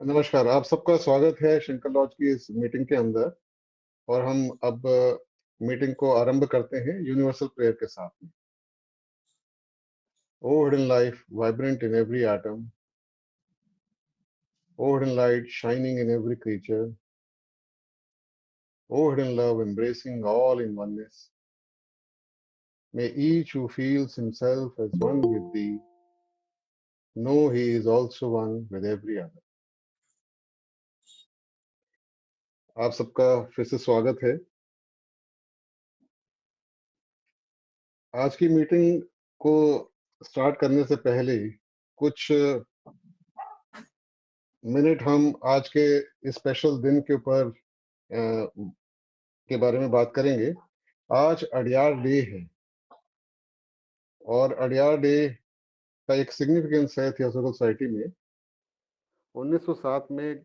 नमस्कार। आप सबका स्वागत है शंकर लॉज की इस मीटिंग के अंदर। और हम अब मीटिंग को आरंभ करते हैं यूनिवर्सल प्रेयर के साथ में। O hidden life vibrant in every atom, O hidden light shining in every creature, O hidden love embracing all in oneness, may each who feels himself as one with thee know he is also one with every other। आप सबका फिर से स्वागत है। आज की meeting को start करने से पहले कुछ मिनट हम आज के इस स्पेशल दिन के ऊपर के बारे में बात करेंगे। आज अडयार डे है और अडयार डे का एक सिग्निफिकेंस है थियोसॉफिकल सोसाइटी में। 1907 में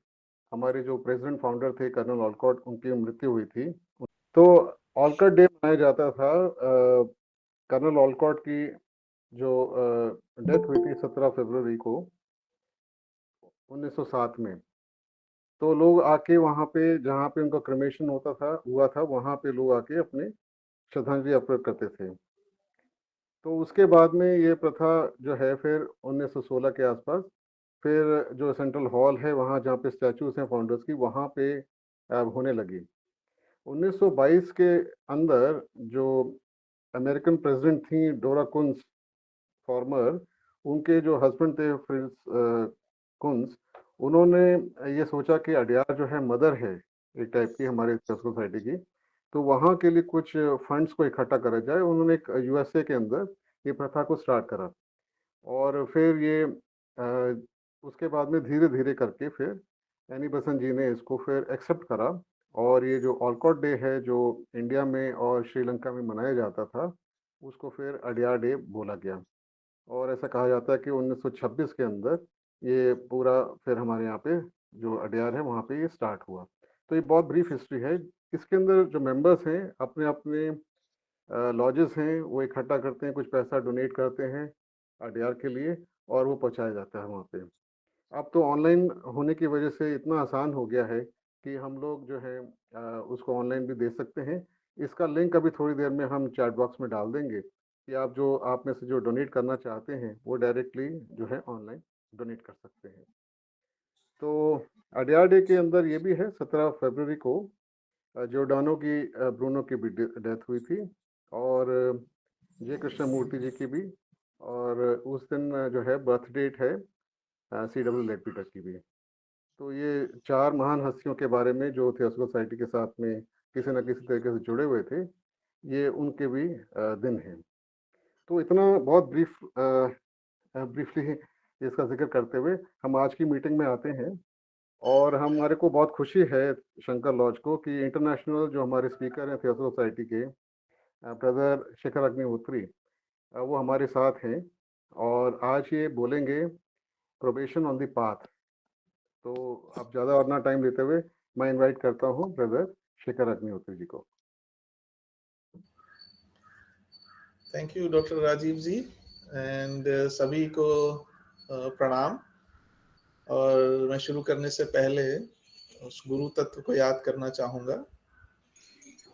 हमारे जो प्रेसिडेंट फाउंडर थे कर्नल ऑलकॉट, उनकी मृत्यु हुई थी। तो ऑलकॉट डे मनाया जाता था। कर्नल ऑलकॉट की जो डेथ हुई थी 17 फरवरी को 1907 में। तो लोग आके वहाँ पे जहाँ पे उनका क्रिमेशन हुआ था वहाँ पे लोग आके अपने श्रद्धांजलि अर्पित करते थे। तो उसके बाद में ये प्रथा जो है फिर 1916 के आसपास फिर जो सेंट्रल हॉल है वहाँ जहाँ पे स्टैचूज हैं फाउंडर्स की, वहाँ पे होने लगी। 1922 के अंदर जो अमेरिकन प्रेसिडेंट थी डोरा कुन्स, फॉर्मर, उनके जो हस्बैंड थे फ्रिट्ज कुन्स, उन्होंने ये सोचा कि अडयार जो है मदर है एक टाइप की हमारे सोसाइटी की, तो वहाँ के लिए कुछ फंड्स को इकट्ठा करा जाए। उन्होंने एक यूएसए के अंदर ये प्रथा को स्टार्ट करा और फिर ये उसके बाद में धीरे धीरे करके फिर एनी बसंत जी ने इसको फिर एक्सेप्ट करा। और ये जो ऑलकॉट डे है जो इंडिया में और श्रीलंका में मनाया जाता था, उसको फिर अडयार डे बोला गया। और ऐसा कहा जाता है कि 1926 के अंदर ये पूरा फिर हमारे यहाँ पे जो अडयार है वहाँ पे ये स्टार्ट हुआ। तो ये बहुत ब्रीफ हिस्ट्री है। इसके अंदर जो मेंबर्स हैं अपने अपने लॉजेस हैं वो इकट्ठा करते हैं, कुछ पैसा डोनेट करते हैं अडयार के लिए और वो पहुँचाया जाता है वहाँ पे। अब तो ऑनलाइन होने की वजह से इतना आसान हो गया है कि हम लोग जो है उसको ऑनलाइन भी दे सकते हैं। इसका लिंक अभी थोड़ी देर में हम चैट बॉक्स में डाल देंगे कि आप में से जो डोनेट करना चाहते हैं वो डायरेक्टली जो है ऑनलाइन डोनेट कर सकते हैं। तो अडयार डे के अंदर ये भी है 17 फरवरी को जोर्डानो की ब्रूनो की भी डेथ हुई थी और जे कृष्णमूर्ति जी की भी। और उस दिन जो है बर्थ डेट है CW लेडपीटर की भी। तो ये चार महान हस्तियों के बारे में जो थियोसॉफिकल सोसाइटी के साथ में किसी न किसी तरीके से जुड़े हुए थे, ये उनके भी दिन हैं। तो इतना बहुत ब्रीफली इसका जिक्र करते हुए हम आज की मीटिंग में आते हैं। और हमारे को बहुत खुशी है शंकर लॉज को कि इंटरनेशनल जो हमारे स्पीकर हैं थियोसॉफिकल सोसाइटी के ब्रदर शेखर अग्निहोत्री, वो हमारे साथ हैं और आज ये बोलेंगे प्रोबेशन ऑन द पाथ। तो अब ज़्यादा और ना टाइम लेते हुए मैं इनवाइट करता हूँ ब्रदर शेखर अग्निहोत्री जी को। Thank you doctor Rajiv ji and सभी को प्रणाम। और मैं शुरू करने से पहले उस गुरु तत्व को याद करना चाहूंगा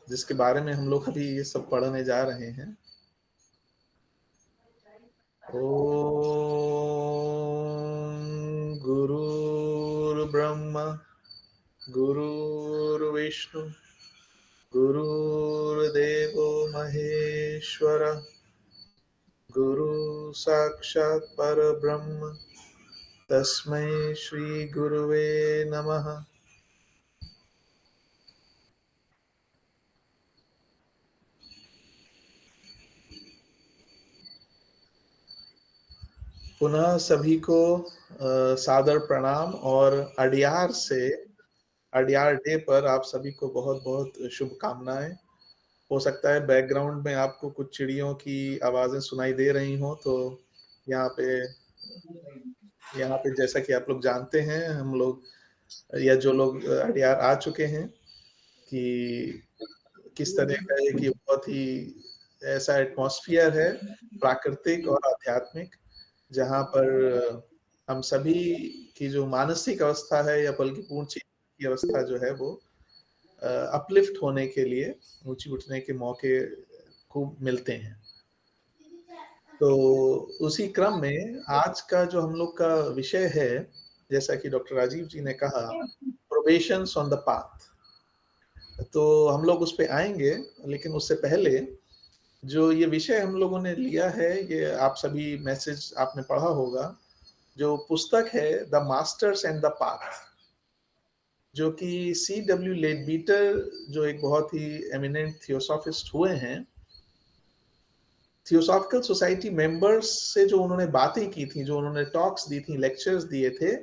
जिसके बारे में हम लोग अभी ये सब पढ़ने जा रहे हैं। ओम गुरुर्ब्रह्मा गुरुर्विष्णु गुरुर्देवो महेश्वर गुरु साक्षात् परब्रह्म तस्मै श्री गुरुवे नमः। पुनः सभी को सादर प्रणाम और अडियार डे पर आप सभी को बहुत बहुत शुभकामनाएं। हो सकता है बैकग्राउंड में आपको कुछ चिड़ियों की आवाजें सुनाई दे रही हो, तो यहाँ पे जैसा कि आप लोग जानते हैं, हम लोग या जो लोग अडियार आ चुके हैं कि किस तरह का है कि बहुत ही ऐसा एटमॉस्फेयर है प्राकृतिक और आध्यात्मिक, जहाँ पर हम सभी की जो मानसिक अवस्था है या बल्कि पूर्ण चेतना की अवस्था जो है वो अपलिफ्ट होने के लिए ऊंची उठने के मौके खूब मिलते हैं। तो उसी क्रम में आज का जो हम लोग का विषय है, जैसा कि डॉक्टर राजीव जी ने कहा, प्रोबेशंस ऑन द पाथ। तो हम लोग उस पे आएंगे, लेकिन उससे पहले जो ये विषय हम लोगों ने लिया है, ये आप सभी मैसेज आपने पढ़ा होगा, जो पुस्तक है the masters and the path, जो कि C.W. लेडबीटर, जो एक बहुत ही एमिनेंट थियोसॉफिस्ट हुए हैं, थियोसॉफिकल सोसाइटी मेंबर्स से जो उन्होंने बातें की थी, जो उन्होंने टॉक्स दी थी, लेक्चर्स दिए थे,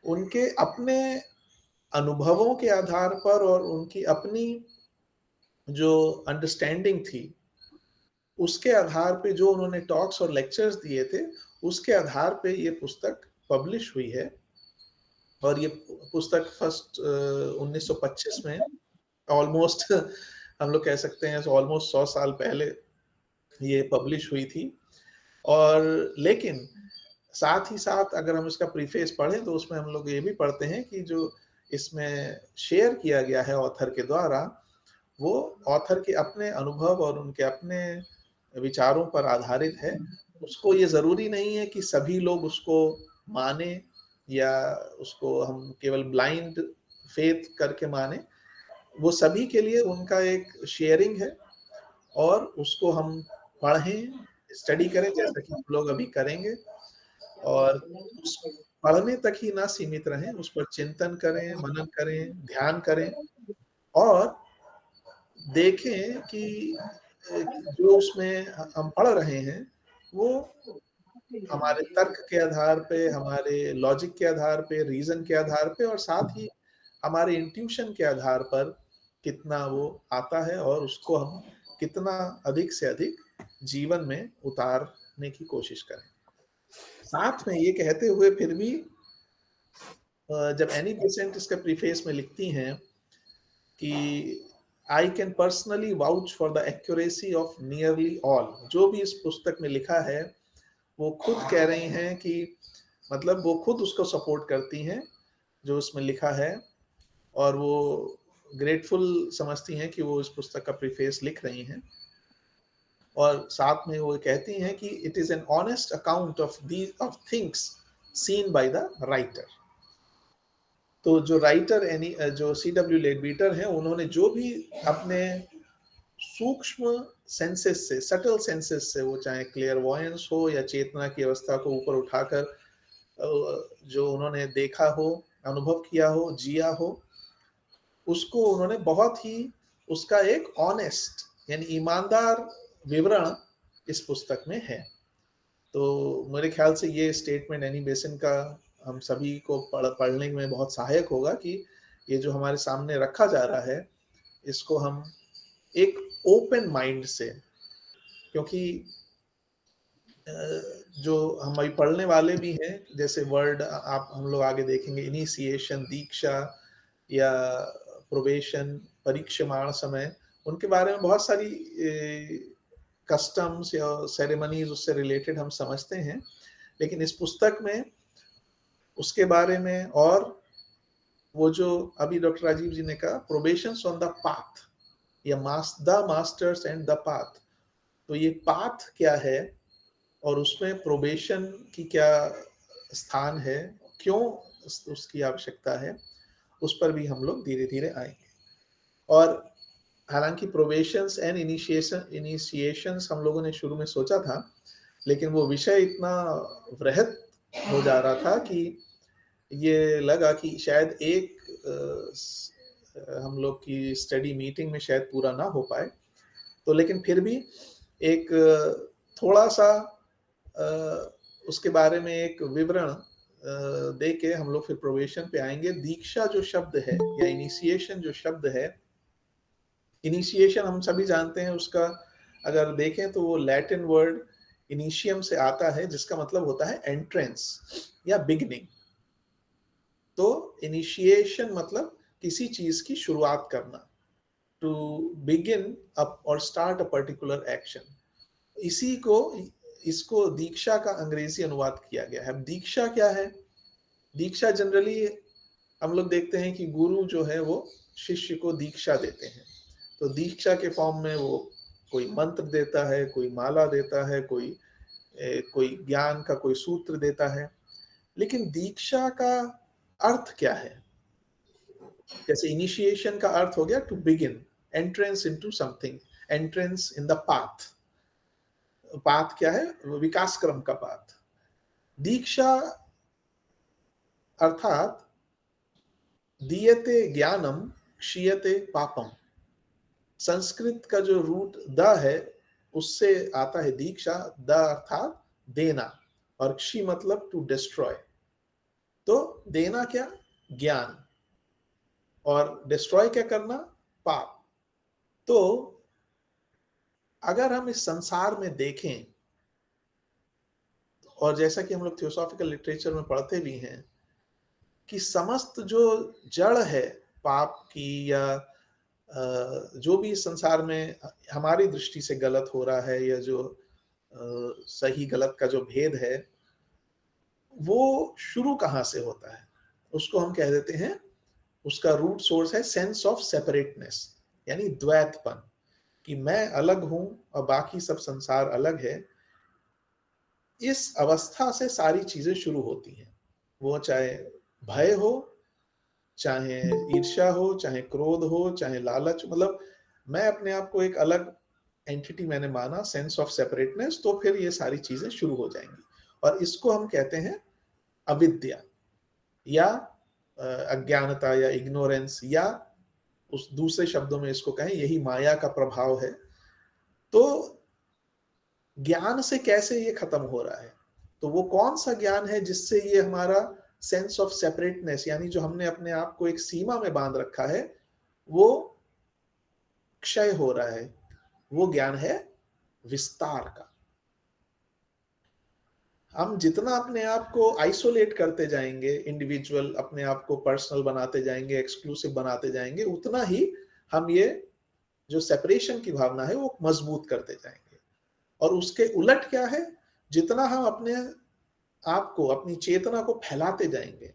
उनके अपने अनुभवों के आधार पर और उनकी अपनी जो अंडरस्टैंडिंग थी, उसके आधार पे जो उन्होंने टॉक्स और लेक्चर्स दिए थे, उसके आधार पे ये पुस्तक पब्लिश हुई है। और ये पुस्तक फर्स्ट 1925 में, ऑलमोस्ट हम लोग कह सकते हैं ऑलमोस्ट 100 साल पहले ये पब्लिश हुई थी। और लेकिन साथ ही साथ अगर हम इसका प्रीफेस पढ़ें तो उसमें हम लोग ये भी पढ़ते हैं कि जो इसमें शेयर किया गया है ऑथर के द्वारा, वो ऑथर के अपने अनुभव और उनके अपने विचारों पर आधारित है। उसको ये ज़रूरी नहीं है कि सभी लोग उसको माने या उसको हम केवल ब्लाइंड फेथ करके माने। वो सभी के लिए उनका एक शेयरिंग है, और उसको हम पढ़ें, स्टडी करें, जैसा कि हम लोग अभी करेंगे, और उस पढ़ने तक ही ना सीमित रहें, उस पर चिंतन करें, मनन करें, ध्यान करें, और देखें कि जो उसमें हम पढ़ रहे हैं वो हमारे तर्क के आधार पे, हमारे लॉजिक के आधार पे, रीजन के आधार पे, और साथ ही हमारे इंट्यूशन के आधार पर कितना वो आता है, और उसको हम कितना अधिक से अधिक जीवन में उतारने की कोशिश करें। साथ में ये कहते हुए फिर भी जब एनी बेसेंट इसका प्रीफेस में लिखती हैं कि I can personally vouch for the accuracy of nearly all, जो भी इस पुस्तक में लिखा है वो खुद कह रही हैं कि मतलब वो खुद उसको सपोर्ट करती हैं जो उसमें लिखा है, और वो ग्रेटफुल समझती हैं कि वो इस पुस्तक का प्रीफेस लिख रही हैं। और साथ में वो कहती हैं कि it is an honest account of the of things scene by the writer. तो जो राइटर यानी जो C.W. लेडबीटर हैं, उन्होंने जो भी अपने सूक्ष्म सेंसेस से, सटल सेंसेस से, वो चाहे क्लियरवॉयंस हो या चेतना की अवस्था को ऊपर उठाकर जो उन्होंने देखा हो, अनुभव किया हो, जिया हो, उसको उन्होंने बहुत ही उसका एक ऑनेस्ट यानी ईमानदार विवरण इस पुस्तक में है। तो मेरे ख्याल से ये स्टेटमेंट एनी बेसन का हम सभी को पढ़ने में बहुत सहायक होगा कि ये जो हमारे सामने रखा जा रहा है, इसको हम एक ओपन माइंड से, क्योंकि जो हम अभी पढ़ने वाले भी हैं, जैसे वर्ड आप हम लोग आगे देखेंगे, इनिशिएशन, दीक्षा या प्रोबेशन, परीक्षमाण समय, उनके बारे में बहुत सारी कस्टम्स या सेरेमनीज उससे रिलेटेड हम समझते हैं। लेकिन इस पुस्तक में उसके बारे में, और वो जो अभी डॉक्टर राजीव जी ने कहा प्रोबेशंस ऑन द पाथ या the masters and the path, तो ये पाथ क्या है और उसमें प्रोबेशन की क्या स्थान है, क्यों उसकी आवश्यकता है, उस पर भी हम लोग धीरे धीरे आएंगे। और हालांकि प्रोबेशंस एंड इनिशिएशंस हम लोगों ने शुरू में सोचा था, लेकिन वो विषय इतना वृहद हो जा रहा था कि ये लगा कि शायद एक हम लोग की स्टडी मीटिंग में शायद पूरा ना हो पाए। तो लेकिन फिर भी एक थोड़ा सा उसके बारे में एक विवरण दे के हम लोग फिर प्रोबेशन पे आएंगे। दीक्षा जो शब्द है या इनिशिएशन जो शब्द है, इनिशिएशन हम सभी जानते हैं, उसका अगर देखें तो वो लैटिन वर्ड इनिशियम से आता है, जिसका मतलब होता है एंट्रेंस या बिगिनिंग। तो इनिशिएशन मतलब किसी चीज की शुरुआत करना, टू बिगिन अप और स्टार्ट अ पर्टिकुलर एक्शन। इसी को इसको दीक्षा का अंग्रेजी अनुवाद किया गया है। दीक्षा क्या है? दीक्षा जनरली हम लोग देखते हैं कि गुरु जो है वो शिष्य को दीक्षा देते हैं। तो दीक्षा के फॉर्म में वो कोई मंत्र देता है, कोई माला देता है, कोई ज्ञान का कोई सूत्र देता है। लेकिन दीक्षा का अर्थ क्या है? जैसे इनिशिएशन का अर्थ हो गया to begin, entrance into something, entrance in the path. Path क्या है? विकास क्रम का पाथ। दीक्षा अर्थात दीयते ज्ञानम क्षीयते पापम। संस्कृत का जो रूट द है उससे आता है दीक्षा। द अर्थात देना, और क्षी मतलब टू डिस्ट्रॉय। तो देना क्या? ज्ञान, और डिस्ट्रॉय क्या करना? पाप। तो अगर हम इस संसार में देखें, और जैसा कि हम लोग थियोसॉफिकल लिटरेचर में पढ़ते भी हैं कि समस्त जो जड़ है पाप की, या जो भी संसार में हमारी दृष्टि से गलत हो रहा है, या जो सही गलत का जो भेद है, वो शुरू कहाँ से होता है? उसको हम कह देते हैं, उसका रूट सोर्स है सेंस ऑफ सेपरेटनेस, यानी द्वैतपन, कि मैं अलग हूं और बाकी सब संसार अलग है। इस अवस्था से सारी चीजें शुरू होती हैं। वो चाहे भय हो, चाहे ईर्ष्या हो, चाहे क्रोध हो, चाहे लालच, मतलब मैं अपने आप को एक अलग एंटिटी मैंने माना, सेंस ऑफ सेपरेटनेस, तो फिर ये सारी चीजें शुरू हो जाएंगी। और इसको हम कहते हैं अविद्या, या अज्ञानता, या इग्नोरेंस, या उस दूसरे शब्दों में इसको कहें यही माया का प्रभाव है। तो ज्ञान से कैसे ये खत्म हो रहा है? तो वो कौन सा ज्ञान है जिससे ये हमारा सेंस ऑफ सेपरेटनेस, यानी जो हमने अपने आप को एक सीमा में बांध रखा है, वो क्षय हो रहा है? वो ज्ञान है विस्तार का। हम जितना अपने आप को आइसोलेट करते जाएंगे, इंडिविजुअल अपने आप को पर्सनल बनाते जाएंगे, एक्सक्लूसिव बनाते जाएंगे, उतना ही हम ये जो सेपरेशन की भावना है वो मजबूत करते जाएंगे। और उसके उलट क्या है? जितना हम अपने आप को, अपनी चेतना को फैलाते जाएंगे,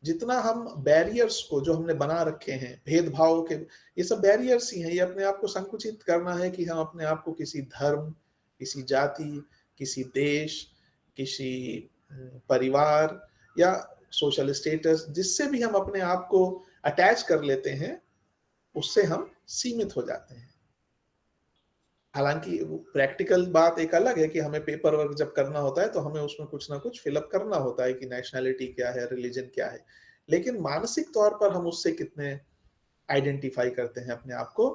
जितना हम बैरियर्स को जो हमने बना रखे हैं, भेदभाव के, ये सब बैरियर्स ही हैं। ये अपने आप को संकुचित करना है कि हम अपने आप को किसी धर्म, किसी जाति, किसी देश, किसी परिवार, या सोशल स्टेटस, जिससे भी हम अपने आप को अटैच कर लेते हैं, उससे हम सीमित हो जाते हैं। हालांकि प्रैक्टिकल बात एक अलग है कि हमें पेपर वर्क जब करना होता है तो हमें उसमें कुछ ना कुछ फिलअप करना होता है कि नेशनैलिटी क्या है, रिलीजन क्या है। लेकिन मानसिक तौर पर हम उससे कितने आइडेंटिफाई करते हैं अपने आप को।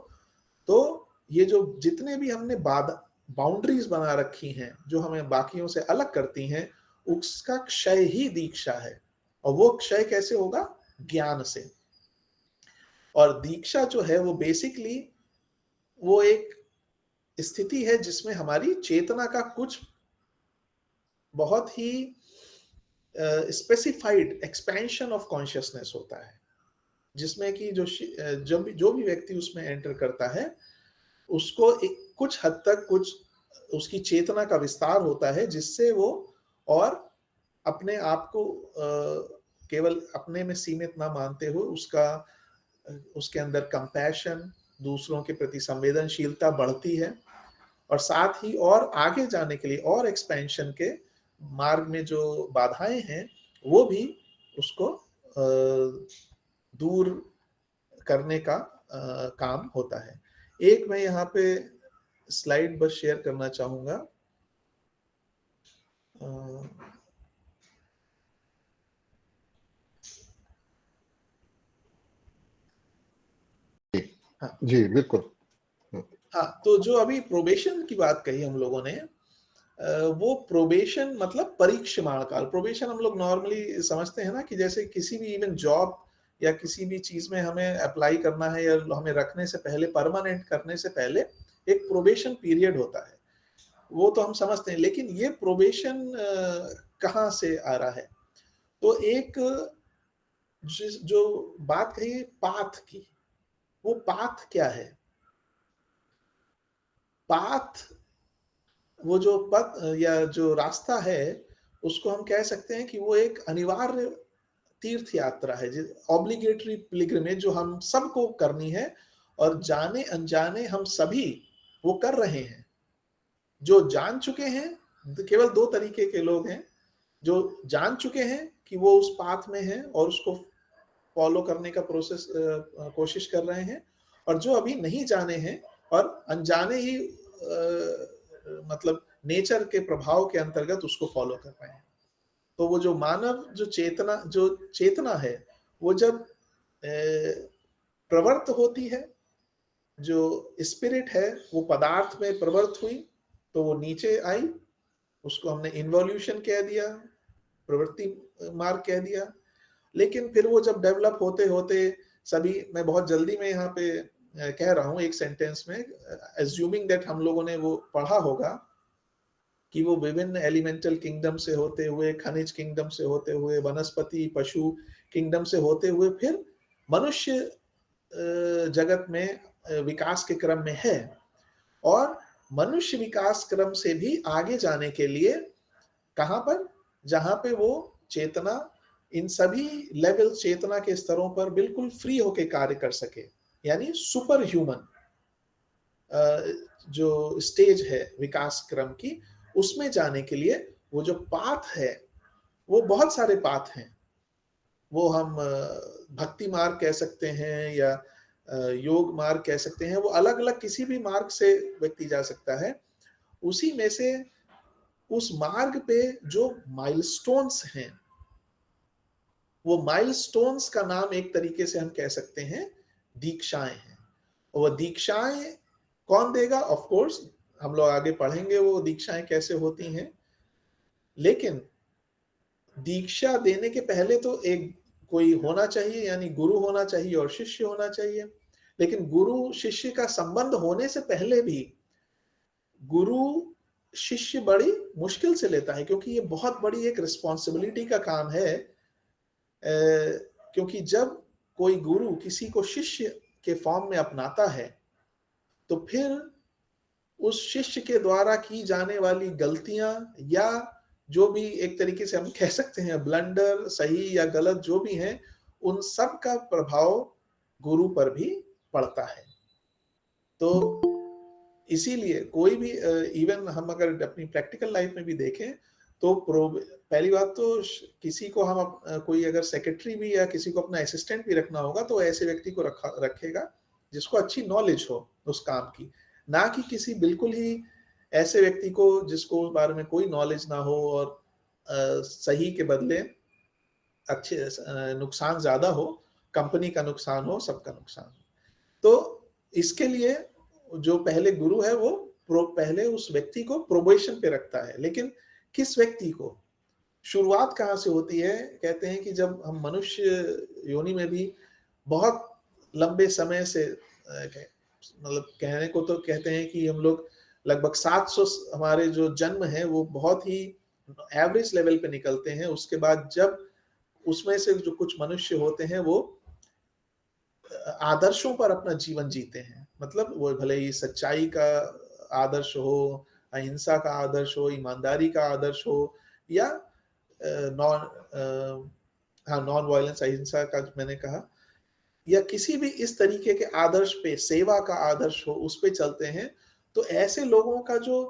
तो ये जो जितने भी हमने बाउंड्रीज बना रखी हैं जो हमें बाकियों से अलग करती हैं, उसका क्षय ही दीक्षा है। और वो क्षय कैसे होगा? ज्ञान से। और दीक्षा जो है वो बेसिकली वो एक स्थिति है जिसमें हमारी चेतना का कुछ बहुत ही स्पेसिफाइड एक्सपेंशन ऑफ कॉन्शियसनेस होता है, जिसमें कि जो भी व्यक्ति उसमें एंटर करता है, उसको कुछ हद तक कुछ उसकी चेतना का विस्तार होता है, जिससे वो और अपने आप को केवल अपने में सीमित ना मानते हुए उसके अंदर कंपैशन, दूसरों के प्रति संवेदनशीलता बढ़ती है। और साथ ही और आगे जाने के लिए और एक्सपेंशन के मार्ग में जो बाधाएं हैं वो भी उसको दूर करने का काम होता है। एक मैं यहाँ पे स्लाइड बस शेयर करना चाहूंगा। हाँ जी बिल्कुल। हाँ, तो जो अभी प्रोबेशन की बात कही हम लोगों ने, वो प्रोबेशन मतलब परीक्षमाण काल। प्रोबेशन हम लोग नॉर्मली समझते हैं ना कि जैसे किसी भी इवन जॉब या किसी भी चीज में हमें अप्लाई करना है या हमें रखने से पहले, परमानेंट करने से पहले एक प्रोबेशन पीरियड होता है, वो तो हम समझते हैं। लेकिन ये प्रोबेशन कहाँ से आ रहा है? तो एक जो बात कही पाथ की, वो पाथ क्या है? पाथ वो जो पथ या जो रास्ता है, उसको हम कह सकते हैं कि वो एक अनिवार्य तीर्थ यात्रा है, ऑब्लिगेटरी पिलग्रिमेज जो हम सबको करनी है, और जाने अनजाने हम सभी वो कर रहे हैं। जो जान चुके हैं, केवल दो तरीके के लोग हैं, जो जान चुके हैं कि वो उस पाथ में हैं और उसको फॉलो करने का प्रोसेस कोशिश कर रहे हैं, और जो अभी नहीं जाने हैं और अनजाने ही मतलब नेचर के प्रभाव के अंतर्गत उसको फॉलो कर रहे हैं। तो वो जो मानव जो चेतना है, वो जब प्रवृत्त होती है, जो स्पिरिट है वो पदार्थ में प्रवृत्त हुई, तो वो नीचे आई, उसको हमने इन्वोल्यूशन कह दिया, प्रवृत्ति मार्ग कह दिया। लेकिन फिर वो जब डेवलप होते होते सभी, मैं बहुत जल्दी में यहाँ पे कह रहा हूँ एक सेंटेंस में, एज्यूमिंग दैट हम लोगों ने वो पढ़ा होगा कि वो विभिन्न एलिमेंटल किंगडम से होते हुए, खनिज किंगडम से होते हुए, वनस्पति पशु किंगडम से होते हुए फिर मनुष्य जगत में विकास के क्रम में है। और मनुष्य विकास क्रम से भी आगे जाने के लिए कहां पर, जहां पे वो चेतना इन सभी लेवल चेतना के स्तरों पर बिल्कुल फ्री होके कार्य कर सके, यानी सुपर ह्यूमन जो स्टेज है विकास क्रम की, उसमें जाने के लिए वो जो पाथ है, वो बहुत सारे पाथ हैं। वो हम भक्ति मार्ग कह सकते हैं या योग मार्ग कह सकते हैं, वो अलग अलग किसी भी मार्ग से व्यक्ति जा सकता है। उसी में से उस मार्ग पे जो माइलस्टोन्स हैं, वो माइलस्टोन्स का नाम एक तरीके से हम कह सकते हैं दीक्षाएं हैं। और वो दीक्षाएं कौन देगा, ऑफ कोर्स हम लोग आगे पढ़ेंगे वो दीक्षाएं कैसे होती हैं। लेकिन दीक्षा देने के पहले तो एक कोई होना चाहिए, यानी गुरु होना चाहिए और शिष्य होना चाहिए। लेकिन गुरु शिष्य का संबंध होने से पहले भी गुरु शिष्य बड़ी मुश्किल से लेता है, क्योंकि ये बहुत बड़ी एक रिस्पॉन्सिबिलिटी का काम है। क्योंकि जब कोई गुरु किसी को शिष्य के फॉर्म में अपनाता है, तो फिर उस शिष्य के द्वारा की जाने वाली गलतियां या जो भी एक तरीके से हम कह सकते हैं ब्लंडर, सही या गलत जो भी है, उन सब का प्रभाव गुरु पर भी पड़ता है। तो इसीलिए कोई भी इवन हम अगर अपनी प्रैक्टिकल लाइफ में भी देखें, तो पहली बात तो किसी को हम कोई अगर सेक्रेटरी भी या किसी को अपना असिस्टेंट भी रखना होगा, तो ऐसे व्यक्ति को रखेगा जिसको अच्छी नॉलेज हो उस काम की, ना कि किसी बिल्कुल ही ऐसे व्यक्ति को जिसको उस बारे में कोई नॉलेज ना हो और सही के बदले अच्छे नुकसान ज्यादा हो, कंपनी का नुकसान हो, सबका नुकसान हो। तो इसके लिए जो पहले गुरु है वो पहले उस व्यक्ति को प्रोबेशन पे रखता है। लेकिन किस व्यक्ति को, शुरुआत कहाँ से होती है, कहते हैं कि जब हम मनुष्य योनि में भी बहुत लंबे समय से मतलब कहने को तो कहते हैं कि हम लोग लगभग 700 हमारे जो जन्म है वो बहुत ही एवरेज लेवल पे निकलते हैं। उसके बाद जब उसमें से जो कुछ मनुष्य होते हैं वो आदर्शों पर अपना जीवन जीते हैं, मतलब वो भले ही सच्चाई का आदर्श हो, अहिंसा का आदर्श हो, ईमानदारी का आदर्श हो, या नॉन वायलेंस अहिंसा का मैंने कहा, या किसी भी इस तरीके के आदर्श पे, सेवा का आदर्श हो, उस पे चलते हैं। तो ऐसे लोगों का जो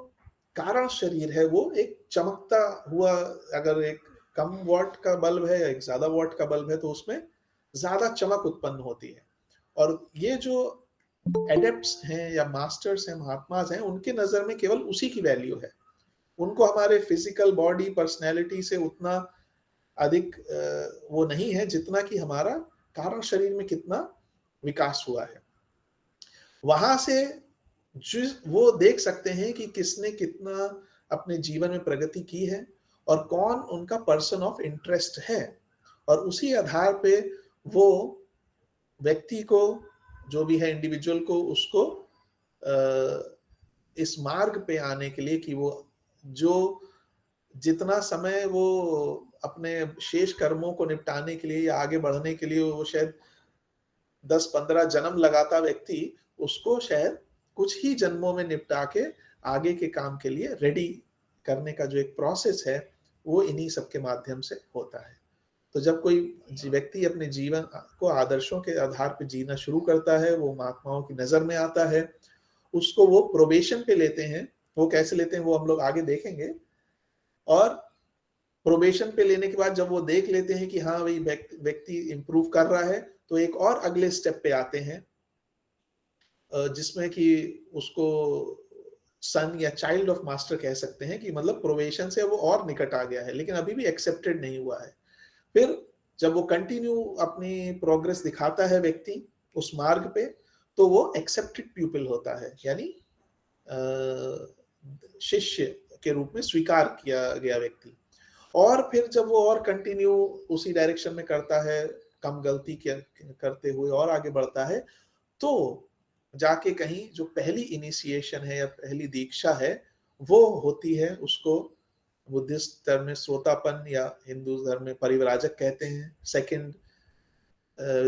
कारण शरीर है वो एक चमकता हुआ, अगर एक कम वॉट का बल्ब है या एक ज्यादा वॉट का बल्ब है, तो उसमें ज्यादा चमक उत्पन्न होती है। और ये जो एडेप्ट्स हैं या मास्टर्स हैं, महात्माज हैं, उनके नजर में केवल उसी की वैल्यू है। उनको हमारे फिजिकल बॉडी पर्सनैलिटी से उतना अधिक वो नहीं है जितना कि हमारा कारण शरीर में कितना विकास हुआ है। वहां से वो देख सकते हैं कि किसने कितना अपने जीवन में प्रगति की है और कौन उनका पर्सन ऑफ इंटरेस्ट है। और उसी आधार पे वो व्यक्ति को, जो भी है इंडिविजुअल को, उसको इस मार्ग पे आने के लिए कि वो जो जितना समय वो अपने शेष कर्मों को निपटाने के लिए या आगे बढ़ने के लिए वो शायद 10-15 जन्म लगाता व्यक्ति, उसको शायद कुछ ही जन्मों में निपटा के आगे के काम के लिए रेडी करने का जो एक प्रोसेस है वो इन्हीं सब के माध्यम से होता है। तो जब कोई व्यक्ति अपने जीवन को आदर्शों के आधार पर जीना शुरू करता है, वो महात्माओं की नजर में आता है, उसको वो प्रोबेशन पे लेते हैं। वो कैसे लेते हैं वो हम लोग आगे देखेंगे। और प्रोबेशन पे लेने के बाद जब वो देख लेते हैं कि हाँ भाई व्यक्ति इंप्रूव कर रहा है, तो एक और अगले स्टेप पे आते हैं जिसमें कि उसको सन या चाइल्ड ऑफ मास्टर कह सकते हैं, कि मतलब प्रोबेशन से वो और निकट आ गया है लेकिन अभी भी एक्सेप्टेड नहीं हुआ है। फिर जब वो कंटिन्यू अपनी प्रोग्रेस दिखाता है व्यक्ति उस मार्ग पे, तो वो एक्सेप्टेड प्यूपिल होता है, यानी शिष्य के रूप में स्वीकार किया गया व्यक्ति। और फिर जब वो और कंटिन्यू उसी डायरेक्शन में करता है, कम गलती करते हुए और आगे बढ़ता है, तो जाके कहीं जो पहली इनिशिएशन है या पहली दीक्षा है वो होती है, उसको बुद्धिस्ट धर्म में श्रोतापन या हिंदू धर्म में परिव्राजक कहते हैं। सेकंड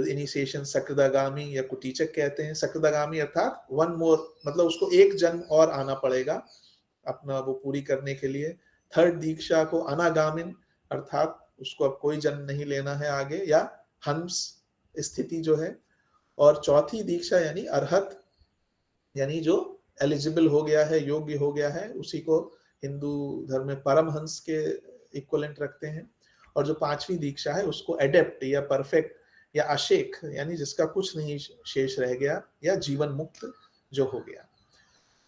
इनिशिएशन सक्रागामी या कुटीचक कहते हैं। सक्रागामी अर्थात वन मोर, मतलब उसको एक जन्म और आना पड़ेगा अपना वो पूरी करने के लिए। थर्ड दीक्षा को अनागामिन, अर्थात उसको अब कोई जन्म नहीं लेना है आगे, या हंस स्थिति जो है। और चौथी दीक्षा यानी अरहत, यानी जो एलिजिबल हो गया है, योग्य हो गया है, उसी को हिंदू धर्म में परमहंस के इक्विवेलेंट रखते हैं। और जो पांचवी दीक्षा है उसको एडेप्ट या परफेक्ट या अशेख, यानी जिसका कुछ नहीं शेष रह गया, या जीवन मुक्त जो हो गया।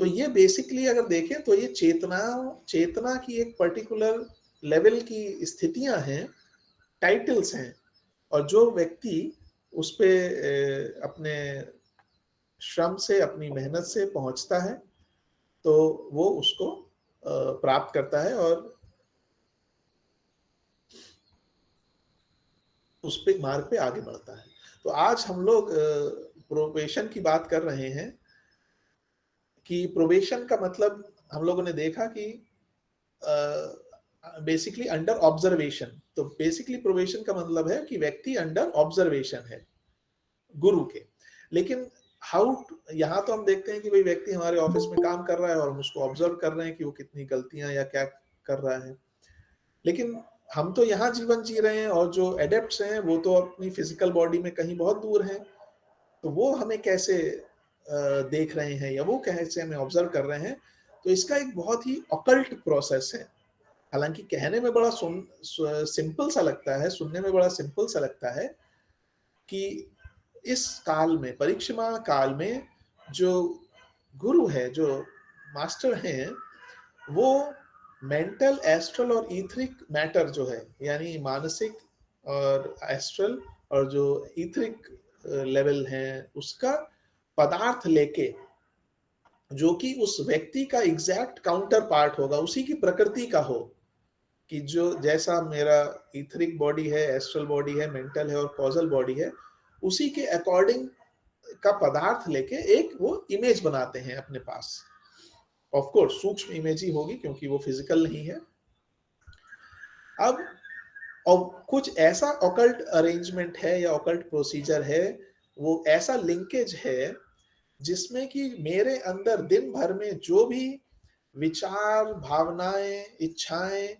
तो ये बेसिकली अगर देखें तो ये चेतना की एक पर्टिकुलर लेवल की स्थितियां हैं, टाइटल्स हैं। और जो व्यक्ति उस पे अपने श्रम से, अपनी मेहनत से पहुंचता है, तो वो उसको प्राप्त करता है और उस पे मार्ग पे आगे बढ़ता है। तो आज हम लोग प्रोबेशन की बात कर रहे हैं कि प्रोबेशन का मतलब हम लोगों ने देखा कि बेसिकली अंडर ऑब्जर्वेशन। तो बेसिकली प्रोबेशन का मतलब है कि व्यक्ति अंडर ऑब्जर्वेशन है गुरु के। लेकिन हाउ, यहाँ तो हम देखते हैं कि भाई व्यक्ति हमारे ऑफिस में काम कर रहा है और हम उसको ऑब्जर्व कर रहे हैं कि वो कितनी गलतियां या क्या कर रहा है। लेकिन हम तो यहाँ जीवन जी रहे हैं और जो एडेप्ट्स हैं वो तो अपनी फिजिकल बॉडी में कहीं बहुत दूर हैं। तो वो हमें कैसे देख रहे हैं या वो कैसे हमें ऑब्जर्व कर रहे हैं, तो इसका एक बहुत ही ऑकल्ट प्रोसेस है। हालांकि कहने में बड़ा सिंपल सा लगता है, सुनने में बड़ा सिंपल सा लगता है कि इस काल में, परीक्षमा काल में, जो गुरु है, जो मास्टर हैं, वो मेंटल, एस्ट्रल और ईथरिक मैटर जो है, यानी मानसिक और एस्ट्रल और जो ईथरिक लेवल है, उसका पदार्थ लेके, जो कि उस व्यक्ति का एग्जैक्ट काउंटर पार्ट होगा, उसी की प्रकृति का हो, कि जो जैसा मेरा ईथरिक बॉडी है, एस्ट्रल बॉडी है, मेंटल है और कॉजल बॉडी है, उसी के अकॉर्डिंग का पदार्थ लेके एक वो इमेज बनाते हैं अपने पास। ऑफ कोर्स सूक्ष्म इमेज ही होगी क्योंकि वो फिजिकल नहीं है। अब और कुछ ऐसा ऑकल्ट अरेंजमेंट है या ऑकल्ट प्रोसीजर है, वो ऐसा लिंकेज है जिसमें कि मेरे अंदर दिन भर में जो भी विचार, भावनाएं, इच्छाएं,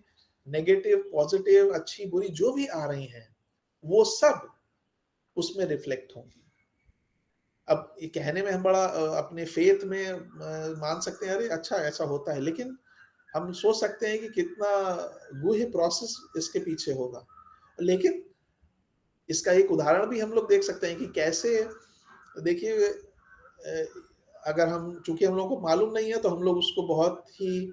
नेगेटिव, पॉजिटिव, अच्छी बुरी जो भी आ रही हैं, वो सब उसमें रिफ्लेक्ट होंगी। अब ये कहने में हम बड़ा अपने फेथ में मान सकते हैं, अरे अच्छा ऐसा होता है, लेकिन हम सोच सकते हैं कि कितना गूढ़ प्रोसेस इसके पीछे होगा। लेकिन इसका एक उदाहरण भी हम लोग देख सकते हैं कि कैसे, देखिए अगर हम, चूंकि हम लोगों को मालूम नहीं है, तो हम लोग उसको बहुत ही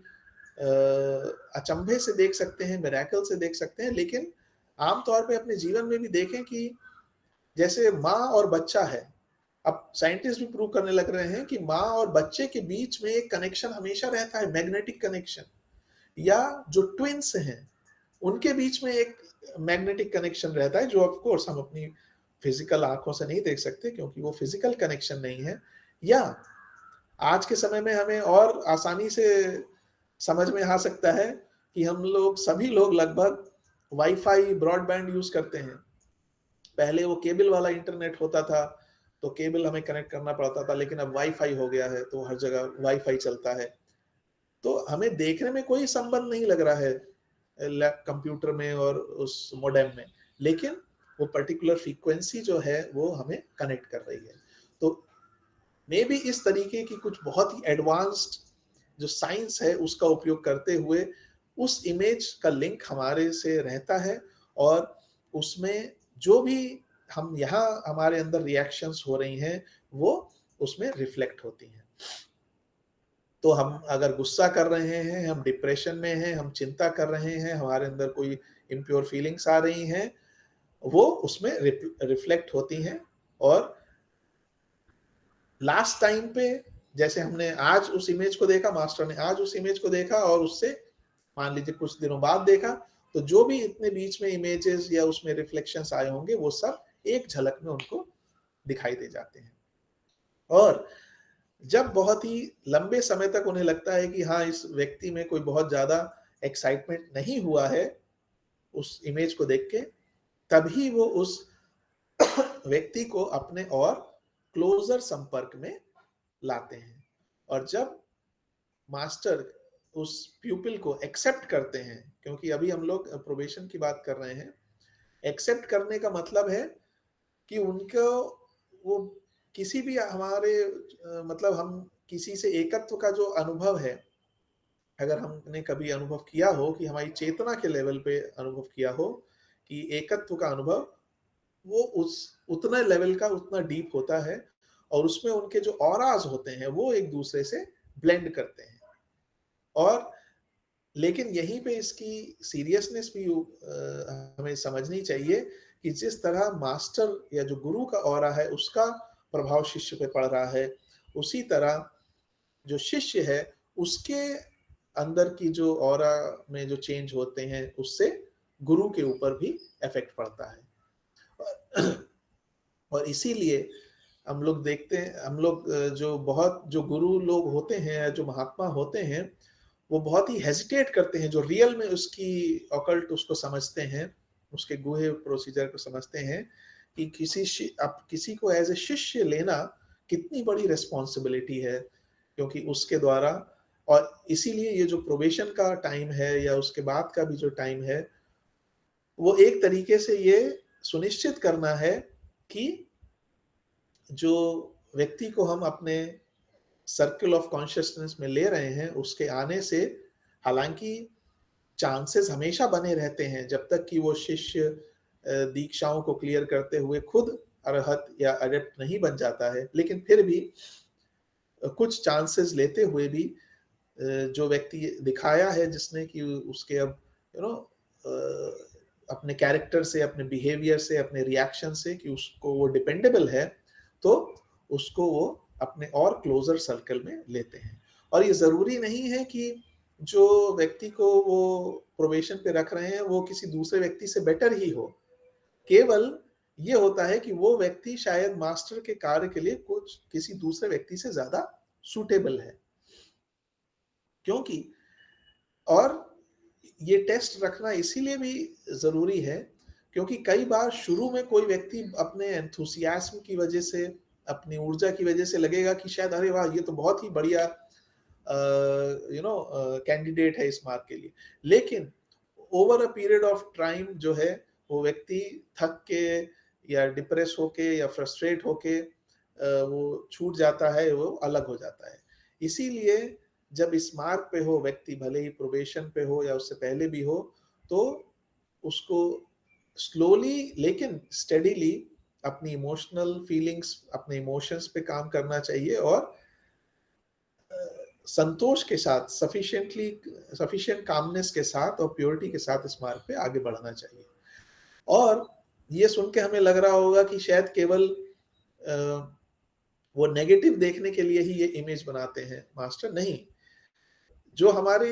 अचंभे से देख सकते हैं, मिरेकल से देख सकते हैं। लेकिन आमतौर पे अपने जीवन में भी देखें कि जैसे माँ और बच्चा है, अब साइंटिस्ट भी प्रूव करने लग रहे हैं कि माँ और बच्चे के बीच में एक कनेक्शन हमेशा रहता है, मैग्नेटिक कनेक्शन। या जो ट्विंस हैं उनके बीच में एक मैग्नेटिक कनेक्शन रहता है, जो ऑफ कोर्स हम अपनी फिजिकल आंखों से नहीं देख सकते क्योंकि वो फिजिकल कनेक्शन नहीं है। या आज के समय में हमें और आसानी से समझ में आ सकता है कि हम लोग, सभी लोग लगभग वाईफाई, ब्रॉडबैंड यूज करते हैं। पहले वो केबल वाला इंटरनेट होता था तो केबल हमें कनेक्ट करना पड़ता था, लेकिन अब वाईफाई हो गया है तो हर जगह वाईफाई चलता है। तो हमें देखने में कोई संबंध नहीं लग रहा है कंप्यूटर में और उस मोडेम में, लेकिन वो पर्टिकुलर फ्रीक्वेंसी जो है वो हमें कनेक्ट कर रही है। तो मे बी इस तरीके की कुछ बहुत ही एडवांस्ड जो साइंस है उसका उपयोग करते हुए उस इमेज का लिंक हमारे से रहता है, और उसमें जो भी हम यहाँ हमारे अंदर रिएक्शंस हो रही हैं वो उसमें रिफ्लेक्ट होती हैं। तो हम अगर गुस्सा कर रहे हैं, हम डिप्रेशन में हैं, हम चिंता कर रहे हैं, हमारे अंदर कोई इम्प्योर फीलिंग्स आ रही हैं, वो उसमें रिफ्लेक्ट होती हैं। और लास्ट टाइम पे जैसे हमने आज उस इमेज को देखा, मास्टर ने आज उस इमेज को देखा और उससे मान लीजिए कुछ दिनों बाद देखा, तो जो भी इतने बीच में इमेजेस या उसमें रिफ्लेक्शंस आए होंगे वो सब एक झलक में उनको दिखाई दे जाते हैं। और जब बहुत ही लंबे समय तक उन्हें लगता है कि हाँ इस व्यक्ति में कोई बहुत ज्यादा एक्साइटमेंट नहीं हुआ है उस इमेज को देख के, तभी वो उस व्यक्ति को अपने और क्लोजर संपर्क में लाते हैं। और जब मास्टर उस प्यूपिल को एक्सेप्ट करते हैं, क्योंकि अभी हम लोग प्रोबेशन की बात कर रहे हैं, एक्सेप्ट करने का मतलब है कि उनको वो किसी भी हमारे मतलब हम किसी से एकत्व का जो अनुभव है, अगर हमने कभी अनुभव किया हो कि हमारी चेतना के लेवल पे अनुभव किया हो कि एकत्व का अनुभव, वो उस उतना लेवल का उतना डीप होता है, और उसमें उनके जो ऑराज होते हैं वो एक दूसरे से ब्लेंड करते हैं। और लेकिन यहीं पे इसकी सीरियसनेस भी हमें समझनी चाहिए कि जिस तरह मास्टर या जो गुरु का ऑरा है उसका प्रभाव शिष्य पे पड़ रहा है, उसी तरह जो शिष्य है उसके अंदर की जो ऑरा में जो चेंज होते हैं उससे गुरु के ऊपर भी इफेक्ट पड़ता है। और इसीलिए हम लोग देखते हैं, हम लोग जो गुरु लोग होते हैं, जो महात्मा होते हैं, वो बहुत ही हेजिटेट करते हैं जो रियल में उसकी ऑकल्ट उसको समझते हैं, उसके गुहे प्रोसीजर को समझते हैं कि अब किसी को एज ए शिष्य लेना कितनी बड़ी रिस्पॉन्सिबिलिटी है, क्योंकि उसके द्वारा। और इसीलिए ये जो प्रोबेशन का टाइम है या उसके बाद का भी जो टाइम है, वो एक तरीके से ये सुनिश्चित करना है कि जो व्यक्ति को हम अपने सर्कल ऑफ कॉन्शियसनेस में ले रहे हैं उसके आने से, हालांकि चांसेस हमेशा बने रहते हैं जब तक कि वो शिष्य दीक्षाओं को क्लियर करते हुए खुद अरहत या अडेप्ट नहीं बन जाता है, लेकिन फिर भी कुछ चांसेस लेते हुए भी जो व्यक्ति दिखाया है जिसने कि उसके अब अपने कैरेक्टर से, अपने बिहेवियर से, अपने रिएक्शन से कि उसको वो डिपेंडेबल है, तो उसको वो अपने और क्लोजर सर्कल में लेते हैं। और ये जरूरी नहीं है कि जो व्यक्ति को वो प्रोबेशन पे रख रहे हैं वो किसी दूसरे व्यक्ति से बेटर ही हो, केवल ये होता है कि वो व्यक्ति शायद मास्टर के कार्य के लिए कुछ किसी दूसरे व्यक्ति से ज्यादा सूटेबल है। क्योंकि और ये टेस्ट रखना इसीलिए भी जरूरी है क्योंकि कई बार शुरू में कोई व्यक्ति अपने एंथुसियाज्म की वजह से, अपनी ऊर्जा की वजह से लगेगा कि शायद अरे वाह ये तो बहुत ही बढ़िया कैंडिडेट है इस मार्क के लिए, लेकिन over a period of time जो है वो व्यक्ति थक के या डिप्रेस होके या फ्रस्ट्रेट होके वो छूट जाता है, वो अलग हो जाता है। इसीलिए जब इस मार्ग पे हो व्यक्ति, भले ही प्रोबेशन पे हो या उससे पहले भी हो, तो उसको स्लोली लेकिन स्टेडीली अपनी इमोशनल फीलिंग्स, अपने इमोशंस पे काम करना चाहिए और संतोष के साथ, सफिशिएंट कामनेस के साथ और प्योरिटी के साथ इस मार्ग पे आगे बढ़ना चाहिए। और ये सुन के हमें लग रहा होगा कि शायद केवल वो नेगेटिव देखने के लिए ही ये इमेज बनाते हैं मास्टर, नहीं। जो हमारे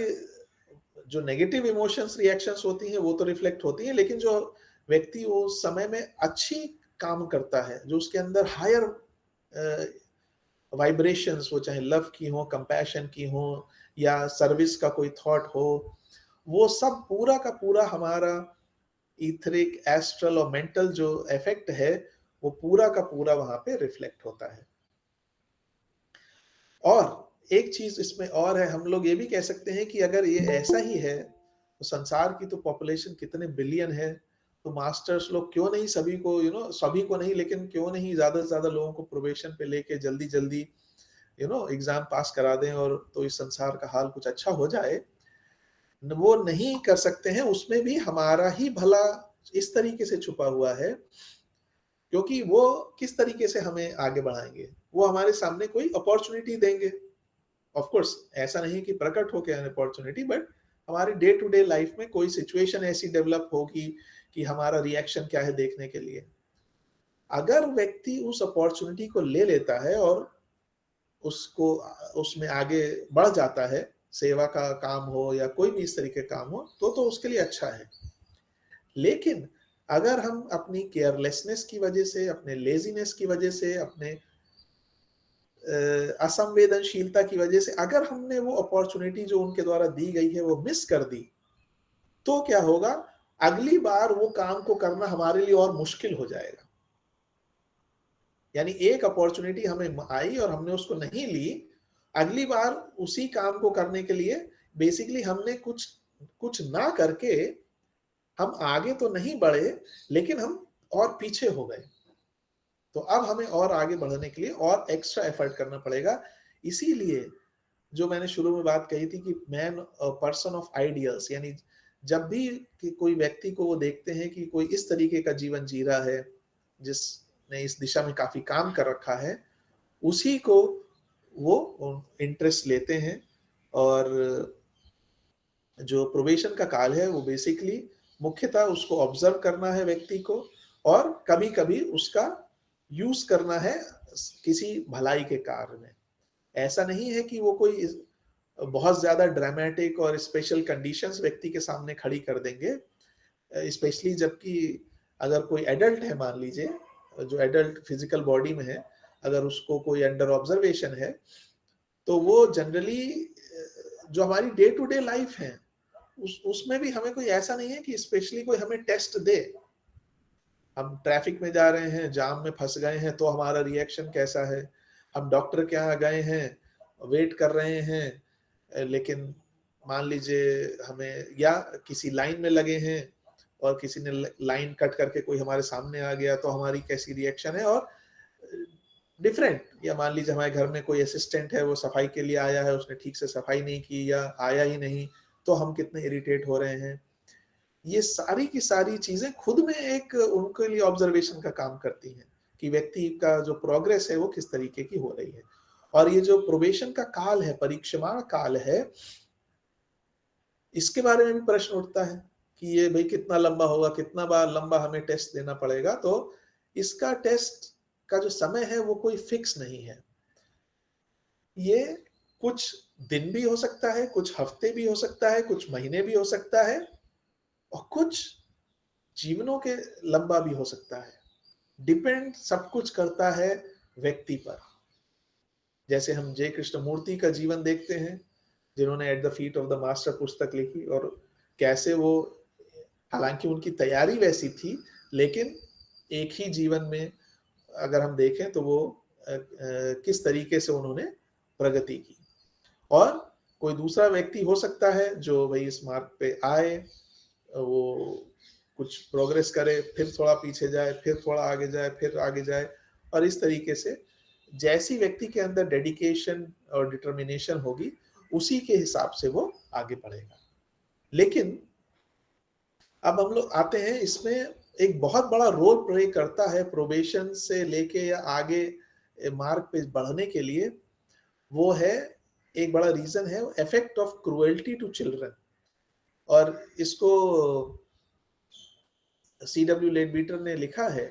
जो नेगेटिव इमोशंस, रिएक्शंस होती हैं वो तो रिफ्लेक्ट होती हैं, लेकिन जो व्यक्ति उस समय में अच्छी काम करता है, जो उसके अंदर हायर वाइब्रेशंस हो, चाहे लव की हो, कंपैशन की हो या सर्विस का कोई थॉट हो, वो सब पूरा का पूरा हमारा ईथरिक, एस्ट्रल और मेंटल जो इफेक्ट है वो पूरा का पूरा वहां पे रिफ्लेक्ट होता है। और एक चीज इसमें और है, हम लोग ये भी कह सकते हैं कि अगर ये ऐसा ही है तो संसार की तो पॉपुलेशन कितने बिलियन है, तो मास्टर्स लोग क्यों नहीं सभी को, सभी को नहीं, लेकिन क्यों नहीं ज्यादा से ज्यादा लोगों को प्रोबेशन पे लेके जल्दी जल्दी एग्जाम पास करा दें, और तो इस संसार का हाल कुछ अच्छा हो जाए। वो नहीं कर सकते हैं, उसमें भी हमारा ही भला इस तरीके से छुपा हुआ है, क्योंकि वो किस तरीके से हमें आगे बढ़ाएंगे, वो हमारे सामने कोई अपॉर्चुनिटी देंगे। ऑफ कोर्स ऐसा नहीं कि प्रकट हो के अपॉर्चुनिटी, बट हमारे डे टू डे लाइफ में कोई सिचुएशन ऐसी डेवलप होगी कि हमारा रिएक्शन क्या है देखने के लिए। अगर व्यक्ति उस अपॉर्चुनिटी को ले लेता है और उसको उसमें आगे बढ़ जाता है, सेवा का काम हो या कोई भी इस तरीके का काम हो, तो उसके लिए अच्छा है। लेकिन अगर हम अपनी केयरलेसनेस की वजह से, अपने लेजीनेस की वजह से, अपने असंवेदनशीलता की वजह से अगर हमने वो अपॉर्चुनिटी जो उनके द्वारा दी गई है वो मिस कर दी, तो क्या होगा, अगली बार वो काम को करना हमारे लिए और मुश्किल हो जाएगा। यानी एक अपॉर्चुनिटी हमें आई और हमने उसको नहीं ली, अगली बार उसी काम को करने के लिए बेसिकली हमने कुछ कुछ ना करके हम आगे तो नहीं बढ़े, लेकिन हम और पीछे हो गए। तो अब हमें और आगे बढ़ने के लिए और एक्स्ट्रा एफर्ट करना पड़ेगा। इसीलिए जो मैंने शुरू में बात कही थी कि मैन पर्सन ऑफ आइडियल्स, यानी जब भी कि कोई व्यक्ति को वो देखते हैं कि कोई इस तरीके का जीवन जी रहा है जिसने इस दिशा में काफी काम कर रखा है, उसी को वो इंटरेस्ट लेते हैं। और जो प्रोबेशन का काल है वो बेसिकली मुख्यतः उसको ऑब्जर्व करना है व्यक्ति को, और कभी कभी उसका यूज करना है किसी भलाई के कार्य में। ऐसा नहीं है कि वो कोई बहुत ज्यादा ड्रामेटिक और स्पेशल कंडीशंस व्यक्ति के सामने खड़ी कर देंगे, स्पेशली जबकि अगर कोई एडल्ट है, मान लीजिए जो एडल्ट फिजिकल बॉडी में है, अगर उसको कोई अंडर ऑब्जर्वेशन है, तो वो जनरली जो हमारी डे टू डे लाइफ है उसमें भी हमें कोई ऐसा नहीं है कि स्पेशली कोई हमें टेस्ट दे। हम ट्रैफिक में जा रहे हैं, जाम में फंस गए हैं, तो हमारा रिएक्शन कैसा है। हम डॉक्टर के यहाँ गए हैं, वेट कर रहे हैं, लेकिन मान लीजिए हमें, या किसी लाइन में लगे हैं और किसी ने लाइन कट करके कोई हमारे सामने आ गया, तो हमारी कैसी रिएक्शन है। और डिफरेंट, या मान लीजिए हमारे घर में कोई असिस्टेंट है, वो सफाई के लिए आया है, उसने ठीक से सफाई नहीं की या आया ही नहीं, तो हम कितने इरिटेट हो रहे हैं। ये सारी की सारी चीजें खुद में एक उनके लिए ऑब्जर्वेशन का काम करती हैं कि व्यक्ति का जो प्रोग्रेस है वो किस तरीके की हो रही है। और ये जो प्रोबेशन का काल है, परीक्षमाण काल है, इसके बारे में भी प्रश्न उठता है कि ये भाई कितना लंबा होगा, कितना बार लंबा हमें टेस्ट देना पड़ेगा। तो इसका टेस्ट का जो समय है वो कोई फिक्स नहीं है। ये कुछ दिन भी हो सकता है, कुछ हफ्ते भी हो सकता है, कुछ महीने भी हो सकता है, और कुछ जीवनों के लंबा भी हो सकता है। डिपेंड सब कुछ करता है व्यक्ति पर। जैसे हम जय कृष्ण मूर्ति का जीवन देखते हैं, जिन्होंने at the feet of the master पुस्तक लिखी, और कैसे वो, हालांकि उनकी तैयारी वैसी थी, लेकिन एक ही जीवन में अगर हम देखें तो वो किस तरीके से उन्होंने प्रगति की। और कोई दूसरा व्यक्ति हो सकता है जो भाई इस मार्ग पे आए, वो कुछ प्रोग्रेस करे, फिर थोड़ा पीछे जाए, फिर थोड़ा आगे जाए, फिर आगे जाए, और इस तरीके से जैसी व्यक्ति के अंदर डेडिकेशन और डिटर्मिनेशन होगी, उसी के हिसाब से वो आगे बढ़ेगा। लेकिन अब हम लोग आते हैं इसमें, एक बहुत बड़ा रोल प्ले करता है प्रोबेशन से लेके या आगे मार्ग पे बढ़ने के लिए, वो है, एक बड़ा रीजन है effect of cruelty to children. और इसको C.W. लेडबीटर ने लिखा है,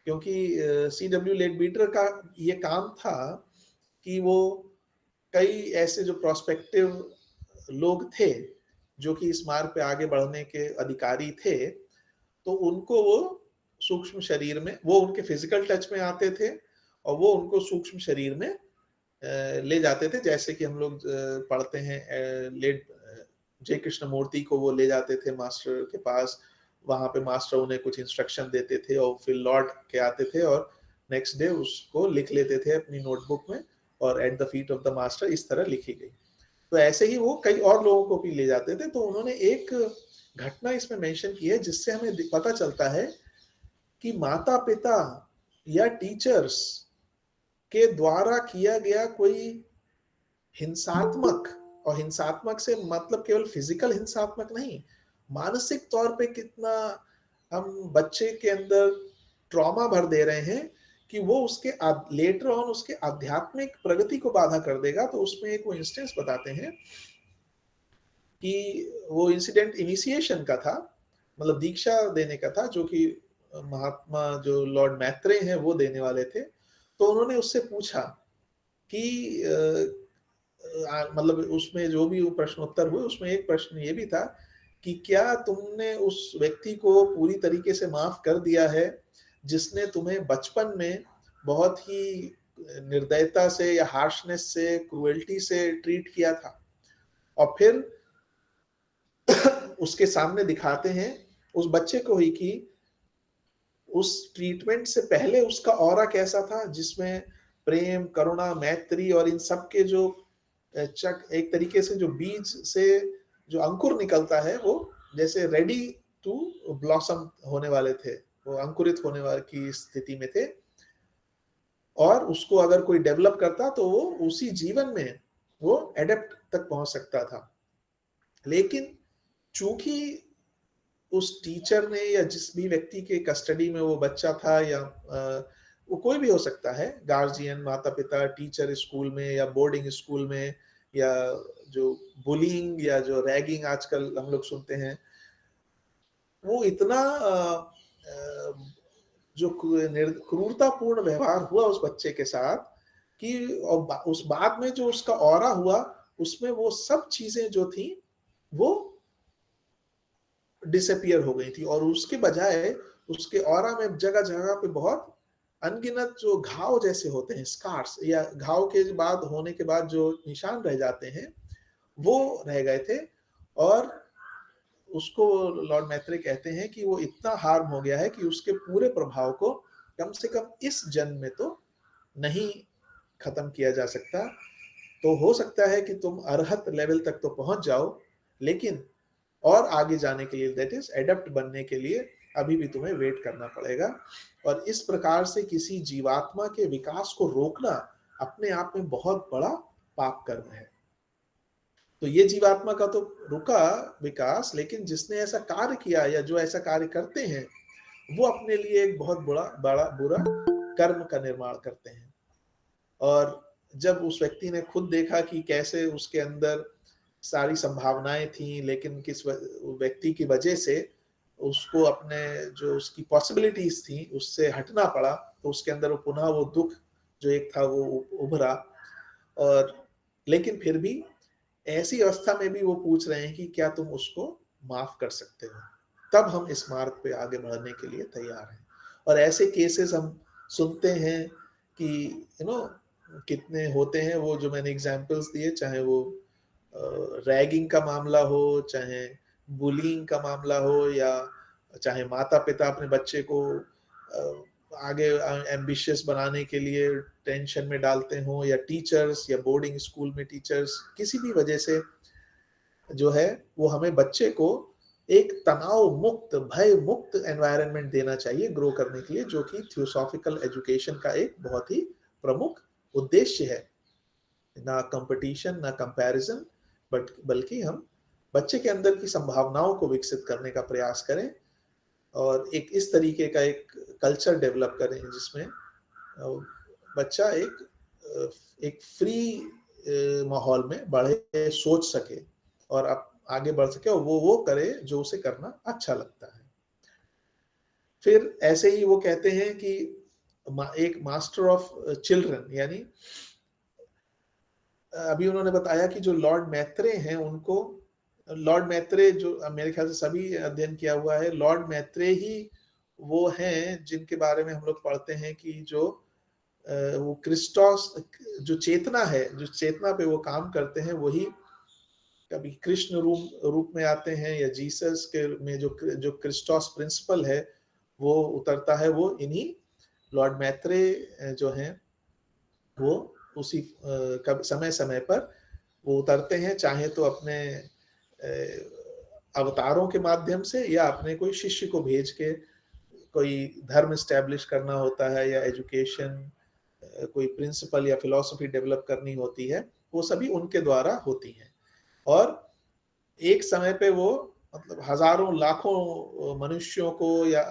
क्योंकि C.W. लेडबीटर का ये काम था कि वो कई ऐसे जो प्रोस्पेक्टिव लोग थे जो कि इस मार्ग पे आगे बढ़ने के अधिकारी थे, तो उनको वो सूक्ष्म शरीर में, वो उनके फिजिकल टच में आते थे और वो उनको सूक्ष्म शरीर में ले जाते थे। जैसे कि हम लोग पढ़ते हैं, लेट जय कृष्ण मूर्ति को वो ले जाते थे मास्टर के पास, वहां पे मास्टर उन्हें कुछ इंस्ट्रक्शन देते थे और फिर लौट के आते थे और नेक्स्ट डे उसको लिख लेते थे अपनी नोटबुक में, और at the feet of the master, इस तरह लिखी गई। तो ऐसे ही वो कई और लोगों को भी ले जाते थे। तो उन्होंने एक घटना इसमें मेंशन की है जिससे हमें पता चलता है कि माता पिता या टीचर्स के द्वारा किया गया कोई हिंसात्मक, और हिंसात्मक से मतलब केवल फिजिकल हिंसात्मक नहीं, मानसिक तौर पे कितना हम बच्चे के अंदर ट्रॉमा भर दे रहे हैं कि वो उसके लेटर ऑन उसके आध्यात्मिक प्रगति को बाधा कर देगा। तो उसमें एक वो इंस्टेंस बताते हैं कि वो इंसिडेंट इनिशिएशन का था, मतलब दीक्षा देने का था, जो कि महात्मा जो लॉर्ड मैत्रेय हैं वो देने वाले थे। तो उन्होंने उससे पूछा कि मतलब उसमें जो भी प्रश्न उत्तर हुए उसमें एक प्रश्न ये भी था कि क्या तुमने उस व्यक्ति को पूरी तरीके से माफ कर दिया है जिसने तुम्हें बचपन में बहुत ही निर्दयता से या हार्शनेस से, क्रुएल्टी से ट्रीट किया था, और फिर उसके सामने दिखाते हैं उस बच्चे को ही कि उस ट्रीटमेंट से पहले उसका ऑरा कैसा था, जिसमें प्रेम, करुणा, मैत्री और इन सब के जो एक तरीके से जो बीज से जो अंकुर निकलता है वो जैसे रेडी टू ब्लॉसम होने वाले थे, वो अंकुरित होने वाले की स्थिति में थे, और उसको अगर कोई डेवलप करता तो वो उसी जीवन में वो एडेप्ट तक पहुंच सकता था। लेकिन चूंकि उस टीचर ने या जिस भी व्यक्ति के कस्टडी में वो बच्चा था, या वो कोई भी हो सकता है, गार्जियन, माता पिता, टीचर स्कूल में या बोर्डिंग स्कूल में, या जो बुलिंग या जो रैगिंग आजकल हम लोग सुनते हैं, वो इतना जो क्रूरतापूर्ण व्यवहार हुआ उस बच्चे के साथ कि और उस बाद में जो उसका ऑरा हुआ उसमें वो सब चीजें जो थी वो डिसअपियर हो गई थी, और उसके बजाय उसके ऑरा में जगह जगह पे बहुत अनगिनत जो घाव जैसे होते हैं, स्कार्स, या घाव के बाद होने के बाद जो निशान रह जाते हैं वो रह गए थे। और उसको लॉर्ड मैत्रेय कहते हैं कि वो इतना हार्म हो गया है कि उसके पूरे प्रभाव को कम से कम इस जन्म में तो नहीं खत्म किया जा सकता। तो हो सकता है कि तुम अरहत लेवल तक तो पहुंच जाओ, लेकिन और आगे जाने के लिए, दैट इज एडप्ट बनने के लिए, अभी भी तुम्हें वेट करना पड़ेगा। और इस प्रकार से किसी जीवात्मा के विकास को रोकना अपने आप में बहुत बड़ा पाप कर्म है। तो ये जीवात्मा का तो रुका विकास, लेकिन जिसने ऐसा कार्य किया या जो ऐसा कार्य करते हैं वो अपने लिए एक बहुत बड़ा बुरा कर्म का निर्माण करते हैं। और जब उस व्यक्ति ने खुद देखा कि कैसे उसके अंदर सारी संभावनाएं थी, लेकिन किस व्यक्ति की वजह से उसको अपने जो उसकी पॉसिबिलिटीज थी उससे हटना पड़ा, तो उसके अंदर वो पुनः वो दुख जो एक था वो उभरा। और लेकिन फिर भी ऐसी अवस्था में भी वो पूछ रहे हैं कि क्या तुम उसको माफ कर सकते हो, तब हम इस मार्ग पे आगे बढ़ने के लिए तैयार हैं। और ऐसे केसेस हम सुनते हैं कि कितने होते हैं, वो जो मैंने एग्जांपल्स दिए, चाहे वो रैगिंग का मामला हो, चाहे बुलिंग का मामला हो, या चाहे माता पिता अपने बच्चे को आगे एम्बिशियस बनाने के लिए टेंशन में डालते हो, या टीचर्स या बोर्डिंग स्कूल में टीचर्स किसी भी वजह से जो है वो हमें बच्चे को एक तनाव मुक्त, भय मुक्त एनवायरनमेंट देना चाहिए ग्रो करने के लिए, जो कि थियोसॉफिकल एजुकेशन का एक बहुत ही प्रमुख उद्देश्य है। ना कंपटीशन, ना कंपैरिजन, बट बल्कि हम बच्चे के अंदर की संभावनाओं को विकसित करने का प्रयास करें, और एक इस तरीके का एक कल्चर डेवलप करें जिसमें बच्चा एक फ्री माहौल में बढ़े, सोच सके और अब आगे बढ़ सके, और वो करे जो उसे करना अच्छा लगता है। फिर ऐसे ही वो कहते हैं कि एक मास्टर ऑफ चिल्ड्रन, यानी अभी उन्होंने बताया कि जो लॉर्ड मैत्रेय हैं उनको, लॉर्ड मैत्रेय जो मेरे ख्याल से सभी अध्ययन किया हुआ है, लॉर्ड मैत्रेय ही वो हैं जिनके बारे में हम लोग पढ़ते हैं कि जो वो क्रिस्टोस, जो चेतना है, जो चेतना पे वो काम करते हैं, वही कभी कृष्ण रूप में आते हैं, या जीसस के में जो क्रिस्टोस प्रिंसिपल है वो उतरता है, वो इन्हीं लॉर्ड मैत्रेय जो हैं वो उसी कब समय समय पर वो उतरते हैं, चाहे तो अपने अवतारों के माध्यम से या अपने कोई शिष्य को भेज के कोई धर्म स्टैब्लिश करना होता है या एजुकेशन कोई प्रिंसिपल या फिलॉसफी डेवलप करनी होती है, वो सभी उनके द्वारा होती हैं। और एक समय पे वो मतलब हजारों लाखों मनुष्यों को या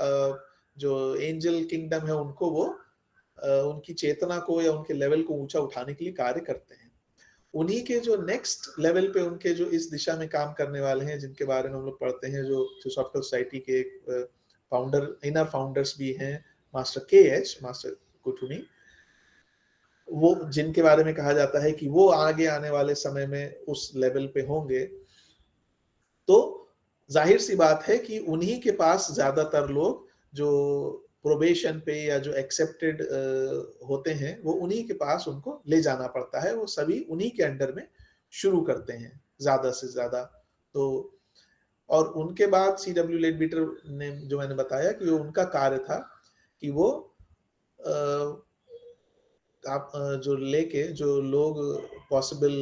जो एंजल किंगडम है उनको वो उनकी चेतना को या उनके लेवल को ऊंचा उठाने के लिए कार्य करते हैं। उन्हीं के जो नेक्स्ट लेवल पे उनके जो इस दिशा में काम करने वाले हैं, जिनके बारे में हम लोग पढ़ते हैं, जो थियोसॉफिकल सोसाइटी के फाउंडर, इनर फाउंडर्स भी हैं, मास्टर KH, मास्टर कुथुनी, वो जिनके बारे में कहा जाता है कि वो आगे आने वाले समय में उस लेवल पे होंगे। तो जाहिर सी बात है कि उन्हीं के पास ज्यादातर लोग जो प्रोबेशन पे या जो एक्सेप्टेड होते हैं, वो उन्हीं के पास उनको ले जाना पड़ता है। वो सभी उन्हीं के अंडर में शुरू करते हैं ज्यादा से ज्यादा। तो और उनके बाद CW लेडबीटर ने, जो मैंने बताया कि वो उनका कार्य था कि वो आप जो लेके जो लोग पॉसिबल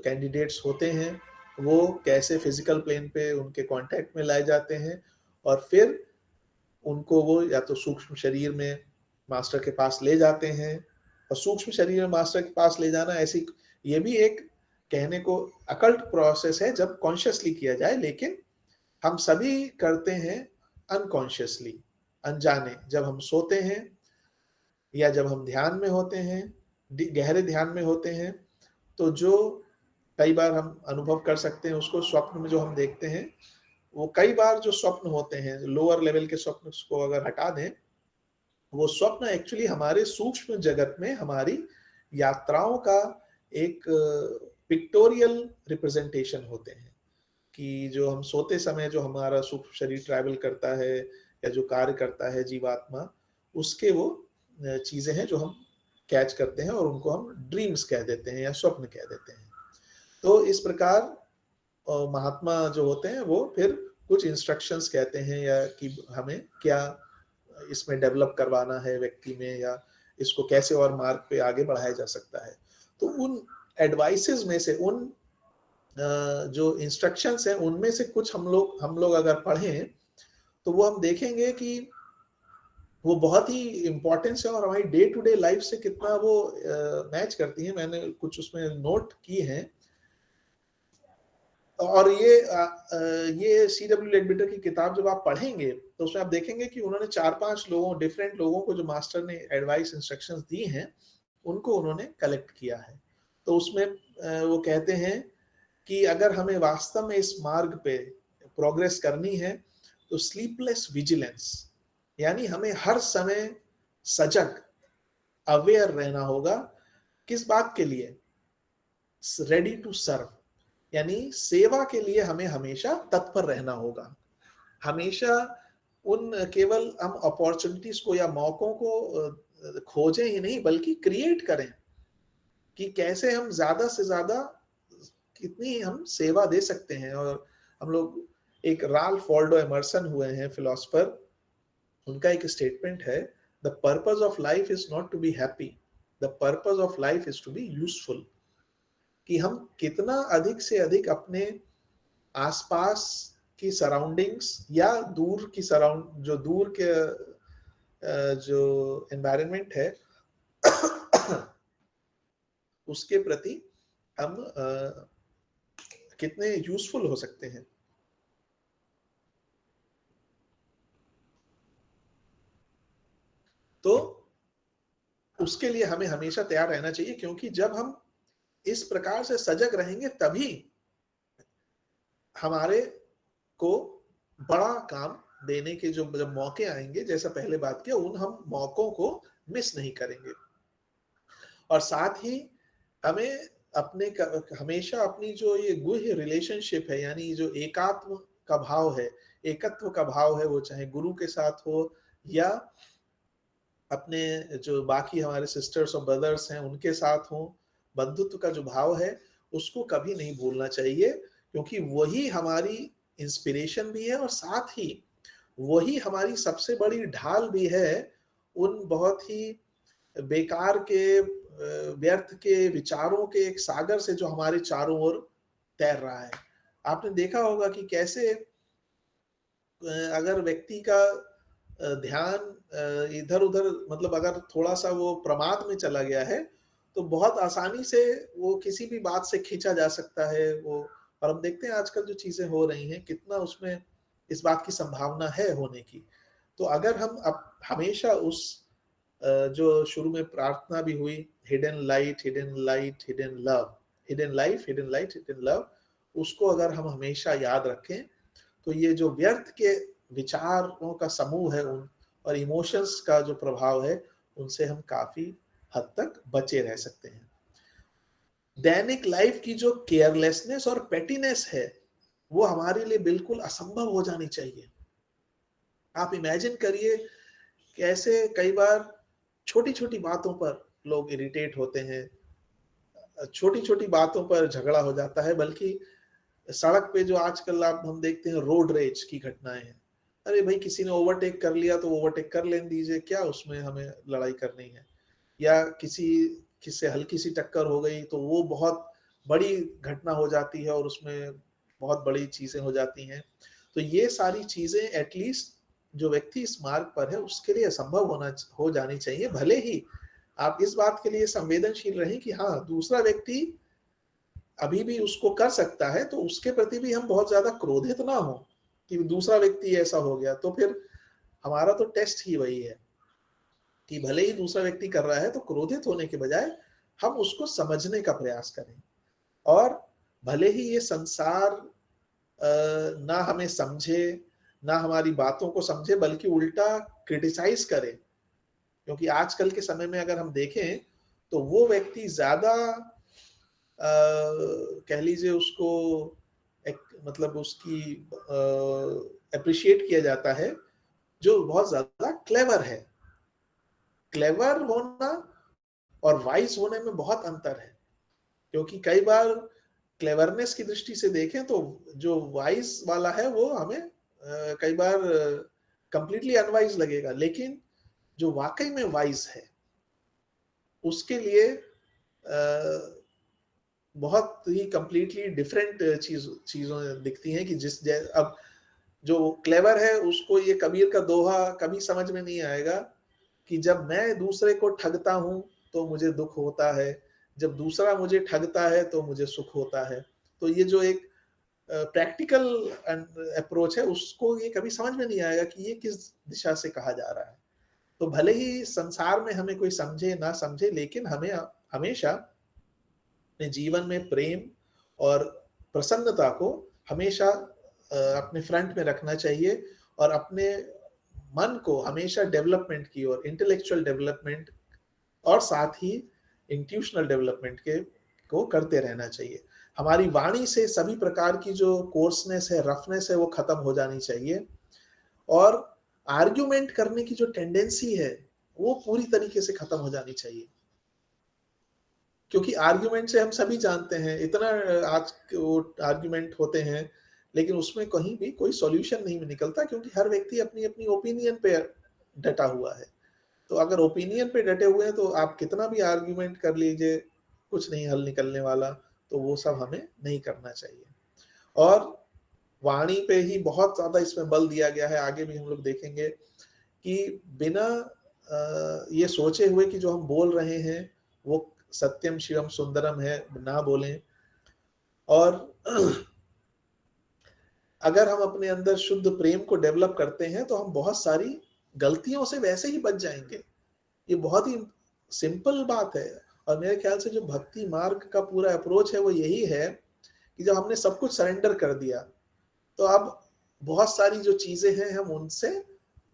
कैंडिडेट्स होते हैं, वो कैसे फिजिकल प्लेन पे उनके कांटेक्ट में लाए जाते हैं और फिर उनको वो या तो सूक्ष्म शरीर में मास्टर के पास ले जाते हैं। और सूक्ष्म शरीर में मास्टर के पास ले जाना ऐसी, ये भी एक कहने को अकल्ट प्रोसेस है जब कॉन्शियसली किया जाए, लेकिन हम सभी करते हैं अनकॉन्शियसली, अनजाने। जब हम सोते हैं या जब हम ध्यान में होते हैं, गहरे ध्यान में होते हैं, तो जो कई बार हम अनुभव कर सकते हैं उसको, स्वप्न में जो हम देखते हैं, वो कई बार जो स्वप्न होते हैं, लोअर लेवल के स्वप्न को अगर हटा दें, वो स्वप्न एक्चुअली हमारे सूक्ष्म जगत में हमारी यात्राओं का एक पिक्टोरियल रिप्रेजेंटेशन होते हैं। कि जो हम सोते समय जो हमारा सूक्ष्म शरीर ट्रैवल करता है या जो कार्य करता है जीवात्मा, उसके वो चीजें हैं जो हम कैच करते हैं और उनको हम ड्रीम्स कह देते हैं या स्वप्न कह देते हैं। तो इस प्रकार महात्मा जो होते हैं वो फिर कुछ इंस्ट्रक्शंस कहते हैं या कि हमें क्या इसमें डेवलप करवाना है व्यक्ति में, या इसको कैसे और मार्ग पे आगे बढ़ाया जा सकता है। तो उन एडवाइसेस में से, उन जो इंस्ट्रक्शंस हैं, उनमें से कुछ हम लोग अगर पढ़ें तो वो हम देखेंगे कि वो बहुत ही इंपॉर्टेंस है और हमारी डे टू डे लाइफ से कितना वो मैच करती है। मैंने कुछ उसमें नोट की हैं। और ये CW लेडबिटर की किताब जब आप पढ़ेंगे तो उसमें आप देखेंगे कि उन्होंने 4-5 लोगों, डिफरेंट लोगों को जो मास्टर ने एडवाइस इंस्ट्रक्शंस दी हैं, उनको उन्होंने कलेक्ट किया है। तो उसमें वो कहते हैं कि अगर हमें वास्तव में इस मार्ग पे प्रोग्रेस करनी है तो स्लीपलेस विजिलेंस, यानी हमें हर समय सजग, अवेयर रहना होगा। किस बात के लिए? रेडी टू सर्व, यानी सेवा के लिए हमें हमेशा तत्पर रहना होगा। हमेशा उन केवल हम अपॉर्चुनिटीज को या मौकों को खोजें ही नहीं, बल्कि क्रिएट करें कि कैसे हम ज्यादा से ज्यादा कितनी हम सेवा दे सकते हैं। और हम लोग, एक राल्फ वॉल्डो एमर्सन हुए हैं फिलोसफर, उनका एक स्टेटमेंट है, the purpose of life is not to be happy, the purpose of life is to be useful. कि हम कितना अधिक से अधिक अपने आसपास की सराउंडिंग्स या दूर की जो दूर के जो एनवायरनमेंट है उसके प्रति हम कितने यूजफुल हो सकते हैं। तो उसके लिए हमें हमेशा तैयार रहना चाहिए, क्योंकि जब हम इस प्रकार से सजग रहेंगे तभी हमारे को बड़ा काम देने के जो जब मौके आएंगे, जैसा पहले बात किया, उन हम मौकों को मिस नहीं करेंगे। और साथ ही हमें अपने हमेशा अपनी जो ये गुह्य रिलेशनशिप है, यानी जो एकात्म का भाव है, एकत्व का भाव है, वो चाहे गुरु के साथ हो या अपने जो बाकी हमारे सिस्टर्स और ब्रदर्स हैं उनके साथ हो, बंधुत्व का जो भाव है उसको कभी नहीं भूलना चाहिए। क्योंकि वही हमारी इंस्पिरेशन भी है और साथ ही वही हमारी सबसे बड़ी ढाल भी है उन बहुत ही बेकार के व्यर्थ के विचारों के एक सागर से जो हमारे चारों ओर तैर रहा है। आपने देखा होगा कि कैसे अगर व्यक्ति का ध्यान इधर-उधर, मतलब अगर थोड़ा-सा वो प्रमाद में चला गया है, तो बहुत आसानी से वो किसी भी बात से खींचा जा सकता है वो। और हम देखते हैं आजकल जो चीज़ें हो रही हैं, कितना उसमें इस बात की संभावना है होने की। तो अगर हम हमेशा उस जो शुरू में प्रार्थना भी हुई, hidden light, hidden light, hidden love, hidden life, hidden light, hidden love, उसको अगर हम हमेशा याद रखें, तो ये जो व्यर्थ के विचारों का समूह है उन और इमोशंस का जो प्रभाव है, उनसे हम काफी हद तक बचे रह सकते हैं। दैनिक लाइफ की जो केयरलेसनेस और पेटीनेस है, वो हमारे लिए बिल्कुल असंभव हो जानी चाहिए। आप इमेजिन करिए कैसे कई बार छोटी-छोटी बातों पर लोग इरिटेट होते हैं, छोटी-छोटी बातों पर झगड़ा हो जाता है, बल्कि सड़क पे जो आजकल आप हम देखते हैं रोड रेज की घटनाएं हैं। अरे भाई, किसी ने ओवरटेक कर लिया तो ओवरटेक कर लेने दीजिए, क्या उसमें हमें लड़ाई करनी है। या किसी से हल्की सी टक्कर हो गई तो वो बहुत बड़ी घटना हो जाती है और उसमें बहुत बड़ी चीजें हो जाती हैं। तो ये सारी चीजें एटलीस्ट जो व्यक्ति इस मार्ग पर है उसके लिए असंभव हो जानी चाहिए। भले ही आप इस बात के लिए संवेदनशील रहें कि हाँ, दूसरा व्यक्ति अभी भी उसको कर सकता है, तो उसके प्रति भी हम बहुत ज्यादा क्रोधित ना हो कि दूसरा व्यक्ति ऐसा हो गया। तो फिर हमारा तो टेस्ट ही वही है कि भले ही दूसरा व्यक्ति कर रहा है, तो क्रोधित होने के बजाय हम उसको समझने का प्रयास करें। और भले ही ये संसार ना हमें समझे, ना हमारी बातों को समझे, बल्कि उल्टा क्रिटिसाइज करे, क्योंकि आजकल के समय में अगर हम देखें तो वो व्यक्ति ज्यादा कह लीजिए उसको एक, मतलब उसकी अप्रिशिएट किया जाता है जो बहुत ज्यादा क्लेवर है। क्लेवर होना और वाइज होने में बहुत अंतर है, क्योंकि कई बार क्लेवरनेस की दृष्टि से देखें तो जो वाइज वाला है वो हमें कई बार कंप्लीटली अनवाइज लगेगा, लेकिन जो वाकई में वाइज है उसके लिए बहुत ही कंप्लीटली डिफरेंट चीजों दिखती हैं कि अब जो क्लेवर है उसको ये कबीर का दोहा कभी समझ में नहीं आएगा कि जब मैं दूसरे को ठगता हूं तो मुझे दुख होता है, जब दूसरा मुझे ठगता है तो मुझे सुख होता है। तो ये जो एक प्रैक्टिकल अप्रोच है उसको ये कभी समझ में नहीं आएगा कि ये किस दिशा से कहा जा रहा है। तो भले ही संसार में हमें कोई समझे ना समझे, लेकिन हमें हमेशा अपने जीवन में प्रेम और प्रसन्नता को हमेशा अपने फ्रंट में रखना चाहिए और अपने मन को हमेशा डेवलपमेंट की और इंटेलेक्चुअल डेवलपमेंट और साथ ही इंट्यूशनल डेवलपमेंट के को करते रहना चाहिए। हमारी वाणी से सभी प्रकार की जो कोर्सनेस है, रफनेस है, वो खत्म हो जानी चाहिए और आर्ग्यूमेंट करने की जो टेंडेंसी है वो पूरी तरीके से खत्म हो जानी चाहिए, क्योंकि आर्ग्यूमेंट से हम सभी जानते हैं इतना आज वो आर्ग्यूमेंट होते हैं, लेकिन उसमें कहीं भी कोई सॉल्यूशन नहीं निकलता, क्योंकि हर व्यक्ति अपनी अपनी ओपिनियन पे डटा हुआ है। तो अगर ओपिनियन पे डटे हुए हैं तो आप कितना भी आर्ग्यूमेंट कर लीजिए, कुछ नहीं हल निकलने वाला। तो वो सब हमें नहीं करना चाहिए। और वाणी पे ही बहुत ज्यादा इसमें बल दिया गया है, आगे भी हम लोग देखेंगे कि बिना ये सोचे हुए कि जो हम बोल रहे हैं वो सत्यम शिवम सुंदरम है, ना बोलें। और अगर हम अपने अंदर शुद्ध प्रेम को डेवलप करते हैं तो हम बहुत सारी गलतियों से वैसे ही बच जाएंगे। ये बहुत ही सिंपल बात है। और मेरे ख्याल से जो भक्ति मार्ग का पूरा अप्रोच है वो यही है कि जब हमने सब कुछ सरेंडर कर दिया तो अब बहुत सारी जो चीजें हैं हम उनसे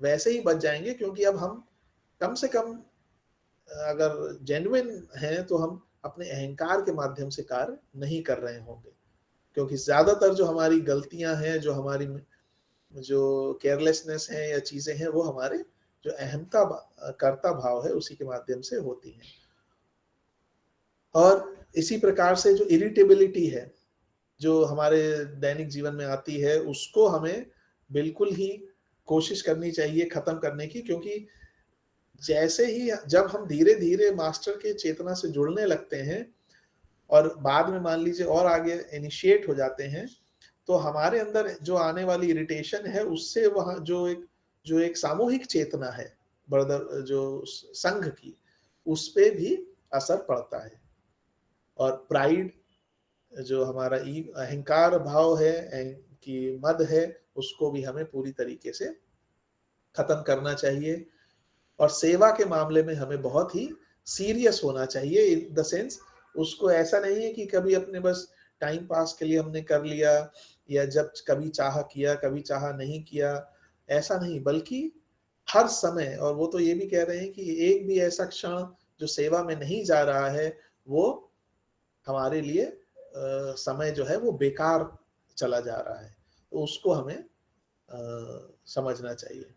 वैसे ही बच जाएंगे, क्योंकि अब हम कम से कम अगर जेन्युइन हैं तो हम अपने अहंकार के माध्यम से कार्य नहीं कर रहे होंगे। क्योंकि ज्यादातर जो हमारी गलतियां हैं, जो हमारी जो केयरलेसनेस है या चीजें हैं, वो हमारे जो अहमता कर्ता भाव है उसी के माध्यम से होती हैं। और इसी प्रकार से जो इरिटेबिलिटी है जो हमारे दैनिक जीवन में आती है, उसको हमें बिल्कुल ही कोशिश करनी चाहिए खत्म करने की, क्योंकि जैसे ही जब हम धीरे धीरे मास्टर के चेतना से जुड़ने लगते हैं और बाद में मान लीजिए और आगे इनिशिएट हो जाते हैं, तो हमारे अंदर जो आने वाली इरिटेशन है उससे वहाँ जो एक सामूहिक चेतना है ब्रदर जो संघ की, उस पे भी असर पड़ता है। और प्राइड जो हमारा अहंकार भाव है कि मद है, उसको भी हमें पूरी तरीके से खत्म करना चाहिए। और सेवा के मामले में हमें बहुत ही सीरियस होना चाहिए, इन द सेंस उसको ऐसा नहीं है कि कभी अपने बस टाइम पास के लिए हमने कर लिया या जब कभी चाह किया कभी चाह नहीं किया, ऐसा नहीं, बल्कि हर समय। और वो तो ये भी कह रहे हैं कि एक भी ऐसा क्षण जो सेवा में नहीं जा रहा है वो हमारे लिए समय जो है वो बेकार चला जा रहा है, तो उसको हमें समझना चाहिए।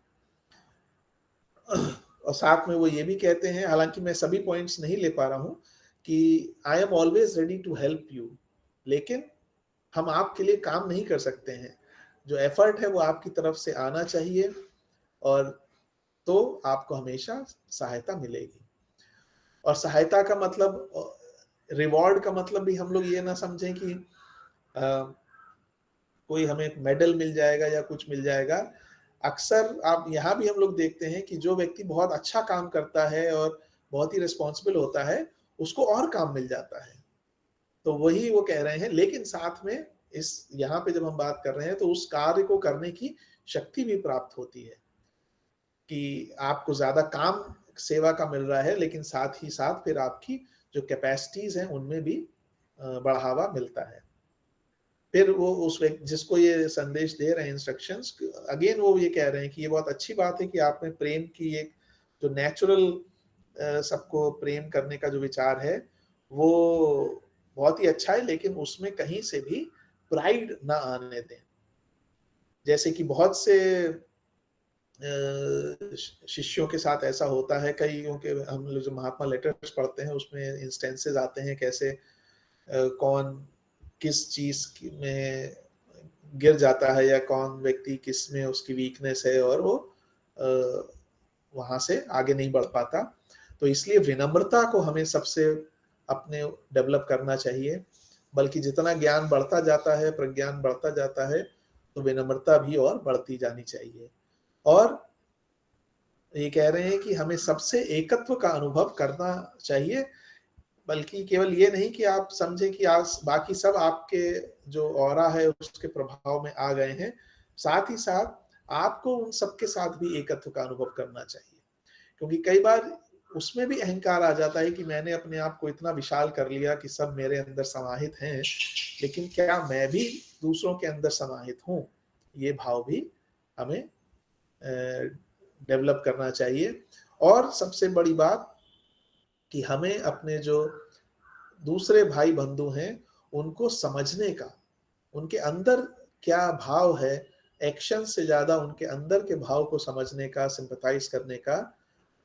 और साथ में वो ये भी कहते हैं, हालांकि मैं सभी पॉइंट्स नहीं ले पा रहा हूं, कि I am always ready to help you, लेकिन हम आपके लिए काम नहीं कर सकते हैं, जो एफर्ट है वो आपकी तरफ से आना चाहिए, और तो आपको हमेशा सहायता मिलेगी। और सहायता का मतलब, रिवॉर्ड का मतलब भी हम लोग ये ना समझें कि कोई हमें मेडल मिल जाएगा या कुछ मिल जाएगा। अक्सर आप यहाँ भी हम लोग देखते हैं कि जो व्यक्ति बहुत अच्छा काम करता है और बहुत ही रिस्पॉन्सिबल होता है, उसको और काम मिल जाता है। तो वही वो कह रहे हैं, लेकिन साथ में इस यहाँ पे जब हम बात कर रहे हैं तो उस कार्य को करने की शक्ति भी प्राप्त होती है, कि आपको ज्यादा काम सेवा का मिल रहा है, लेकिन साथ ही साथ फिर आपकी जो कैपेसिटीज हैं उनमें भी बढ़ावा मिलता है। फिर वो उस व्यक्ति जिसको ये संदेश दे रहे हैं, इंस्ट्रक्शंस, अगेन वो ये कह रहे हैं कि ये बहुत अच्छी बात है कि आप में प्रेम की एक जो नेचुरल सबको प्रेम करने का जो विचार है वो बहुत ही अच्छा है, लेकिन उसमें कहीं से भी प्राइड ना आने दें। जैसे कि बहुत से शिष्यों के साथ ऐसा होता है, कईयों के हम लोग जो महात्मा लेटर्स पढ़ते हैं उसमें इंस्टेंसेस आते हैं, कैसे कौन किस चीज में गिर जाता है या कौन व्यक्ति किस में उसकी वीकनेस है, और वो वहां से आगे नहीं बढ़ पाता। तो इसलिए विनम्रता को हमें सबसे अपने डेवलप करना चाहिए, बल्कि जितना ज्ञान बढ़ता जाता है, प्रज्ञान बढ़ता जाता है, तो विनम्रता भी और बढ़ती जानी चाहिए। और ये कह रहे हैं कि हमें सबसे एकत्व का अनुभव करना चाहिए, बल्कि केवल ये नहीं कि आप समझें कि आज बाकी सब आपके जो ऑरा है उसके प्रभाव में आ गए हैं, साथ ही साथ आपको उन सबके साथ भी एकत्व का अनुभव करना चाहिए। क्योंकि कई बार उसमें भी अहंकार आ जाता है कि मैंने अपने आप को इतना विशाल कर लिया कि सब मेरे अंदर समाहित हैं, लेकिन क्या मैं भी दूसरों के अंदर समाहित हूँ, ये भाव भी हमें डेवलप करना चाहिए। और सबसे बड़ी बात कि हमें अपने जो दूसरे भाई बंधु हैं उनको समझने का, उनके अंदर क्या भाव है, एक्शन से ज्यादा उनके अंदर के भाव को समझने का, सिंपैथाइज करने का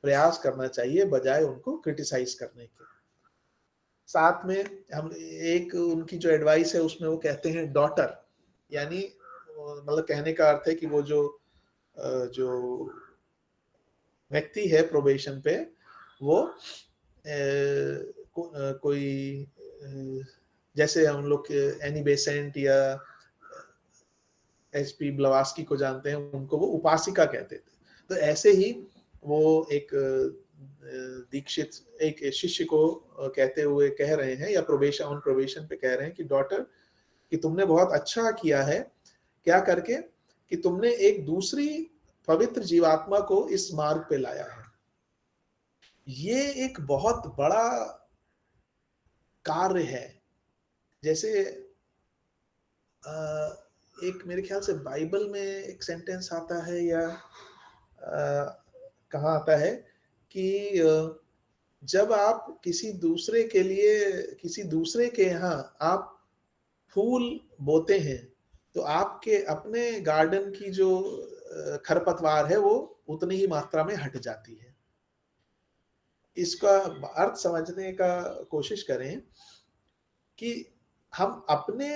प्रयास करना चाहिए, बजाय उनको क्रिटिसाइज करने के। साथ में हम एक उनकी जो एडवाइस है उसमें वो कहते हैं डॉटर, यानी मतलब कहने का अर्थ है कि वो जो व्यक्ति है प्रोबेशन पे, वो कोई जैसे हम लोग एनी बेसेंट या एचपी ब्लवास्की को जानते हैं, उनको वो उपासिका कहते थे। तो ऐसे ही वो एक दीक्षित एक शिष्य को कहते हुए कह रहे हैं, या प्रोबेशन पे कह रहे हैं कि डॉटर, कि तुमने बहुत अच्छा किया है क्या करके कि तुमने एक दूसरी पवित्र जीवात्मा को इस मार्ग पे लाया है। ये एक बहुत बड़ा कार्य है। जैसे एक मेरे ख्याल से बाइबल में एक सेंटेंस आता है, या कहाँ आता है कि जब आप किसी दूसरे के लिए, किसी दूसरे के यहाँ आप फूल बोते हैं, तो आपके अपने गार्डन की जो खरपतवार है वो उतनी ही मात्रा में हट जाती है। इसका अर्थ समझने का कोशिश करें कि हम अपने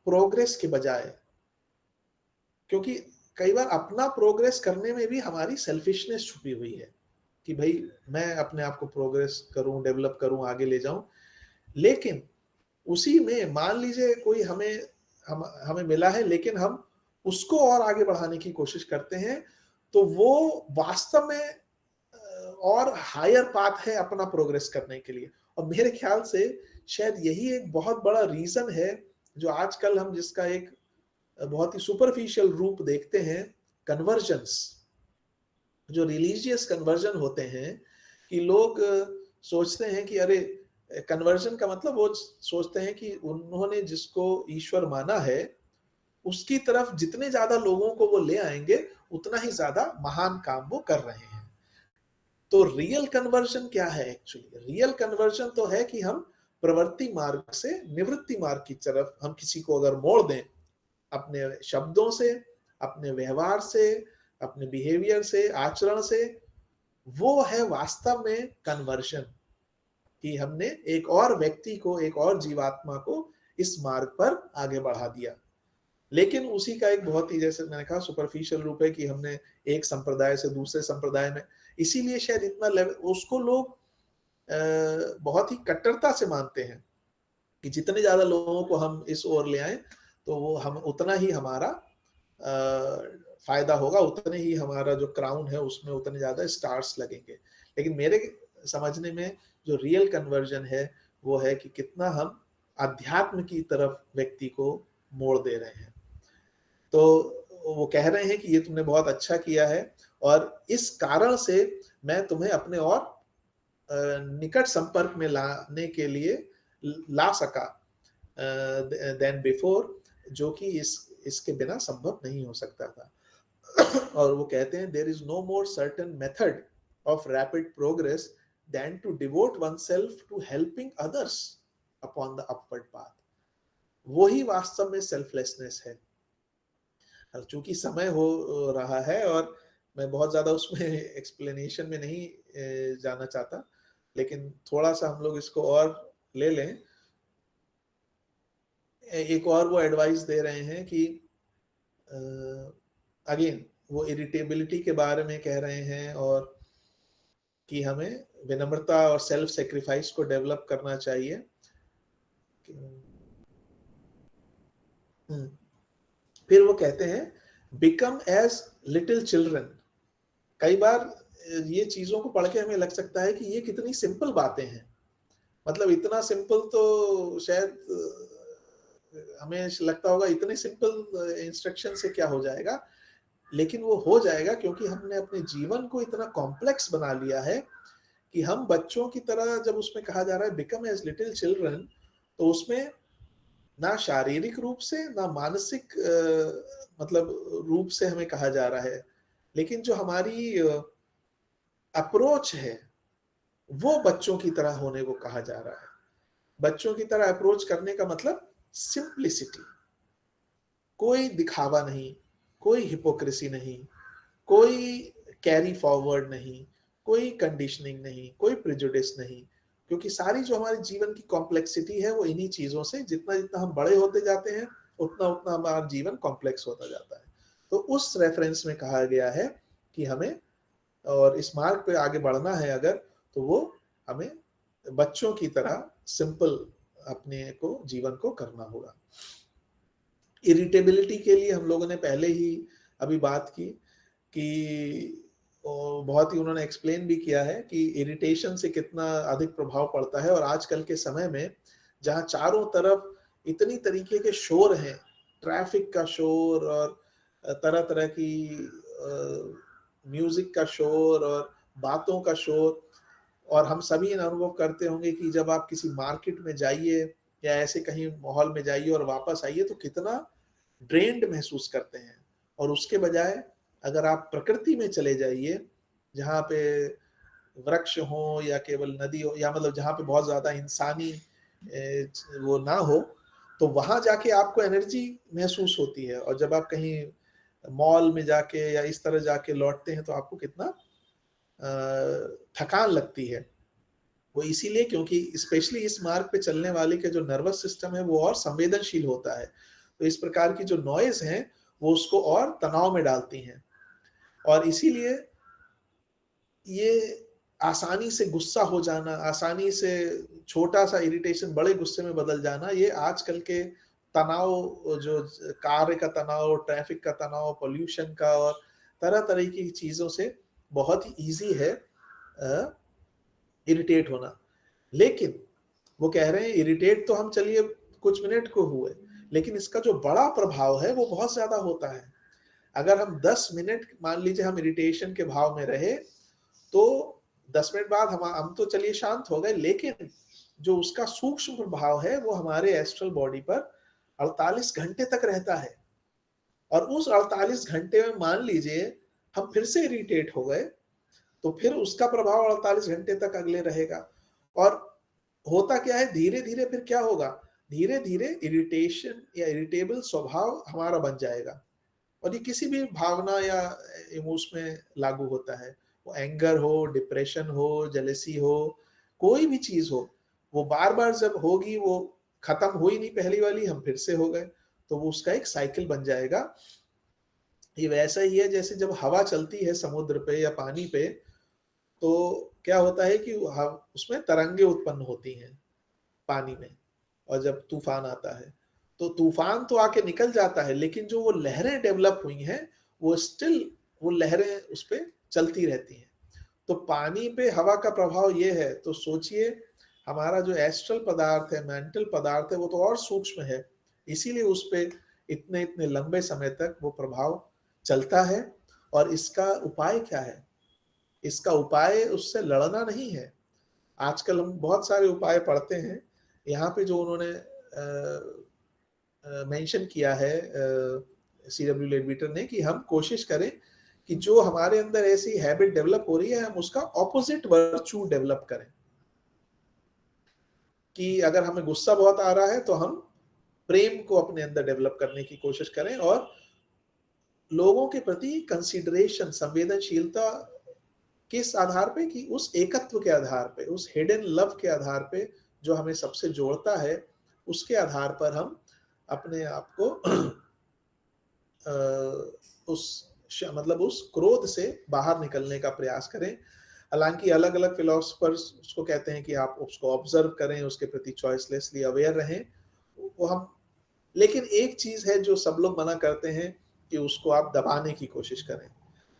प्रोग्रेस के बजाय, क्योंकि कई बार अपना प्रोग्रेस करने में भी हमारी सेल्फिशनेस छुपी हुई है। कि भाई मैं अपने आप को प्रोग्रेस करूं, डेवलप करूं, आगे ले जाऊं। लेकिन उसी में मान लीजिए कोई हमें मिला है, लेकिन हम उसको और आगे बढ़ाने की कोशिश करते हैं, तो वो वास्तव में और हायर पाथ है अपना प्रोग्रेस करने के लिए। और मेरे ख्याल से शायद यही एक बहुत बड़ा रीजन है जो आजकल हम जिसका एक बहुत ही सुपरफिशियल रूप देखते हैं, कन्वर्जन्स, जो रिलीजियस कन्वर्जन होते हैं, कि लोग सोचते हैं कि अरे, कन्वर्जन का मतलब वो सोचते हैं कि उन्होंने जिसको ईश्वर माना है उसकी तरफ जितने ज्यादा लोगों को वो ले आएंगे उतना ही ज्यादा महान काम वो कर रहे हैं। तो रियल कन्वर्जन क्या है? एक्चुअली रियल कन्वर्जन तो है कि हम प्रवृत्ति मार्ग से निवृत्ति मार्ग की तरफ हम किसी को अगर मोड़ दें, अपने शब्दों से, अपने व्यवहार से, अपने बिहेवियर से, आचरण से, वो है वास्तव में कन्वर्जन, कि हमने एक और व्यक्ति को, एक और जीवात्मा को इस मार्ग पर आगे बढ़ा दिया। लेकिन उसी का एक बहुत ही, जैसे मैंने कहा, सुपरफिशियल रूप है कि हमने एक संप्रदाय से दूसरे संप्रदाय में, इसीलिए शायद इतना लेवल उसको लोग बहुत ही कट्टरता से मानते हैं कि जितने ज्यादा लोगों को हम इस ओर ले आए तो वो हम उतना ही हमारा फायदा होगा, उतने ही हमारा जो क्राउन है उसमें उतने ज्यादा स्टार्स लगेंगे। लेकिन मेरे समझने में जो रियल कन्वर्जन है वो है कि कितना हम अध्यात्म की तरफ व्यक्ति को मोड़ दे रहे हैं। तो वो कह रहे हैं कि ये तुमने बहुत अच्छा किया है, और इस कारण से मैं तुम्हें अपने और निकट संपर्क में लाने के लिए ला सका देन बिफोर, जो कि इसके बिना संभव नहीं हो सकता था। और वो कहते हैं, there is no more certain method of rapid progress than to devote oneself to helping others upon the upward path. वही वास्तव में सेल्फलेसनेस है। चूंकि समय हो रहा है और मैं बहुत ज्यादा उसमें एक्सप्लेनेशन में नहीं जाना चाहता, लेकिन थोड़ा सा हम लोग इसको और ले लें। एक और वो एडवाइस दे रहे हैं कि अगेन वो इरिटेबिलिटी के बारे में कह रहे हैं, और कि हमें विनम्रता और सेल्फ सेक्रीफाइस को डेवलप करना चाहिए। फिर वो कहते हैं, बिकम एज लिटिल चिल्ड्रन। कई बार ये चीजों को पढ़ के हमें लग सकता है कि ये कितनी सिंपल बातें हैं, मतलब इतना सिंपल तो शायद हमें लगता होगा इतने सिंपल इंस्ट्रक्शन से क्या हो जाएगा, लेकिन वो हो जाएगा क्योंकि हमने अपने जीवन को इतना कॉम्प्लेक्स बना लिया है कि हम बच्चों की तरह, जब उसमें कहा जा रहा है बिकम एज लिटिल चिल्ड्रन, तो उसमें ना शारीरिक रूप से ना मानसिक मतलब रूप से हमें कहा जा रहा है, लेकिन जो हमारी अप्रोच है वो बच्चों की तरह होने को कहा जा रहा है। बच्चों की तरह अप्रोच करने का मतलब सिंप्लिसिटी, कोई दिखावा नहीं, कोई हिपोक्रेसी नहीं, कोई कैरी फॉरवर्ड नहीं, कोई कंडीशनिंग नहीं, कोई प्रिजुडिस नहीं, क्योंकि सारी जो हमारे जीवन की कॉम्प्लेक्सिटी है वो इन्हीं चीजों से, जितना जितना हम बड़े होते जाते हैं उतना उतना हमारा जीवन कॉम्प्लेक्स होता जाता है। तो उस रेफरेंस में कहा गया है कि हमें, और इस मार्ग पे आगे बढ़ना है अगर, तो वो हमें बच्चों की तरह सिंपल अपने को जीवन को करना होगा। इरिटेबिलिटी के लिए हम लोगों ने पहले ही अभी बात की कि बहुत ही उन्होंने एक्सप्लेन भी किया है कि इरिटेशन से कितना अधिक प्रभाव पड़ता है। और आजकल के समय में जहाँ चारों तरफ इतनी तरीके के शोर हैं, ट्रैफिक का शोर और तरह तरह की म्यूजिक का शोर और बातों का शोर, और हम सभी अनुभव करते होंगे कि जब आप किसी मार्केट में जाइए या ऐसे कहीं माहौल में जाइए और वापस आइए तो कितना ड्रेन्ड महसूस करते हैं। और उसके बजाय अगर आप प्रकृति में चले जाइए, जहाँ पे वृक्ष हो या केवल नदी हो, या मतलब जहाँ पे बहुत ज्यादा इंसानी वो ना हो, तो वहां जाके आपको एनर्जी महसूस होती है। और जब आप कहीं मॉल में जाके या इस तरह जाके लौटते हैं तो आपको कितना थकान लगती है। वो इसीलिए क्योंकि स्पेशली इस मार्ग पे चलने वाले के जो नर्वस सिस्टम है वो और संवेदनशील होता है, तो इस प्रकार की जो नॉइज है वो उसको और तनाव में डालती हैं। और इसीलिए ये आसानी से गुस्सा हो जाना, आसानी से छोटा सा इरिटेशन बड़े गुस्से में बदल जाना, ये आजकल के तनाव, जो कार्य का तनाव, ट्रैफिक का तनाव, पोल्यूशन का और तरह तरह की चीजों से बहुत ही ईजी है इरिटेट होना। लेकिन वो कह रहे हैं इरिटेट तो हम चलिए कुछ मिनट को हुए, लेकिन इसका जो बड़ा प्रभाव है वो बहुत ज्यादा होता है। अगर हम 10 मिनट मान लीजिए हम इरिटेशन के भाव में रहे, तो 10 मिनट बाद हम तो चलिए शांत हो गए, लेकिन जो उसका सूक्ष्म प्रभाव है वो हमारे एस्ट्रल बॉडी पर 48 घंटे तक रहता है। और उस 48 घंटे में मान लीजिए हम फिर से इरिटेट हो गए, तो फिर उसका प्रभाव 48 घंटे तक अगले रहेगा। और होता क्या है, धीरे धीरे फिर क्या होगा, धीरे धीरे इरिटेशन या इरिटेबल स्वभाव हमारा बन जाएगा। और ये किसी भी भावना या इमोशन में लागू होता है, वो एंगर हो, डिप्रेशन हो, जेलेसी हो, कोई भी चीज हो, वो बार बार जब होगी, वो खत्म हो ही नहीं पहली वाली, हम फिर से हो गए, तो वो उसका एक साइकिल बन जाएगा। ये वैसा ही है जैसे जब हवा चलती है समुद्र पे या पानी पे, तो क्या होता है कि उसमें तरंगे उत्पन्न होती हैं पानी में, और जब तूफान आता है तो तूफान तो आके निकल जाता है, लेकिन जो वो लहरें डेवलप हुई हैं वो स्टिल, वो लहरें उस पर चलती रहती हैं। तो पानी पे हवा का प्रभाव ये है, तो सोचिए हमारा जो एस्ट्रल पदार्थ है, मेंटल पदार्थ है, वो तो और सूक्ष्म है, इसीलिए उस पे इतने इतने लंबे समय तक वो प्रभाव चलता है। और इसका उपाय क्या है? इसका उपाय उससे लड़ना नहीं है। आजकल हम बहुत सारे उपाय पढ़ते हैं, यहाँ पे जो उन्होंने मेंशन किया है CW लेडबीटर ने, कि हम कोशिश करें कि जो हमारे अंदर ऐसी हैबिट डेवलप हो रही है, हम उसका ऑपोजिट वर्चू डेवलप करें। कि अगर हमें गुस्सा बहुत आ रहा है तो हम प्रेम को अपने अंदर डेवलप करने की कोशिश करें, और लोगों के प्रति कंसीडरेशन, संवेदनशीलता किस आधार पे, कि उस एकत्व के आधार पे, उस हिडन लव के आधार पे जो हमें सबसे जोड़ता है, उसके आधार पर हम अपने आप को मतलब उस क्रोध से बाहर निकलने का प्रयास करें। हालांकि अलग अलग फिलोसफर्स उसको कहते हैं कि आप उसको ऑब्जर्व करें, उसके प्रति चॉइसलेसली अवेयर रहें, वो हम, लेकिन एक चीज है जो सब लोग मना करते हैं कि उसको आप दबाने की कोशिश करें,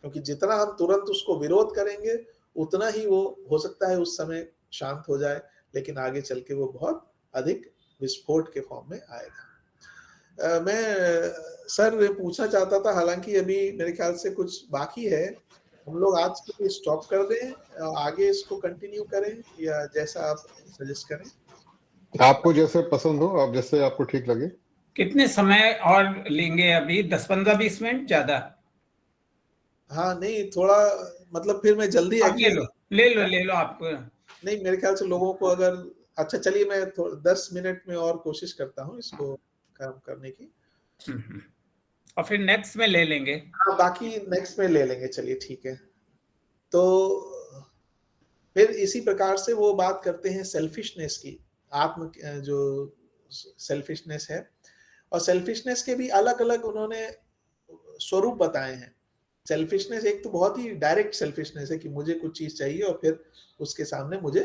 क्योंकि जितना हम तुरंत उसको विरोध करेंगे उतना ही वो हो सकता है उस समय शांत हो जाए, लेकिन आगे चल के वो बहुत अधिक विस्फोट के फॉर्म में आएगा। मैं सर पूछना चाहता था, हालांकि अभी मेरे ख्याल से कुछ बाकी है, हम लोग आज के लिए स्टॉप कर दें, आगे इसको कंटिन्यू करें, या जैसा आप सजेस्ट करें। आपको जैसे पसंद हो, आप जैसे आपको ठीक लगे। कितने समय और लेंगे अभी? 10-15-20 मिनट ज्यादा? हाँ नहीं, थोड़ा मतलब फिर मैं जल्दी आप ले लो, ले लो आप। नहीं, मेरे ख्याल से लोगों को अगर, अच्छा चलिए मैं 10 मिनट में और कोशिश करता हूँ इसको काम करने की। और फिर नेक्स्ट में ले लेंगे। हाँ, बाकी नेक्स्ट में ले लेंगे, चलिए ठीक है। तो फिर इसी प्रकार से वो बात करते हैं सेल्फिशनेस की, आत्म जो सेल्फिशनेस है, और सेल्फिशनेस के भी अलग अलग उन्होंने स्वरूप बताए हैं। सेल्फिशनेस एक तो बहुत ही डायरेक्ट सेल्फिशनेस है कि मुझे कुछ चीज चाहिए और फिर उसके सामने मुझे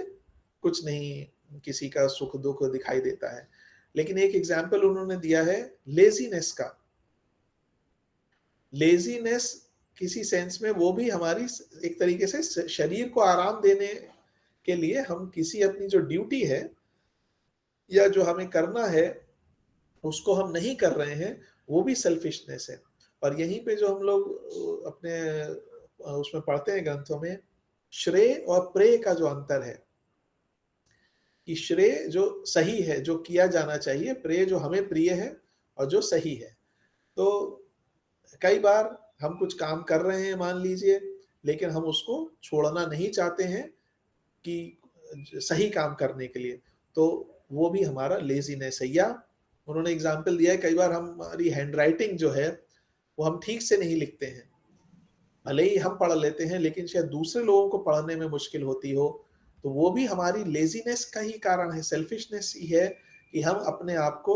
कुछ नहीं, किसी का सुख दुख दिखाई देता है। लेकिन एक एग्जाम्पल उन्होंने दिया है लेजीनेस का। लेजीनेस किसी सेंस में वो भी हमारी एक तरीके से शरीर को आराम देने के लिए हम किसी अपनी जो ड्यूटी है या जो हमें करना है उसको हम नहीं कर रहे हैं, वो भी सेल्फिशनेस है। और यहीं पे जो हम लोग अपने उसमें पढ़ते हैं ग्रंथों में, श्रेय और प्रेय का जो अंतर है, कि श्रेय जो सही है, जो किया जाना चाहिए, प्रेय जो हमें प्रिय है और जो सही है। तो कई बार हम कुछ काम कर रहे हैं मान लीजिए, लेकिन हम उसको छोड़ना नहीं चाहते हैं कि सही काम करने के लिए, तो वो भी हमारा लेजीनेस है। या उन्होंने एग्जाम्पल दिया है, कई बार हमारी हैंडराइटिंग जो है वो हम ठीक से नहीं लिखते हैं, भले ही हम पढ़ लेते हैं लेकिन शायद दूसरे लोगों को पढ़ने में मुश्किल होती हो, तो वो भी हमारी लेजीनेस का ही कारण है, सेल्फिशनेस ही है कि हम अपने आप को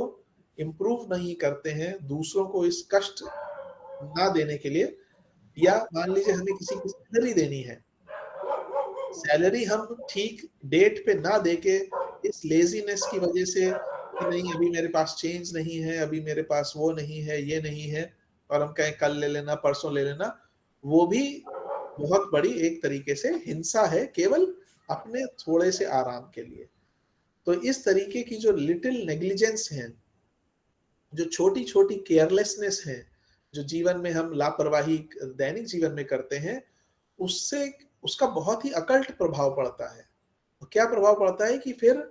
इम्प्रूव नहीं करते हैं दूसरों को इस कष्ट ना देने के लिए। या मान लीजिए हमें किसी की सैलरी देनी है, सैलरी हम ठीक डेट पे ना देके इस लेजीनेस की वजह से कि नहीं अभी मेरे पास चेंज नहीं है, अभी मेरे पास वो नहीं है, ये नहीं है, और हम कहें कल ले लेना, परसों ले लेना, वो भी बहुत बड़ी एक तरीके से हिंसा है केवल अपने थोड़े से आराम के लिए। तो इस तरीके की जो लिटिल नेग्लिजेंस है, जो छोटी छोटी केयरलेसनेस है, जो जीवन में हम लापरवाही दैनिक जीवन में करते हैं, उससे उसका बहुत ही अकल्ट प्रभाव पड़ता है। क्या प्रभाव पड़ता है कि फिर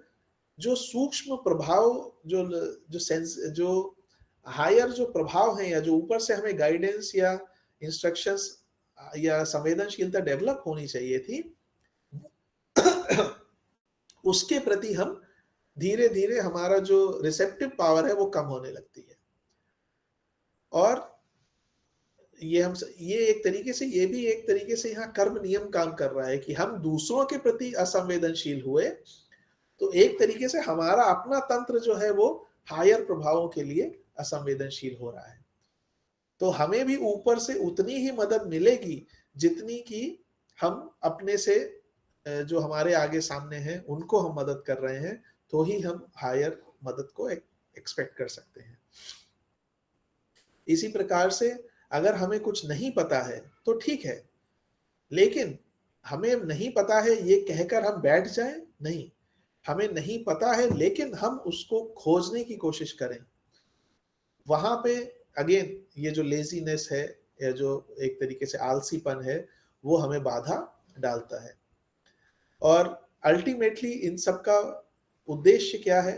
जो सूक्ष्म प्रभाव, जो जो सेंस, जो हायर जो प्रभाव है, या जो ऊपर से हमें गाइडेंस या इंस्ट्रक्शंस या संवेदनशीलता डेवलप होनी चाहिए थी, उसके प्रति हम धीरे धीरे हमारा जो रिसेप्टिव पावर है वो कम होने लगती है। और ये एक तरीके से, ये भी एक तरीके से यहाँ कर्म नियम काम कर रहा है कि हम दूसरों के प्रति असंवेदनशील हुए तो एक तरीके से हमारा अपना तंत्र जो है वो हायर प्रभावों के लिए असंवेदनशील हो रहा है। तो हमें भी ऊपर से उतनी ही मदद मिलेगी जितनी कि हम अपने से जो हमारे आगे सामने हैं उनको हम मदद कर रहे हैं, तो ही हम हायर मदद को एक्सपेक्ट कर सकते हैं। इसी प्रकार से अगर हमें कुछ नहीं पता है तो ठीक है, लेकिन हमें नहीं पता है ये कहकर हम बैठ जाएं, नहीं, हमें नहीं पता है लेकिन हम उसको खोजने की कोशिश करें। वहां पे अगेन ये जो लेजीनेस है या जो एक तरीके से आलसीपन है वो हमें बाधा डालता है। और अल्टीमेटली इन सब का उद्देश्य क्या है?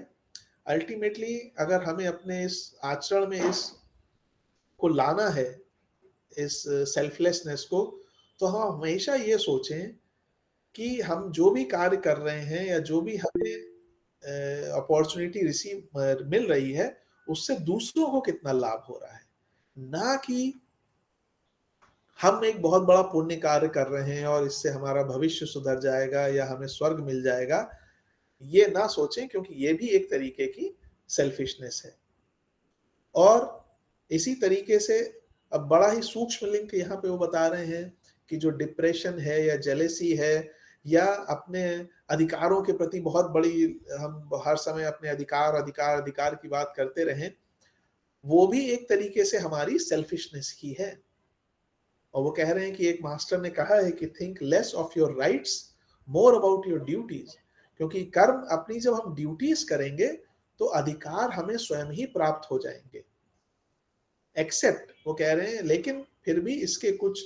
अल्टीमेटली अगर हमें अपने इस आचरण में इस को लाना है, इस सेल्फलेसनेस को, तो हम हमेशा ये सोचें कि हम जो भी कार्य कर रहे हैं या जो भी हमें अपॉर्चुनिटी रिसीव मिल रही है उससे दूसरों को कितना लाभ हो रहा है, ना कि हम एक बहुत बड़ा पुण्य कार्य कर रहे हैं और इससे हमारा भविष्य सुधर जाएगा या हमें स्वर्ग मिल जाएगा, ये ना सोचें, क्योंकि ये भी एक तरीके की सेल्फिशनेस है। और इसी तरीके से अब बड़ा ही सूक्ष्म लिंक यहाँ पे वो बता रहे हैं कि जो डिप्रेशन है या जेलेसी है या अपने अधिकारों के प्रति बहुत बड़ी, हम हर समय अपने अधिकार अधिकार अधिकार की बात करते रहें, वो भी एक तरीके से हमारी सेल्फिशनेस ही है। और वो कह रहे हैं कि एक मास्टर ने कहा है कि think less of your rights, more about your duties. क्योंकि कर्म अपनी जब हम ड्यूटीज करेंगे तो अधिकार हमें स्वयं ही प्राप्त हो जाएंगे। एक्सेप्ट, वो कह रहे हैं, लेकिन फिर भी इसके कुछ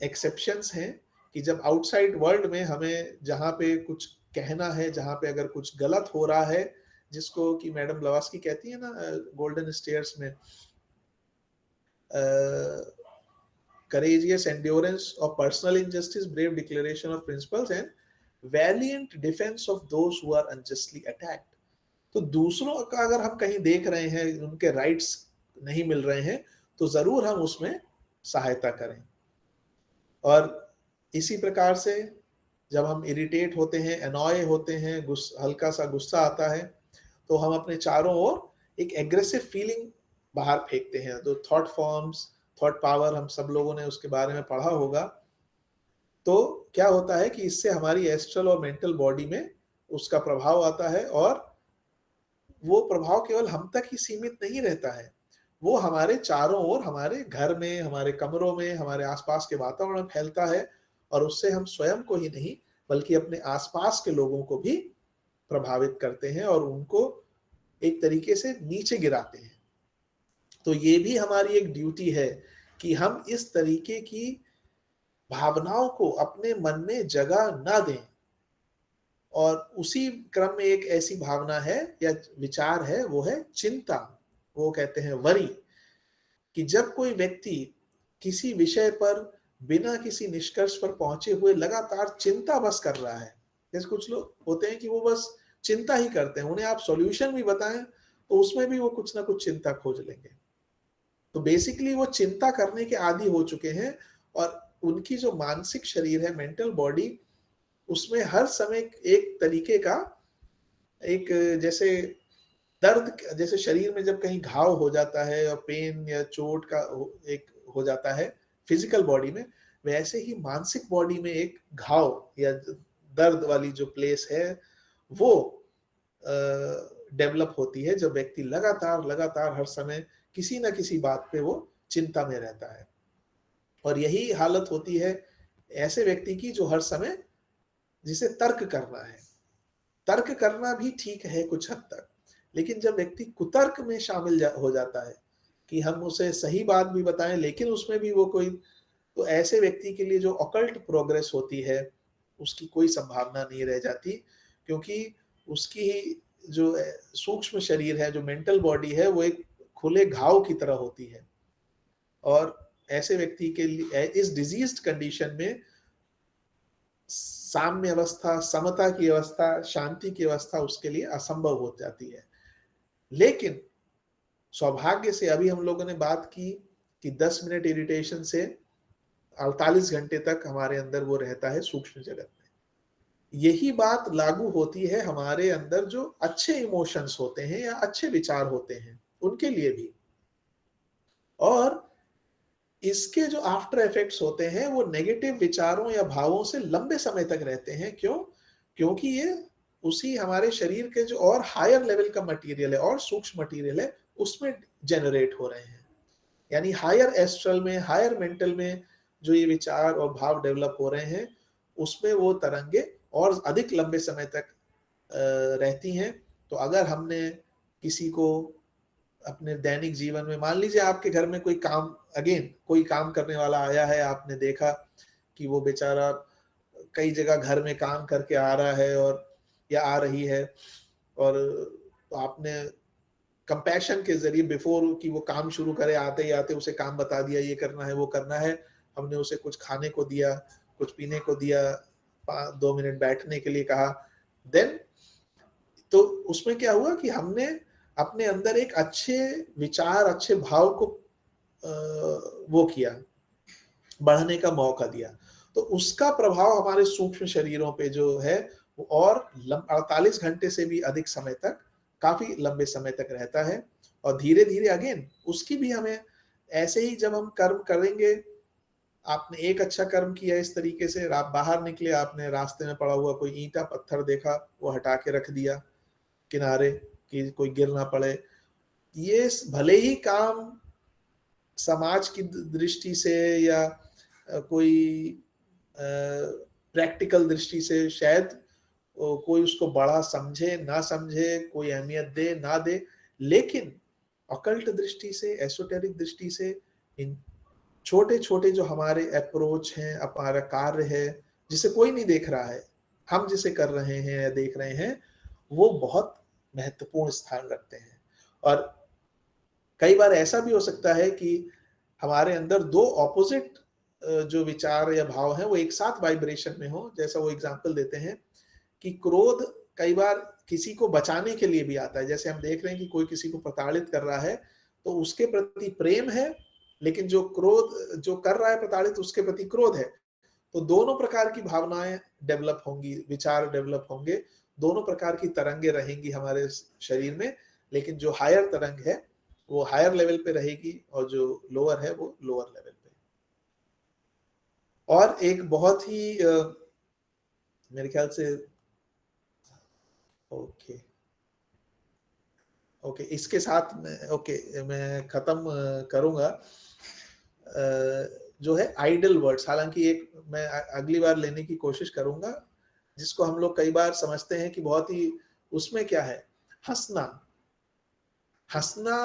एक्सेप्शंस हैं कि जब आउटसाइड वर्ल्ड में हमें जहाँ पे कुछ कहना है, जहाँ पे अगर कुछ गलत हो रहा है, जिसको कि मैडम ब्लवास्की कहती है ना गोल्डन स्टेयर्स में, courageous endurance of personal injustice, brave declaration of principles and valiant defense of those who are unjustly attacked। तो दूसरों का अगर हम कहीं देख रहे हैं उनके राइट्स नहीं मिल रहे हैं तो जरूर हम उसमें सहायता करें। और इसी प्रकार से जब हम इरिटेट होते हैं, एनॉय होते हैं, हल्का सा गुस्सा आता है, तो हम अपने चारों ओर एक एग्रेसिव फीलिंग बाहर फेंकते हैं। तो थॉट फॉर्म्स, थॉट पावर, हम सब लोगों ने उसके बारे में पढ़ा होगा। तो क्या होता है कि इससे हमारी एस्ट्रल और मेंटल बॉडी में उसका प्रभाव आता है, और वो प्रभाव केवल हम तक ही सीमित नहीं रहता है, वो हमारे चारों ओर, हमारे घर में, हमारे कमरों में, हमारे आसपास के वातावरण में फैलता है, और उससे हम स्वयं को ही नहीं बल्कि अपने आसपास के लोगों को भी प्रभावित करते हैं और उनको एक तरीके से नीचे गिराते हैं। तो ये भी हमारी एक ड्यूटी है कि हम इस तरीके की भावनाओं को अपने मन में जगह ना दें। और उसी क्रम में एक ऐसी भावना है या विचार है, वो है चिंता। वो कहते हैं वरी, कि जब कोई व्यक्ति किसी विषय पर बिना किसी निष्कर्ष पर पहुंचे हुए लगातार चिंता बस कर रहा है, जैसे कुछ लोग होते हैं कि वो बस चिंता ही करते हैं, उन्हें आप सॉल्यूशन भी बताएं तो उसमें भी वो कुछ ना कुछ चिंता खोज लेंगे। तो बेसिकली वो चिंता करने के आदी हो चुके हैं, और उनकी जो मानसिक शरीर है, मेंटल बॉडी, उसमें हर समय एक तरीके का एक जैसे दर्द, जैसे शरीर में जब कहीं घाव हो जाता है और पेन या चोट का एक हो जाता है फिजिकल बॉडी में, वैसे ही मानसिक बॉडी में एक घाव या दर्द वाली जो प्लेस है वो डेवलप होती है जब व्यक्ति लगातार हर समय किसी ना किसी बात पे वो चिंता में रहता है। और यही हालत होती है ऐसे व्यक्ति की जो हर समय जिसे तर्क करना है। तर्क करना भी ठीक है कुछ हद तक, लेकिन जब व्यक्ति कुतर्क में शामिल हो जाता है कि हम उसे सही बात भी बताएं लेकिन उसमें भी वो कोई, तो ऐसे व्यक्ति के लिए जो ऑकल्ट प्रोग्रेस होती है उसकी कोई संभावना नहीं रह जाती, क्योंकि उसकी जो सूक्ष्म शरीर है, जो मेंटल बॉडी है, वो एक खुले घाव की तरह होती है। और ऐसे व्यक्ति के लिए इस डिजीज्ड कंडीशन में साम्य अवस्था, समता की अवस्था, शांति की अवस्था उसके लिए असंभव हो जाती है। लेकिन सौभाग्य से अभी हम लोगों ने बात की कि 10 मिनट इरिटेशन से 48 घंटे तक हमारे अंदर वो रहता है सूक्ष्म जगत में। यही बात लागू होती है हमारे अंदर जो अच्छे इमोशंस होते हैं या अच्छे विचार होते हैं उनके लिए भी। और इसके जो आफ्टर इफेक्ट्स होते हैं वो नेगेटिव विचारों या भावों से लंबे समय तक रहते हैं। क्यों? क्योंकि ये उसी हमारे शरीर के जो और हायर लेवल का मटेरियल है और सूक्ष्म मटेरियल है उसमें जनरेट हो रहे हैं। यानी हायर एस्ट्रल में, हायर मेंटल में जो ये विचार और भाव डेवलप हो रहे हैं उसमें वो तरंगे और अधिक लंबे समय तक रहती हैं। तो अगर हमने किसी को अपने दैनिक जीवन में, मान लीजिए आपके घर में कोई काम करने वाला आया है, आपने देखा कि वो बेचारा कई जगह घर में काम करके आ रहा है और या आ रही है, और आपने कंपैशन के जरिए बिफोर कि वो काम शुरू करे आते ही आते उसे काम बता दिया, ये करना है वो करना है, हमने उसे कुछ खाने को दिया, कुछ पीने को दिया, 2 मिनट बैठने के लिए कहा, देन तो उसमें क्या हुआ कि हमने अपने अंदर एक अच्छे विचार, अच्छे भाव को वो किया, बढ़ने का मौका दिया। तो उसका प्रभाव हमारे सूक्ष्म शरीरों पे जो है वो और 48 घंटे से भी अधिक समय तक, काफी लंबे समय तक रहता है। और धीरे धीरे अगेन उसकी भी हमें ऐसे ही जब हम कर्म करेंगे, आपने एक अच्छा कर्म किया इस तरीके से, आप बाहर निकले, आपने रास्ते में पड़ा हुआ कोई ईंटा पत्थर देखा, वो हटा के रख दिया किनारे कि कोई गिर ना पड़े। ये भले ही काम समाज की दृष्टि से या कोई प्रैक्टिकल दृष्टि से शायद कोई उसको बड़ा समझे ना समझे, कोई अहमियत दे ना दे, लेकिन अकल्ट दृष्टि से, एसोटेरिक दृष्टि से इन छोटे छोटे जो हमारे अप्रोच हैं, हमारा कार्य है जिसे कोई नहीं देख रहा है, हम जिसे कर रहे हैं या देख रहे हैं, वो बहुत महत्वपूर्ण स्थान रखते हैं। और कई बार ऐसा भी हो सकता है कि हमारे अंदर दो ऑपोजिट जो विचार या भाव हैं वो एक साथ वाइब्रेशन में हो। जैसा वो एग्जांपल देते हैं कि क्रोध कई बार किसी को बचाने के लिए भी आता है। जैसे हम देख रहे हैं कि कोई किसी को प्रताड़ित कर रहा है तो उसके प्रति प्रेम है, लेकिन जो क्रोध जो कर रहा है प्रताड़ित, उसके प्रति क्रोध है। तो दोनों प्रकार की भावनाएं डेवलप होंगी, विचार डेवलप होंगे, दोनों प्रकार की तरंगे रहेंगी हमारे शरीर में, लेकिन जो हायर तरंग है वो हायर लेवल पे रहेगी और जो लोअर है वो लोअर लेवल पे। और एक बहुत ही मेरे ख्याल से ओके ओके इसके साथ मैं खत्म करूंगा। जो है आइडल वर्ड्स, हालांकि एक मैं अगली बार लेने की कोशिश करूंगा, जिसको हम लोग कई बार समझते हैं कि बहुत ही, उसमें क्या है, हंसना। हंसना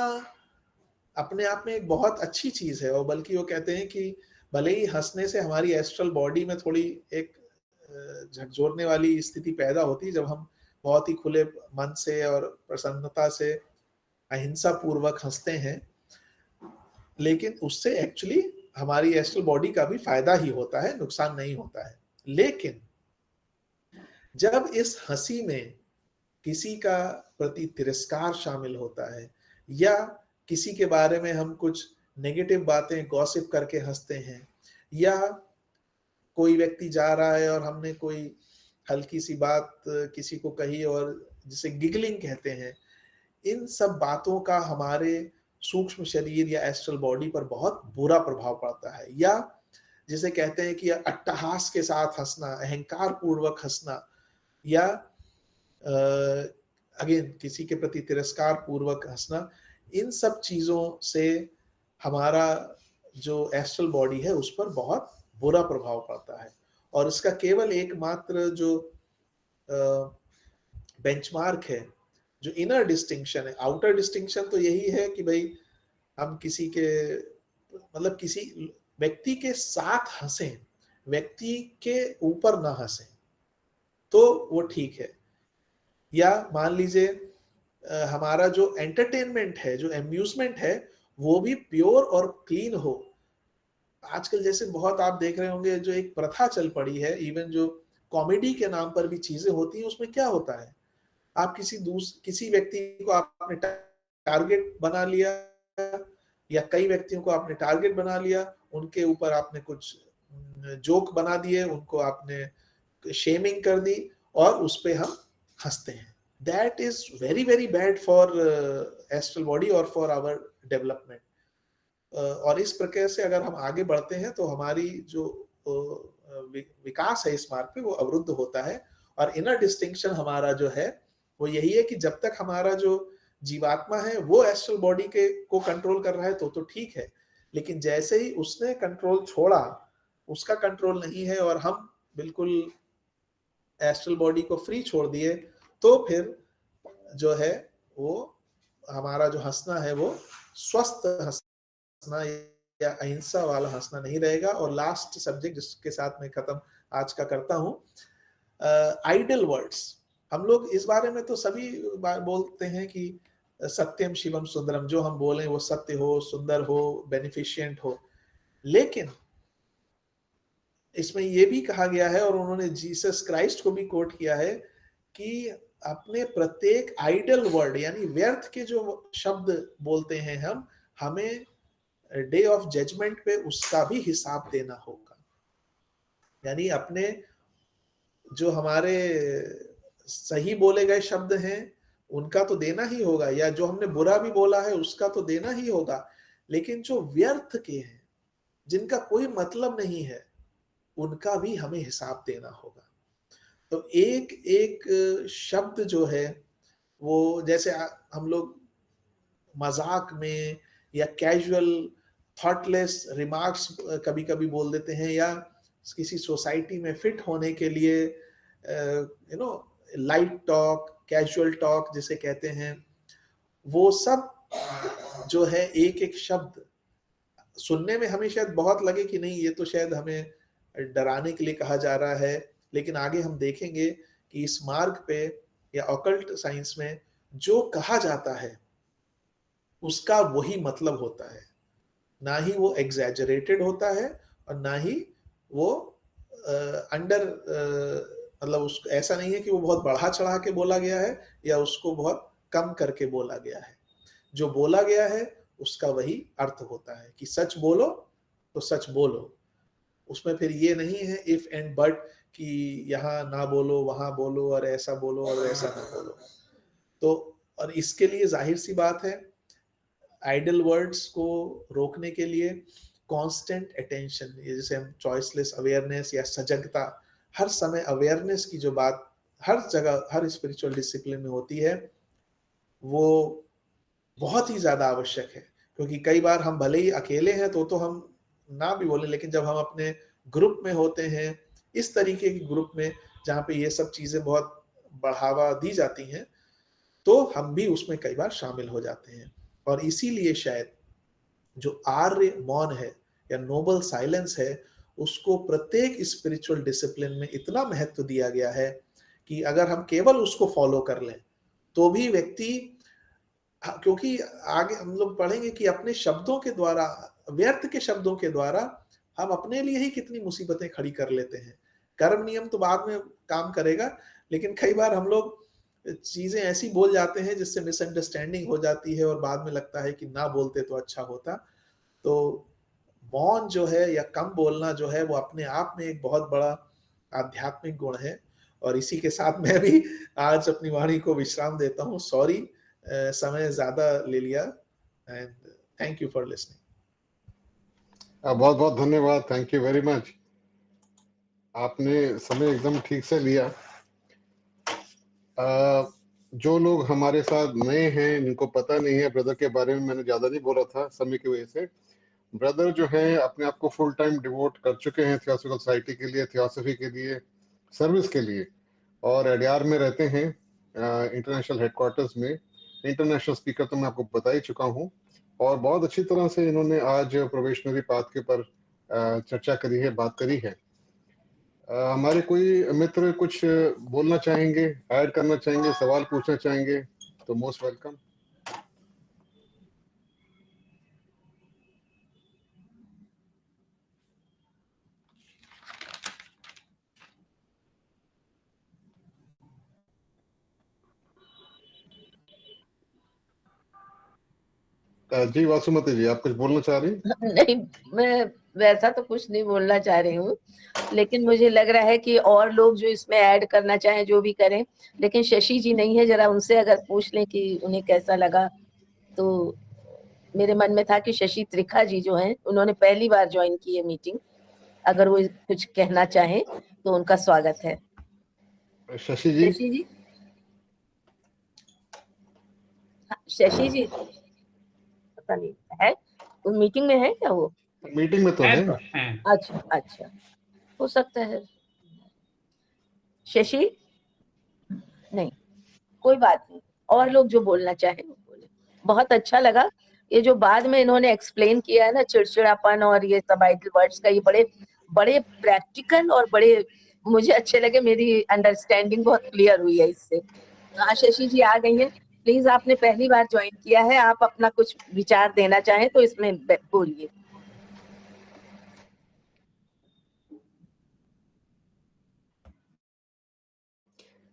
अपने आप में एक बहुत अच्छी चीज है, और बल्कि वो कहते हैं कि भले ही हंसने से हमारी एस्ट्रल बॉडी में थोड़ी एक झकझोरने वाली स्थिति पैदा होती है, जब हम बहुत ही खुले मन से और प्रसन्नता से अहिंसा पूर्वक हंसते हैं, लेकिन उससे एक्चुअली हमारी एस्ट्रल बॉडी का भी फायदा ही होता है, नुकसान नहीं होता है। लेकिन जब इस हंसी में किसी का प्रति तिरस्कार शामिल होता है, या किसी के बारे में हम कुछ नेगेटिव बातें गॉसिप करके हंसते हैं, या कोई व्यक्ति जा रहा है और हमने कोई हल्की सी बात किसी को कही और जिसे गिगलिंग कहते हैं, इन सब बातों का हमारे सूक्ष्म शरीर या एस्ट्रल बॉडी पर बहुत बुरा प्रभाव पड़ता है। या जिसे कहते हैं कि अट्टहास के साथ हंसना, अहंकार पूर्वक हंसना, या अगेन किसी के प्रति तिरस्कार पूर्वक हंसना, इन सब चीजों से हमारा जो एस्ट्रल बॉडी है उस पर बहुत बुरा प्रभाव पड़ता है। और इसका केवल एकमात्र जो बेंचमार्क है, जो इनर डिस्टिंक्शन है, आउटर डिस्टिंक्शन तो यही है कि भाई हम किसी के मतलब किसी व्यक्ति के साथ हंसें, व्यक्ति के ऊपर ना हंसें, तो वो ठीक है। या मान लीजिए हमारा जो एंटरटेनमेंट है, जो एम्यूजमेंट है, वो भी प्योर और क्लीन हो। आजकल जैसे बहुत आप देख रहे होंगे जो एक प्रथा चल पड़ी है, इवन जो कॉमेडी के नाम पर भी चीजें होती हैं, उसमें क्या होता है, आप किसी व्यक्ति को आपने टारगेट बना लिया, या कई व्यक्तियों को आपने टारगेट बना लिया, उनके ऊपर आपने कुछ जोक बना दिए, उनको आपने शेमिंग कर दी, और उस पे हम हंसते हैं। That is very very bad for astral body और फॉर आवर डेवलपमेंट। और इस प्रकार से अगर हम आगे बढ़ते हैं तो हमारी जो विकास है इस मार्ग पे वो अवरुद्ध होता है। और इनर डिस्टिंक्शन हमारा जो है वो यही है कि जब तक हमारा जो जीवात्मा है वो एस्ट्रल बॉडी के को कंट्रोल कर रहा है तो ठीक है, लेकिन जैसे ही उसने कंट्रोल छोड़ा, उसका कंट्रोल नहीं है और हम बिल्कुल एस्ट्रल बॉडी को फ्री छोड़ दिए, तो फिर जो है वो हमारा जो हंसना है वो स्वस्थ हंसना या अहिंसा वाला हंसना नहीं रहेगा। और लास्ट सब्जेक्ट जिसके साथ मैं खत्म आज का करता हूं, आइडल वर्ड्स। हम लोग इस बारे में तो सभी बोलते हैं कि सत्यम शिवम सुंदरम, जो हम बोलें वो सत्य हो, सुंदर हो, बेनिफिशिएंट हो। लेकिन इसमें यह भी कहा गया है और उन्होंने जीसस क्राइस्ट को भी कोट किया है कि अपने प्रत्येक आइडल वर्ड यानी व्यर्थ के जो शब्द बोलते हैं हम, हमें डे ऑफ जजमेंट पे उसका भी हिसाब देना होगा। यानी अपने जो हमारे सही बोले गए शब्द हैं उनका तो देना ही होगा, या जो हमने बुरा भी बोला है उसका तो देना ही होगा, लेकिन जो व्यर्थ के हैं, जिनका कोई मतलब नहीं है, उनका भी हमें हिसाब देना होगा। तो एक एक शब्द जो है वो, जैसे हम लोग मजाक में या कैजुअल थॉटलेस रिमार्क्स कभी कभी बोल देते हैं, या किसी सोसाइटी में फिट होने के लिए लाइट टॉक, कैजुअल टॉक जिसे कहते हैं, वो सब जो है एक एक शब्द सुनने में हमें शायद बहुत लगे कि नहीं ये तो शायद हमें डराने के लिए कहा जा रहा है, लेकिन आगे हम देखेंगे कि इस मार्ग पे या ऑकल्ट साइंस में जो कहा जाता है उसका वही मतलब होता है, ना ही वो एग्जैजरेटेड होता है और ना ही वो अंडर मतलब उसको ऐसा नहीं है कि वो बहुत बढ़ा चढ़ा के बोला गया है या उसको बहुत कम करके बोला गया है। जो बोला गया है उसका वही अर्थ होता है कि सच बोलो तो सच बोलो। उसमें फिर ये नहीं है इफ एंड बट कि यहाँ ना बोलो, वहां बोलो, और ऐसा बोलो और ऐसा ना बोलो। तो और इसके लिए जाहिर सी बात है, आइडल वर्ड्स को रोकने के लिए कांस्टेंट अटेंशन, जैसे हम चॉइसलेस अवेयरनेस या सजगता, हर समय अवेयरनेस की जो बात हर जगह हर स्पिरिचुअल डिसिप्लिन में होती है, वो बहुत ही ज्यादा आवश्यक है। क्योंकि कई बार हम भले ही अकेले हैं तो हम ना भी बोले, लेकिन जब हम अपने ग्रुप में होते हैं, इस तरीके के ग्रुप में जहाँ पे ये सब चीजें बहुत बढ़ावा दी जाती हैं, तो हम भी उसमें कई बार शामिल हो जाते हैं। और इसीलिए शायद जो आर्य मौन है या नोबल साइलेंस है, उसको प्रत्येक स्पिरिचुअल डिसिप्लिन में इतना महत्व दिया गया है कि अगर हम केवल उसको फॉलो कर लें तो भी व्यक्ति, क्योंकि आगे हम लोग पढ़ेंगे कि अपने शब्दों के द्वारा, व्यर्थ के शब्दों के द्वारा हम अपने लिए ही कितनी मुसीबतें खड़ी कर लेते हैं। कर्म नियम तो बाद में काम करेगा, लेकिन कई बार हम लोग चीजें ऐसी बोल जाते हैं जिससे मिसअंडरस्टैंडिंग हो जाती है और बाद में लगता है कि ना बोलते तो अच्छा होता। तो मौन जो है या कम बोलना जो है वो अपने आप में एक बहुत बड़ा आध्यात्मिक गुण है। और इसी के साथ मैं भी आज अपनी वाणी को विश्राम देता हूँ। सॉरी समय ज्यादा ले लिया, and thank you for listening. बहुत बहुत धन्यवाद, थैंक यू वेरी मच। आपने समय एकदम ठीक से लिया। जो लोग हमारे साथ नए हैं, जिनको पता नहीं है ब्रदर के बारे में, मैंने ज़्यादा नहीं बोला था समय की वजह से। ब्रदर जो है अपने आप को फुल टाइम डिवोट कर चुके हैं थियोसॉफिकल सोसाइटी के लिए, थियोसॉफी के लिए, सर्विस के लिए, और एडीआर में रहते हैं इंटरनेशनल हेडक्वार्टर्स में। इंटरनेशनल स्पीकर तो मैं आपको बता ही चुका हूँ, और बहुत अच्छी तरह से इन्होंने आज प्रोबेशनरी पाथ के ऊपर चर्चा करी है, बात करी है। हमारे कोई मित्र कुछ बोलना चाहेंगे, ऐड करना चाहेंगे, सवाल पूछना चाहेंगे तो मोस्ट वेलकम। जी वासुमती जी, आप कुछ बोलना चाह रही? नहीं, मैं वैसा तो कुछ नहीं बोलना चाह रही हूँ, लेकिन मुझे लग रहा है कि और लोग जो इसमें ऐड करना चाहें जो भी करें, लेकिन शशि जी नहीं है, जरा उनसे अगर पूछ लें कि उन्हें कैसा लगा। तो मेरे मन में था कि शशि त्रिखा जी जो हैं, उन्होंने पहली बार ज्वाइन की है मीटिंग, अगर वो कुछ कहना चाहें तो उनका स्वागत है। शशि जी? शशि जी, शशि जी पता नहीं है, वो मीटिंग में है क्या? वो मीटिंग में तो है। अच्छा अच्छा, हो सकता है। शशि नहीं, कोई बात नहीं, और लोग जो बोलना चाहे वो बोले। बहुत अच्छा लगा ये जो बाद में इन्होंने एक्सप्लेन किया है ना, चिड़चिड़ापन और ये सब आइडल वर्ड्स का, ये बड़े बड़े प्रैक्टिकल और बड़े मुझे अच्छे लगे। मेरी अंडरस्टैंडिंग बहुत क्लियर हुई है इससे। हाँ, शशि जी आ गई हैं, प्लीज, आपने पहली बार ज्वाइन किया है, आप अपना कुछ विचार देना चाहें तो इसमें बोलिए।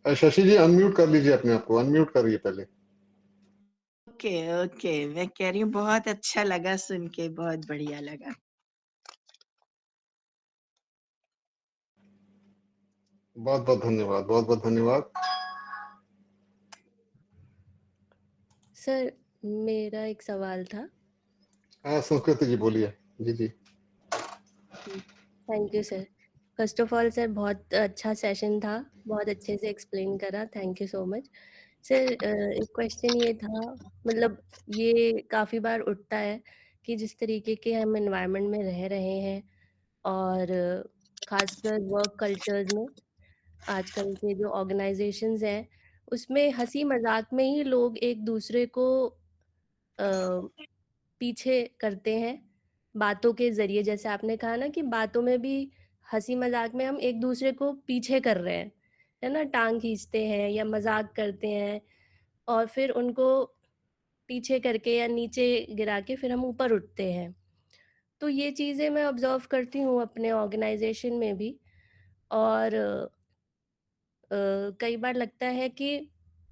शशि जी अनम्यूट कर लीजिए अपने आप को, अनम्यूट करिए पहले। ओके ओके, मैं कह रही हूँ बहुत अच्छा लगा सुन के, बहुत बढ़िया लगा। बहुत बहुत धन्यवाद, बहुत बहुत धन्यवाद। सर, मेरा एक सवाल था। हाँ संस्कृति जी बोलिए। जी जी। Thank you sir. First of all sir, बहुत अच्छा सेशन था, बहुत अच्छे से एक्सप्लेन करा, thank you so much sir. एक क्वेश्चन ये था, मतलब ये काफ़ी बार उठता है कि जिस तरीके के हम एनवायरनमेंट में रह रहे हैं, और खासकर वर्क कल्चर्स में आजकल के जो ऑर्गेनाइजेशंस हैं, उसमें हंसी मजाक में ही लोग एक दूसरे को पीछे करते हैं बातों के ज़रिए। जैसे आपने कहा ना कि बातों में भी हँसी-मज़ाक में हम एक-दूसरे को पीछे कर रहे हैं, है ना? टाँग खींचते हैं या मज़ाक करते हैं, और फिर उनको पीछे करके या नीचे गिरा के फिर हम ऊपर उठते हैं। तो ये चीज़ें मैं ऑब्ज़र्व करती हूँ अपने ऑर्गेनाइज़ेशन में भी, और कई बार लगता है कि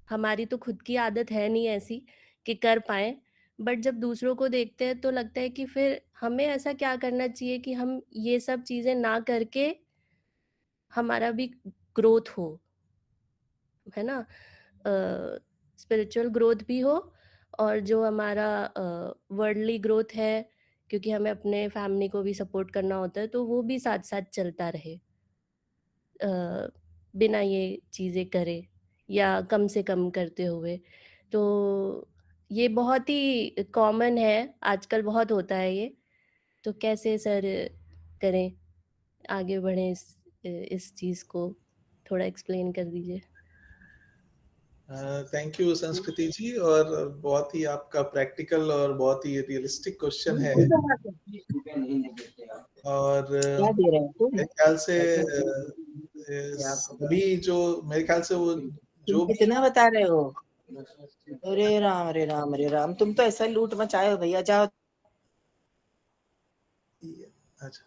हमारी तो खुद की आदत है नहीं ऐसी कि कर पाएँ, बट जब दूसरों को देखते हैं तो लगता है कि फिर हमें ऐसा क्या करना चाहिए कि हम ये सब चीज़ें ना करके हमारा भी ग्रोथ हो, है ना? स्पिरिचुअल ग्रोथ भी हो, और जो हमारा वर्ल्डली ग्रोथ है, क्योंकि हमें अपने फैमिली को भी सपोर्ट करना होता है, तो वो भी साथ-साथ चलता रहे। बिना ये चीज़ें करे या कम से कम करते हुए। तो ये बहुत ही कॉमन है, आजकल बहुत होता है ये। तो कैसे सर करें, आगे बढ़ें इस चीज़ को थोड़ा एक्सप्लेन कर दीजिए। थैंक यू संस्कृति जी, और बहुत ही आपका प्रैक्टिकल और बहुत ही रियलिस्टिक क्वेश्चन है, और मेरे ख्याल से सभी जो, मेरे ख्याल से वो जो कितना बता रहे हो? अरे राम अरे राम अरे राम, तुम तो ऐसा लूट मचाए हो भैया, जाओ। अच्छा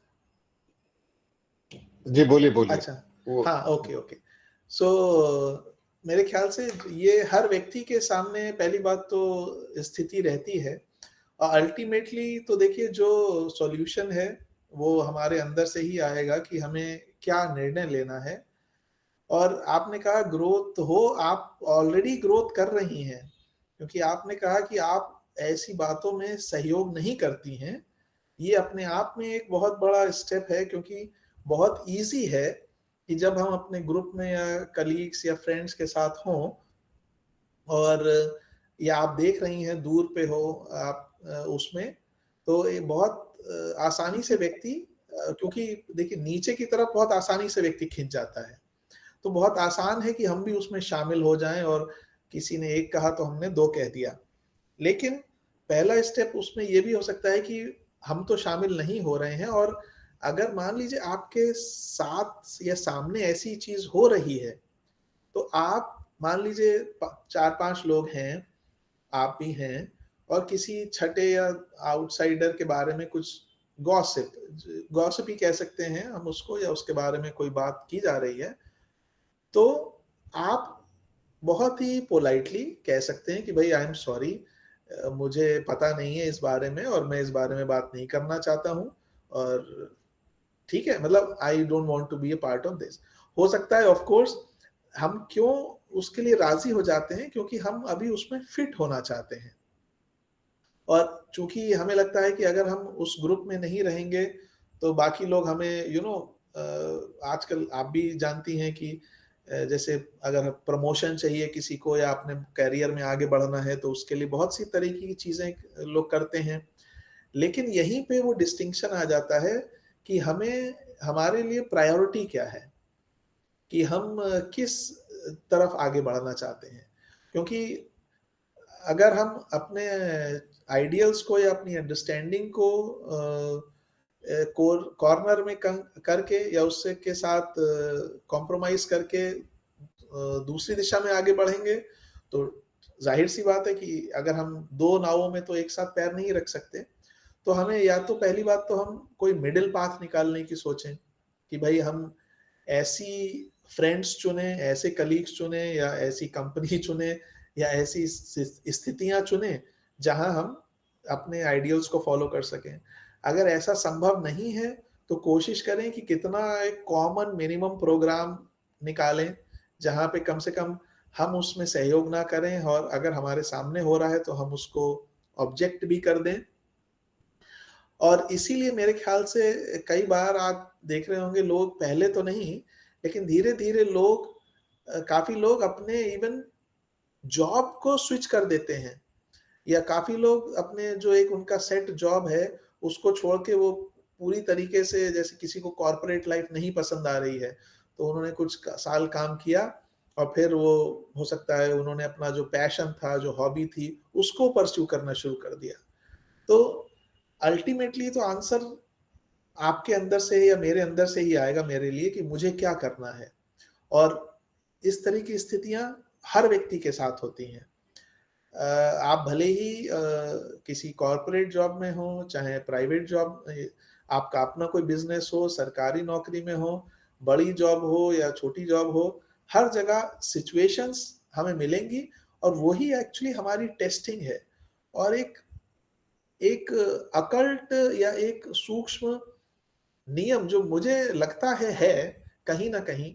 जी बोलिए बोलिए। अच्छा, हाँ, ओके ओके। सो मेरे ख्याल से ये हर व्यक्ति के सामने पहली बात तो स्थिति रहती है, और अल्टीमेटली तो देखिए जो सॉल्यूशन है वो हमारे अंदर से ही आएगा कि हमें क्या निर्णय लेना है। और आपने कहा ग्रोथ हो, आप ऑलरेडी ग्रोथ कर रही हैं, क्योंकि आपने कहा कि आप ऐसी बातों में सहयोग नहीं करती हैं ये अपने आप में एक बहुत बड़ा स्टेप है, क्योंकि बहुत इजी है कि जब हम अपने ग्रुप में या कलीग्स या फ्रेंड्स के साथ हों और या आप देख रही हैं दूर पे हो आप उसमें, तो ये बहुत आसानी से व्यक्ति क्योंकि देखिए नीचे की तरफ बहुत आसानी से व्यक्ति खिंच जाता है, तो बहुत आसान है कि हम भी उसमें शामिल हो जाएं और किसी ने एक कहा तो हमने दो कह दिया। लेकिन पहला स्टेप उसमें ये भी हो सकता है कि हम तो शामिल नहीं हो रहे हैं, और अगर मान लीजिए आपके साथ या सामने ऐसी चीज हो रही है, तो आप मान लीजिए 4-5 लोग हैं, आप भी हैं, और किसी छठे या आउटसाइडर के बारे में कुछ गॉसिप ही कह सकते हैं हम उसको, या उसके बारे में कोई बात की जा रही है, तो आप बहुत ही पोलाइटली कह सकते हैं कि भाई आई एम सॉरी, मुझे पता नहीं है इस बारे में और मैं इस बारे में बात नहीं करना चाहता हूँ, और ठीक है, मतलब I don't want to be a part of this. हो सकता है ऑफ कोर्स हम क्यों उसके लिए राजी हो जाते हैं, क्योंकि हम अभी उसमें फिट होना चाहते हैं, और चूंकि हमें लगता है कि अगर हम उस ग्रुप में नहीं रहेंगे तो बाकी लोग हमें आजकल आप भी जानती हैं कि जैसे अगर प्रमोशन चाहिए किसी को या अपने करियर में आगे बढ़ना है तो उसके लिए बहुत सी तरीके की चीजें लोग करते हैं। लेकिन यहीं पे वो डिस्टिंक्शन आ जाता है कि हमें हमारे लिए प्रायोरिटी क्या है, कि हम किस तरफ आगे बढ़ना चाहते हैं। क्योंकि अगर हम अपने आइडियल्स को या अपनी अंडरस्टैंडिंग को कॉर्नर में करके या उससे के साथ कॉम्प्रोमाइज करके दूसरी दिशा में आगे बढ़ेंगे, तो जाहिर सी बात है कि अगर हम दो नावों में तो एक साथ पैर नहीं रख सकते। तो हमें या तो पहली बात तो हम कोई मिडिल पाथ निकालने की सोचें कि भाई हम ऐसी फ्रेंड्स चुने, ऐसे कलीग्स चुने, या ऐसी कंपनी चुने, या ऐसी स्थितियां चुने जहां हम अपने आइडियल्स को फॉलो कर सकें। अगर ऐसा संभव नहीं है तो कोशिश करें कि कितना एक कॉमन मिनिमम प्रोग्राम निकालें जहां पे कम से कम हम उसमें सहयोग ना करें, और अगर हमारे सामने हो रहा है तो हम उसको ऑब्जेक्ट भी कर दें। और इसीलिए मेरे ख्याल से कई बार आप देख रहे होंगे लोग पहले तो नहीं, लेकिन धीरे धीरे लोग काफी लोग अपने इवन जॉब को स्विच कर देते हैं, या काफी लोग अपने जो एक उनका सेट जॉब है उसको छोड़ के वो पूरी तरीके से, जैसे किसी को कॉर्पोरेट लाइफ नहीं पसंद आ रही है तो उन्होंने कुछ साल काम किया और फिर वो हो सकता है उन्होंने अपना जो पैशन था, जो हॉबी थी, उसको परस्यू करना शुरू कर दिया। तो अल्टीमेटली तो आंसर आपके अंदर से या मेरे अंदर से ही आएगा मेरे लिए कि मुझे क्या करना है। और इस तरह की स्थितियां हर व्यक्ति के साथ होती हैं। आप भले ही किसी कॉर्पोरेट जॉब में हो, चाहे प्राइवेट जॉब, आपका अपना कोई बिजनेस हो, सरकारी नौकरी में हो, बड़ी जॉब हो या छोटी जॉब हो, हर जगह सिचुएशंस हमें मिलेंगी, और वही एक्चुअली हमारी टेस्टिंग है। और एक एक अकल्ट या एक सूक्ष्म नियम जो मुझे लगता है कहीं ना कहीं,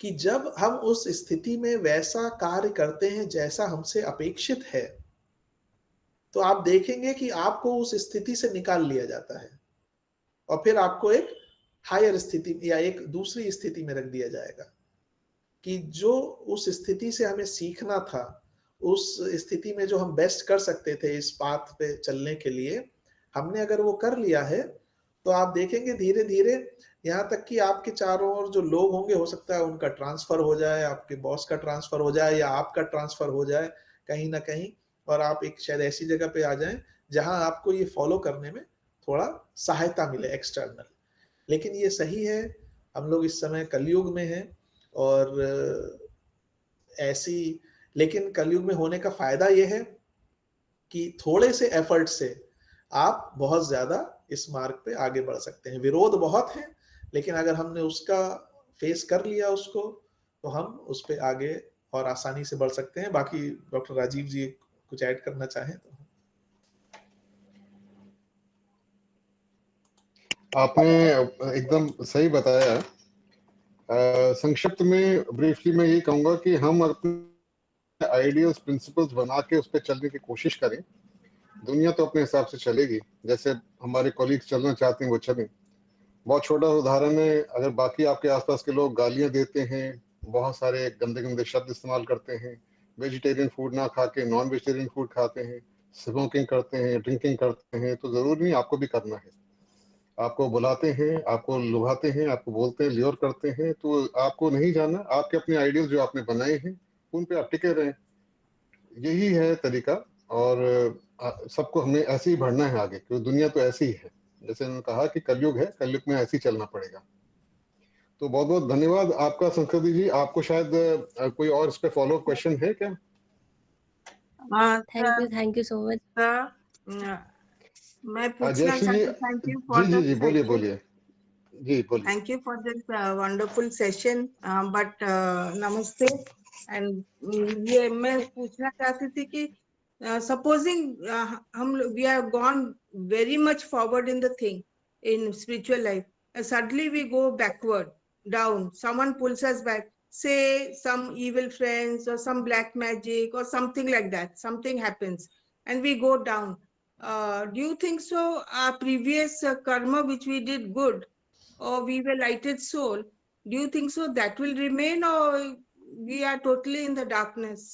कि जब हम उस स्थिति में वैसा कार्य करते हैं जैसा हमसे अपेक्षित है, तो आप देखेंगे कि आपको उस स्थिति से निकाल लिया जाता है और फिर आपको एक हायर स्थिति या एक दूसरी स्थिति में रख दिया जाएगा, कि जो उस स्थिति से हमें सीखना था, उस स्थिति में जो हम बेस्ट कर सकते थे इस पाथ पे चलने के लिए, हमने अगर वो कर लिया है, तो आप देखेंगे धीरे धीरे यहाँ तक कि आपके चारों ओर जो लोग होंगे, हो सकता है उनका ट्रांसफर हो जाए, आपके बॉस का ट्रांसफर हो जाए, या आपका ट्रांसफर हो जाए कहीं ना कहीं, और आप एक शायद ऐसी जगह पे आ जाएं जहां आपको ये फॉलो करने में थोड़ा सहायता मिले एक्सटर्नल। लेकिन ये सही है, हम लोग इस समय कलयुग में हैं, और ऐसी, लेकिन कलयुग में होने का फायदा यह है कि थोड़े से एफर्ट से आप बहुत ज्यादा इस मार्ग पे आगे बढ़ सकते हैं। विरोध बहुत है, लेकिन अगर हमने उसका फेस कर लिया उसको, तो हम उस पे आगे और आसानी से बढ़ सकते हैं। बाकी डॉक्टर राजीव जी कुछ ऐड करना चाहें तो। आपने एकदम सही बताया। संक्षिप्त में ब्रीफली मैं ये कहूंगा कि हम अपने आइडियल्स प्रिंसिपल्स बना के उस पर चलने की कोशिश करें, दुनिया तो अपने हिसाब से चलेगी, जैसे हमारे कॉलीग्स चलना चाहते हैं वो चलें। बहुत छोटा उदाहरण है, अगर बाकी आपके आसपास के लोग गालियां देते हैं, बहुत सारे गंदे गंदे शब्द इस्तेमाल करते हैं, वेजिटेरियन फूड ना खा के नॉन वेजिटेरियन फूड खाते हैं, स्मोकिंग करते हैं, ड्रिंकिंग करते हैं, तो जरूरी नहीं आपको भी करना है। आपको बुलाते हैं, आपको लुभाते हैं, आपको बोलते हैं, ल्योर करते हैं, तो आपको नहीं जाना, आपके अपने आइडियल जो आपने बनाए हैं उन पे आप टिके रहें, यही है तरीका। और सबको हमें ऐसे ही बढ़ना है आगे, क्योंकि दुनिया तो ऐसी ही है, जैसे उन्होंने कहा कि कलयुग है, कलयुग में ऐसे ही चलना पड़ेगा। तो बहुत बहुत धन्यवाद आपका संस्कृति जी। आपको शायद कोई और इस पे फॉलो क्वेश्चन है क्या? Thank you so much. मैं पूछना जयश्री जी, चाहती, थैंक यू जी फॉर जी द जी बोलिए सेशन, बोलिए, जी बोलिए। Thank you for this wonderful session, but नमस्ते। एंड ये मैं पूछना चाहती थी कि सपोजिंग हम we are gone very much forward in the thing in spiritual life, suddenly we go backward down, someone pulls us back, say some evil friends or some black magic or something like that, something happens and we go down. Do you think so our previous karma which we did good, or we were lighted soul, do you think so that will remain, or we are totally in the darkness?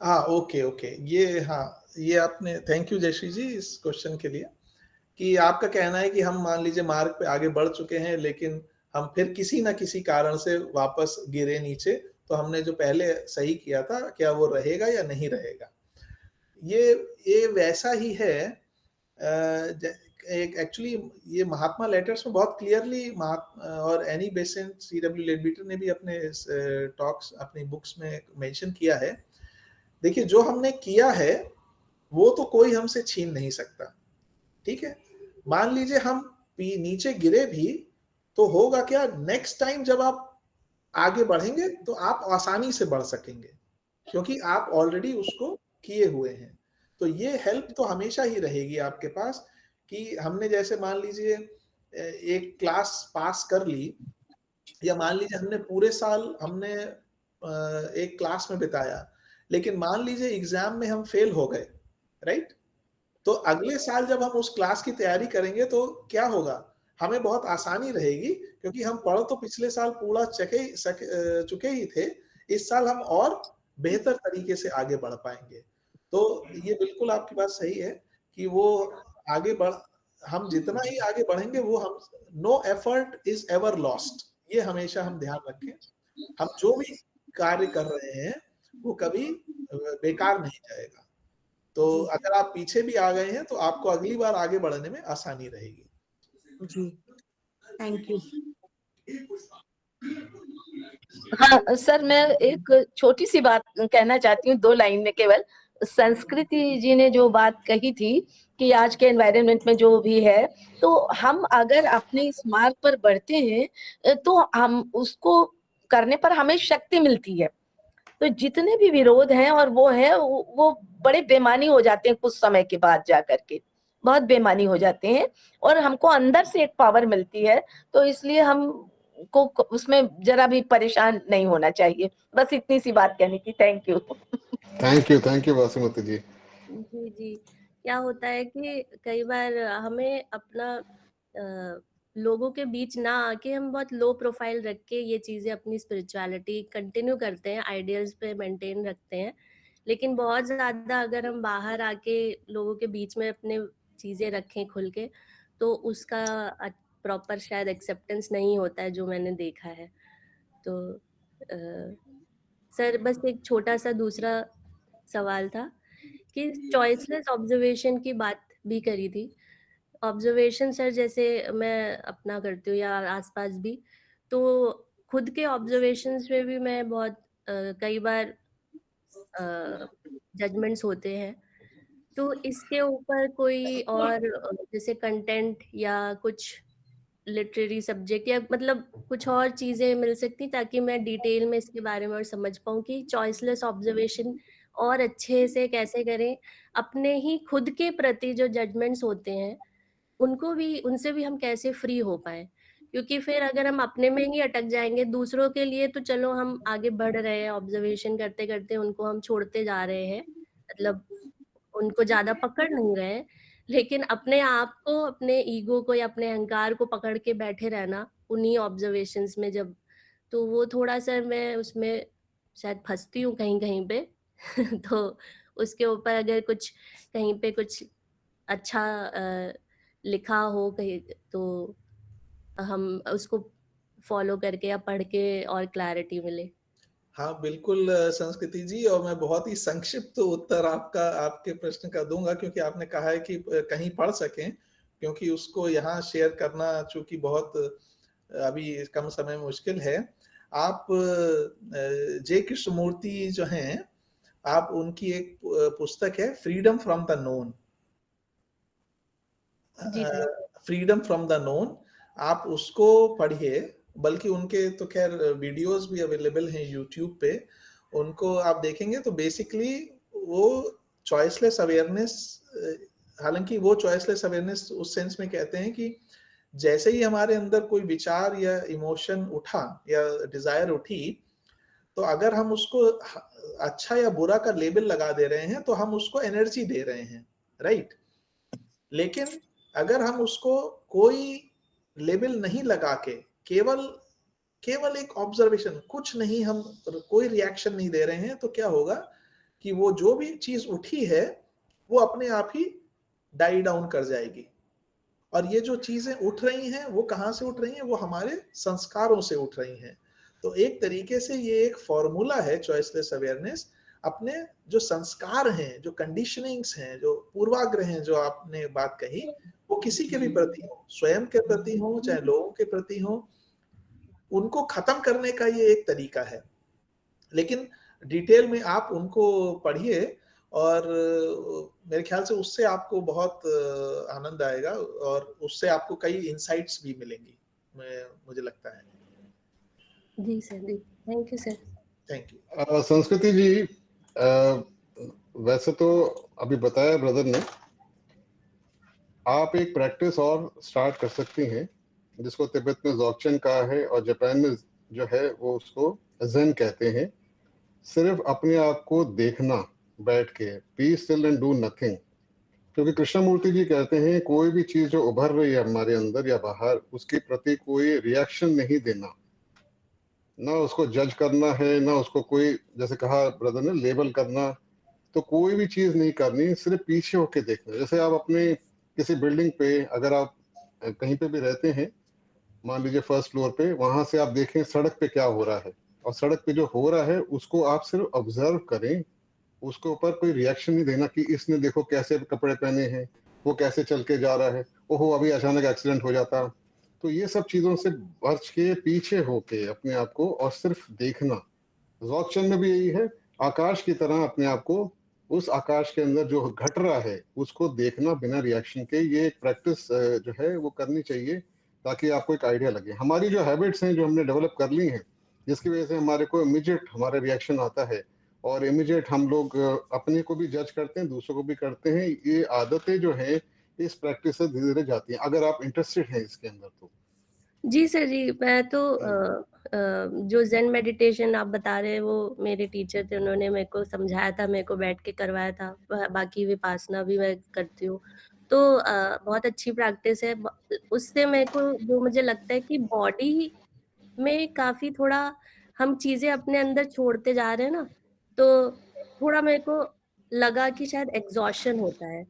हाँ, okay okay, ये हाँ, ये आपने, thank you Jayashree जी इस question के लिए, कि आपका कहना है कि हम मान लीजिए मार्ग पे आगे बढ़ चुके हैं, लेकिन हम फिर किसी ना किसी कारण से वापस गिरे नीचे, तो हमने जो पहले सही किया था क्या वो रहेगा या नहीं रहेगा। ये वैसा ही है। एक एक्चुअली ये महात्मा लेटर्स में बहुत क्लियरली और एनी बेसेंट सीडब्ल्यू लेडबीटर ने भी अपने टॉक्स अपनी बुक्स में मेंशन किया है। देखिए, जो हमने किया है वो तो कोई हमसे छीन नहीं सकता, ठीक है। मान लीजिए हम नीचे गिरे भी, तो होगा क्या, नेक्स्ट टाइम जब आप आगे बढ़ेंगे तो आप आसानी से बढ़ सकेंगे, क्योंकि आप ऑलरेडी उसको किए हुए हैं। तो ये हेल्प तो हमेशा ही रहेगी आपके पास, कि हमने जैसे मान लीजिए एक क्लास पास कर ली, या मान लीजिए हमने पूरे साल हमने एक क्लास में बिताया, लेकिन मान लीजिए एग्जाम में हम फेल हो गए, राइट। तो अगले साल जब हम उस क्लास की तैयारी करेंगे तो क्या होगा, हमें बहुत आसानी रहेगी, क्योंकि हम पढ़ तो पिछले साल पूरा चुके ही थे। इस साल हम और बेहतर तरीके से आगे बढ़ पाएंगे। तो ये बिल्कुल आपकी बात सही है कि वो आगे बढ़ हम जितना ही आगे बढ़ेंगे, वो हम no effort is ever lost, ये हमेशा हम ध्यान रखें। हम जो भी कार्य कर रहे हैं वो कभी बेकार नहीं जाएगा। तो अगर आप पीछे भी आ गए हैं तो आपको अगली बार आगे बढ़ने में आसानी रहेगी। जी, थैंक यू। हाँ सर, मैं एक छोटी सी बात कहना चाहती हूँ, 2 लाइन में केवल। संस्कृति जी ने जो बात कही थी कि आज के एनवायरनमेंट में जो भी है, तो हम अगर अपने इस मार्ग पर बढ़ते हैं तो हम उसको करने पर हमें शक्ति मिलती है। तो जितने भी विरोध हैं और वो है, वो बड़े बेमानी हो जाते हैं कुछ समय के बाद जाकर के, बहुत बेमानी हो जाते हैं, और हमको अंदर से एक पावर मिलती है। तो इसलिए हम को उसमें जरा भी परेशान नहीं होना चाहिए। बस इतनी सी बात कहनी थी। Thank you. थैंक यू वासुमती जी। जी, जी। क्या होता है कि कई बार हमें अपना लोगों के बीच ना आके हम बहुत लो प्रोफाइल रख के ये चीज़ें अपनी स्पिरिचुअलिटी कंटिन्यू करते हैं, आइडियल्स पे मेंटेन रखते हैं। लेकिन बहुत ज़्यादा अगर हम बाहर आके लोगों के बीच में अपने चीज़ें रखें खुल के, तो उसका प्रॉपर शायद एक्सेप्टेंस नहीं होता है, जो मैंने देखा है। तो सर, बस एक छोटा-सा दूसरा सवाल था कि चॉइसलेस ऑब्जर्वेशन की बात भी करी थी। ऑब्जर्वेशन सर, जैसे मैं अपना करती हूँ या आसपास भी, तो खुद के ऑब्जर्वेशंस में भी मैं बहुत कई बार जजमेंट्स होते हैं। तो इसके ऊपर कोई और जैसे कंटेंट या कुछ लिटरेरी सब्जेक्ट या मतलब कुछ और चीज़ें मिल सकती, ताकि मैं डिटेल में इसके बारे में और समझ पाऊँ कि चॉइसलेस ऑब्जर्वेशन और अच्छे से कैसे करें, अपने ही खुद के प्रति जो जजमेंट्स होते हैं उनको भी, उनसे भी हम कैसे फ्री हो पाएँ? क्योंकि फिर अगर हम अपने में ही अटक जाएँगे, दूसरों के लिए तो चलो हम आगे बढ़ रहे हैं, ऑब्जर्वेशन करते-करते उनको हम छोड़ते जा रहे हैं, मतलब उनको ज्यादा पकड़ नहीं रहे हैं, लेकिन अपने आप को, अपने ईगो को या अपने अहंकार को पकड़ के बैठे रहना उन्हीं ऑब्जर्वेशंस में, जब तो वो थोड़ा सा मैं उसमें शायद फंसती हूँ कहीं कहीं पे तो उसके ऊपर अगर कुछ कहीं पे कुछ अच्छा लिखा हो कहीं, तो हम उसको फॉलो करके या पढ़ के और क्लैरिटी मिले। हाँ बिल्कुल संस्कृति जी, और मैं बहुत ही संक्षिप्त उत्तर आपका आपके प्रश्न का दूंगा, क्योंकि आपने कहा है कि कहीं पढ़ सकें, क्योंकि उसको यहाँ शेयर करना चूंकि बहुत अभी कम समय में मुश्किल है। आप जे कृष्णमूर्ति जो हैं, आप उनकी एक पुस्तक है फ्रीडम फ्रॉम द नोन, जी sir. Freedom from the known, आप उसको पढ़िए। बल्कि उनके तो खैर वीडियोस भी अवेलेबल हैं यूट्यूब पे, उनको आप देखेंगे तो बेसिकली वो चॉइसलेस अवेयरनेस, हालांकि वो चॉइसलेस अवेयरनेस उस सेंस में कहते हैं कि जैसे ही हमारे अंदर कोई विचार या इमोशन उठा या डिजायर उठी, तो अगर हम उसको अच्छा या बुरा का लेबल लगा दे रहे हैं तो हम उसको एनर्जी दे रहे हैं, राइट। लेकिन अगर हम उसको कोई लेबल नहीं लगा के केवल केवल एक ऑब्जर्वेशन, कुछ नहीं, हम कोई रिएक्शन नहीं दे रहे हैं, तो क्या होगा कि वो जो भी चीज उठी है वो अपने आप ही डाई डाउन कर जाएगी। और ये जो चीजें उठ रही हैं वो कहाँ से उठ रही हैं? वो हमारे संस्कारों से उठ रही हैं। तो एक तरीके से ये एक फॉर्मूला है चॉइसलेस अवेयरनेस, अपने जो संस्कार हैं, जो कंडीशनिंग्स हैं, जो पूर्वाग्रह हैं, जो आपने बात कही, वो किसी के भी प्रति हो, स्वयं के प्रति हो चाहे लोगों के प्रति हो, उनको खत्म करने का ये एक तरीका है। लेकिन डिटेल में आप उनको पढ़िए, और मेरे ख्याल से उससे आपको बहुत आनंद आएगा, और उससे आपको कई इंसाइट्स भी मिलेंगी, मुझे लगता है। जी सर, जी, thank you sir. Thank you. Sanskriti ji, वैसे तो अभी बताया ब्रदर ने, आप एक प्रैक्टिस और स्टार्ट कर सकती हैं जिसको तिब्बत में ज़ोगचन कहा है और जापान में जो है वो उसको ज़ेन कहते हैं। सिर्फ अपने आप को देखना, बैठ के be still and do nothing. क्योंकि कृष्णमूर्ति जी कहते हैं कोई भी चीज जो उभर रही है हमारे अंदर या बाहर, उसके प्रति कोई रिएक्शन नहीं देना, ना उसको जज करना है, ना उसको कोई, जैसे कहा ब्रदर ने, लेबल करना। तो कोई भी चीज नहीं करनी, सिर्फ पीछे होके देखना। जैसे आप अपने किसी बिल्डिंग पे अगर आप कहीं पे भी रहते हैं, मान लीजिए फर्स्ट फ्लोर पे, वहां से आप देखें सड़क पे क्या हो रहा है, और सड़क पे जो हो रहा है उसको आप सिर्फ ऑब्जर्व करें, उसके ऊपर कोई रिएक्शन नहीं देना कि इसने देखो कैसे कपड़े पहने हैं, वो कैसे चल के जा रहा है, ओहो अभी अचानक एक्सीडेंट हो जाता। तो ये सब चीजों से बच के पीछे होके अपने आप को और सिर्फ देखना। ज़ोगचन में भी यही है, आकाश की तरह अपने आप को, उस आकाश के अंदर जो घट रहा है उसको देखना बिना रिएक्शन के। ये एक प्रैक्टिस जो है वो करनी चाहिए, ताकि आपको एक आइडिया लगे। हमारी जो हैबिट्स हैं जो हमने डेवलप कर ली हैं, जिसकी वजह से हमारे को इमीडिएट हमारा रिएक्शन आता है, और इमीडिएट हम लोग अपने को भी जज करते हैं, दूसरों को भी करते हैं। ये आदतें जो है इस प्रैक्टिस से धीरे धीरे जाती हैं, अगर आप इंटरेस्टेड हैं इसके अंदर तो। जी सर, जी, मैं तो जो ज़ेन मेडिटेशन आप बता रहे हैं वो मेरे टीचर थे, उन्होंने मेरे को समझाया था, मेरे को बैठ के करवाया था। बाकी विपासना भी मैं करती हूँ, तो बहुत अच्छी प्रैक्टिस है। उससे मेरे को जो मुझे लगता है कि बॉडी में काफी थोड़ा हम चीजें अपने अंदर छोड़ते जा रहे हैं ना, तो थोड़ा मेरे को लगा कि शायद एग्जॉशन होता है।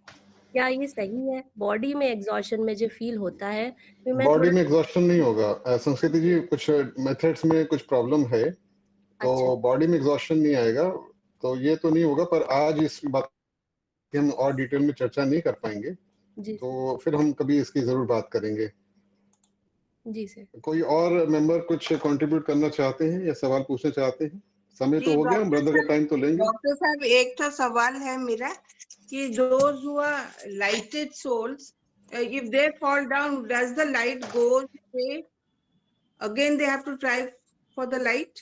क्या ये सही है? बॉडी में एग्जॉशन मुझे फील होता है, तो मैं बॉडी थोड़ा। में एग्जॉस्शन नहीं होगा संस्कृति जी, कुछ मेथड्स में कुछ प्रॉब्लम है, अच्छा। तो बॉडी में एग्जॉस्शन नहीं आएगा। तो ये तो नहीं होगा, पर आज इस बात की हम और डिटेल में चर्चा नहीं कर पाएंगे, जी सर। तो फिर हम कभी इसकी जरूर बात करेंगे। जी सर। कोई और मेंबर कुछ कंट्रीब्यूट करना चाहते हैं या सवाल पूछना चाहते हैं? समय तो जी हो गया, ब्रदर का टाइम तो लेंगे। डॉक्टर साहब, एक तो सवाल है मेरा कि those who are lighted souls, if they fall down, does the light go away? Again, they have to try for the light.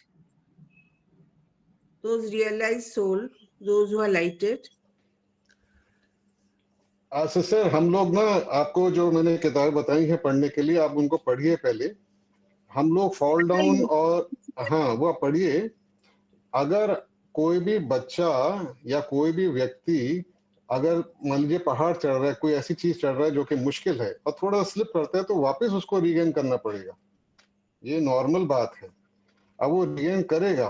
Those realized soul, those who are lighted. Sir हम लोग ना, आपको जो मैंने किताबें बताई हैं पढ़ने के लिए, आप उनको पढ़िए पहले। हम लोग फॉल डाउन और, हाँ वो आप पढ़िए। अगर कोई भी बच्चा या कोई भी व्यक्ति अगर मान लीजिए पहाड़ चढ़ रहा है, कोई ऐसी चीज चढ़ रहा है जो कि मुश्किल है और थोड़ा स्लिप करता है तो वापस उसको रीगेन करना पड़ेगा, ये नॉर्मल बात है। अब वो रीगेन करेगा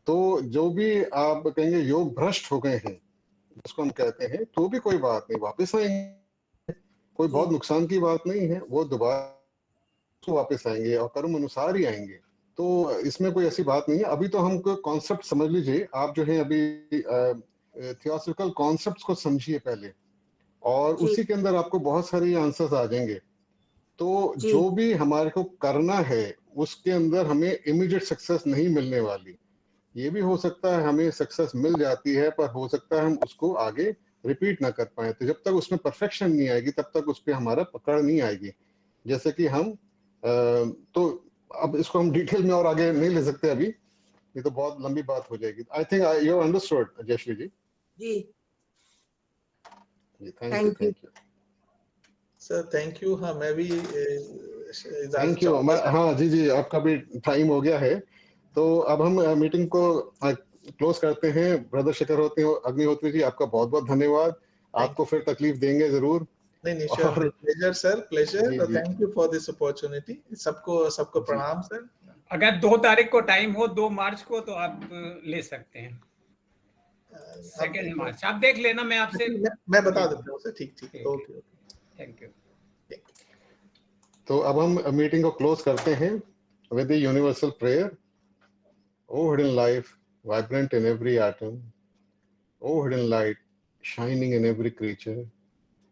तो जो भी आप कहेंगे योग भ्रष्ट हो गए हैं जिसको हम कहते हैं, तो भी कोई बात नहीं, वापस आएंगे, कोई बहुत नुकसान की बात नहीं है, वो दोबारा वापस आएंगे और कर्म अनुसार ही आएंगे। तो इसमें कोई ऐसी बात नहीं है। अभी तो हमको कॉन्सेप्ट समझ लीजिए, आप जो है अभी थियोसॉफिकल कॉन्सेप्ट्स को समझिए पहले, और जी। उसी के अंदर आपको बहुत सारे आंसर्स आ जाएंगे। तो जी। जो भी हमारे को करना है उसके अंदर हमें इमीडिएट सक्सेस नहीं मिलने वाली। ये भी हो सकता है हमें सक्सेस मिल जाती है, पर हो सकता है हम उसको आगे रिपीट ना कर पाए। तो जब तक उसमें परफेक्शन नहीं आएगी तब तक उस पर हमारा पकड़ नहीं आएगी। जैसे कि हम तो अब इसको हम डिटेल में और आगे नहीं ले सकते अभी, ये तो बहुत लंबी बात हो जाएगी। I think you understood Jayashree ji. जी, thank you, thank you. Thank you sir thank you. हाँ मैं भी थैंक यू। हाँ जी जी, आपका भी टाइम हो गया है, तो अब हम मीटिंग को क्लोज करते हैं। ब्रदर शेखर अग्निहोत्री जी, आपका बहुत बहुत धन्यवाद। आपको फिर तकलीफ देंगे जरूर। नहीं श्योर, प्लेजर सर, प्लेजर। जी, जी। Thank you for this opportunity. सबको जी। प्रणाम सर। अगर 2 तारीख को टाइम हो, 2 मार्च को, तो आप ले सकते हैं। 2 मार्च आप देख लेना, मैं आपसे मैं बता देता हूँ सर। ठीक ठीक, ओके ओके, थैंक यू। तो अब हम मीटिंग को क्लोज करते हैं with the universal prayer. O hidden life, vibrant in every atom, O hidden light, shining in every creature,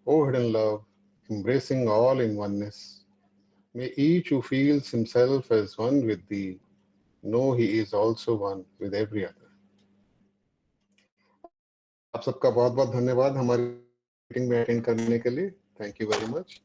O hidden love, embracing all in oneness, may each who feels himself as one with thee know he is also one with every other. आप सबका बहुत बहुत धन्यवाद हमारी meeting में attend करने के लिए। Thank you very much.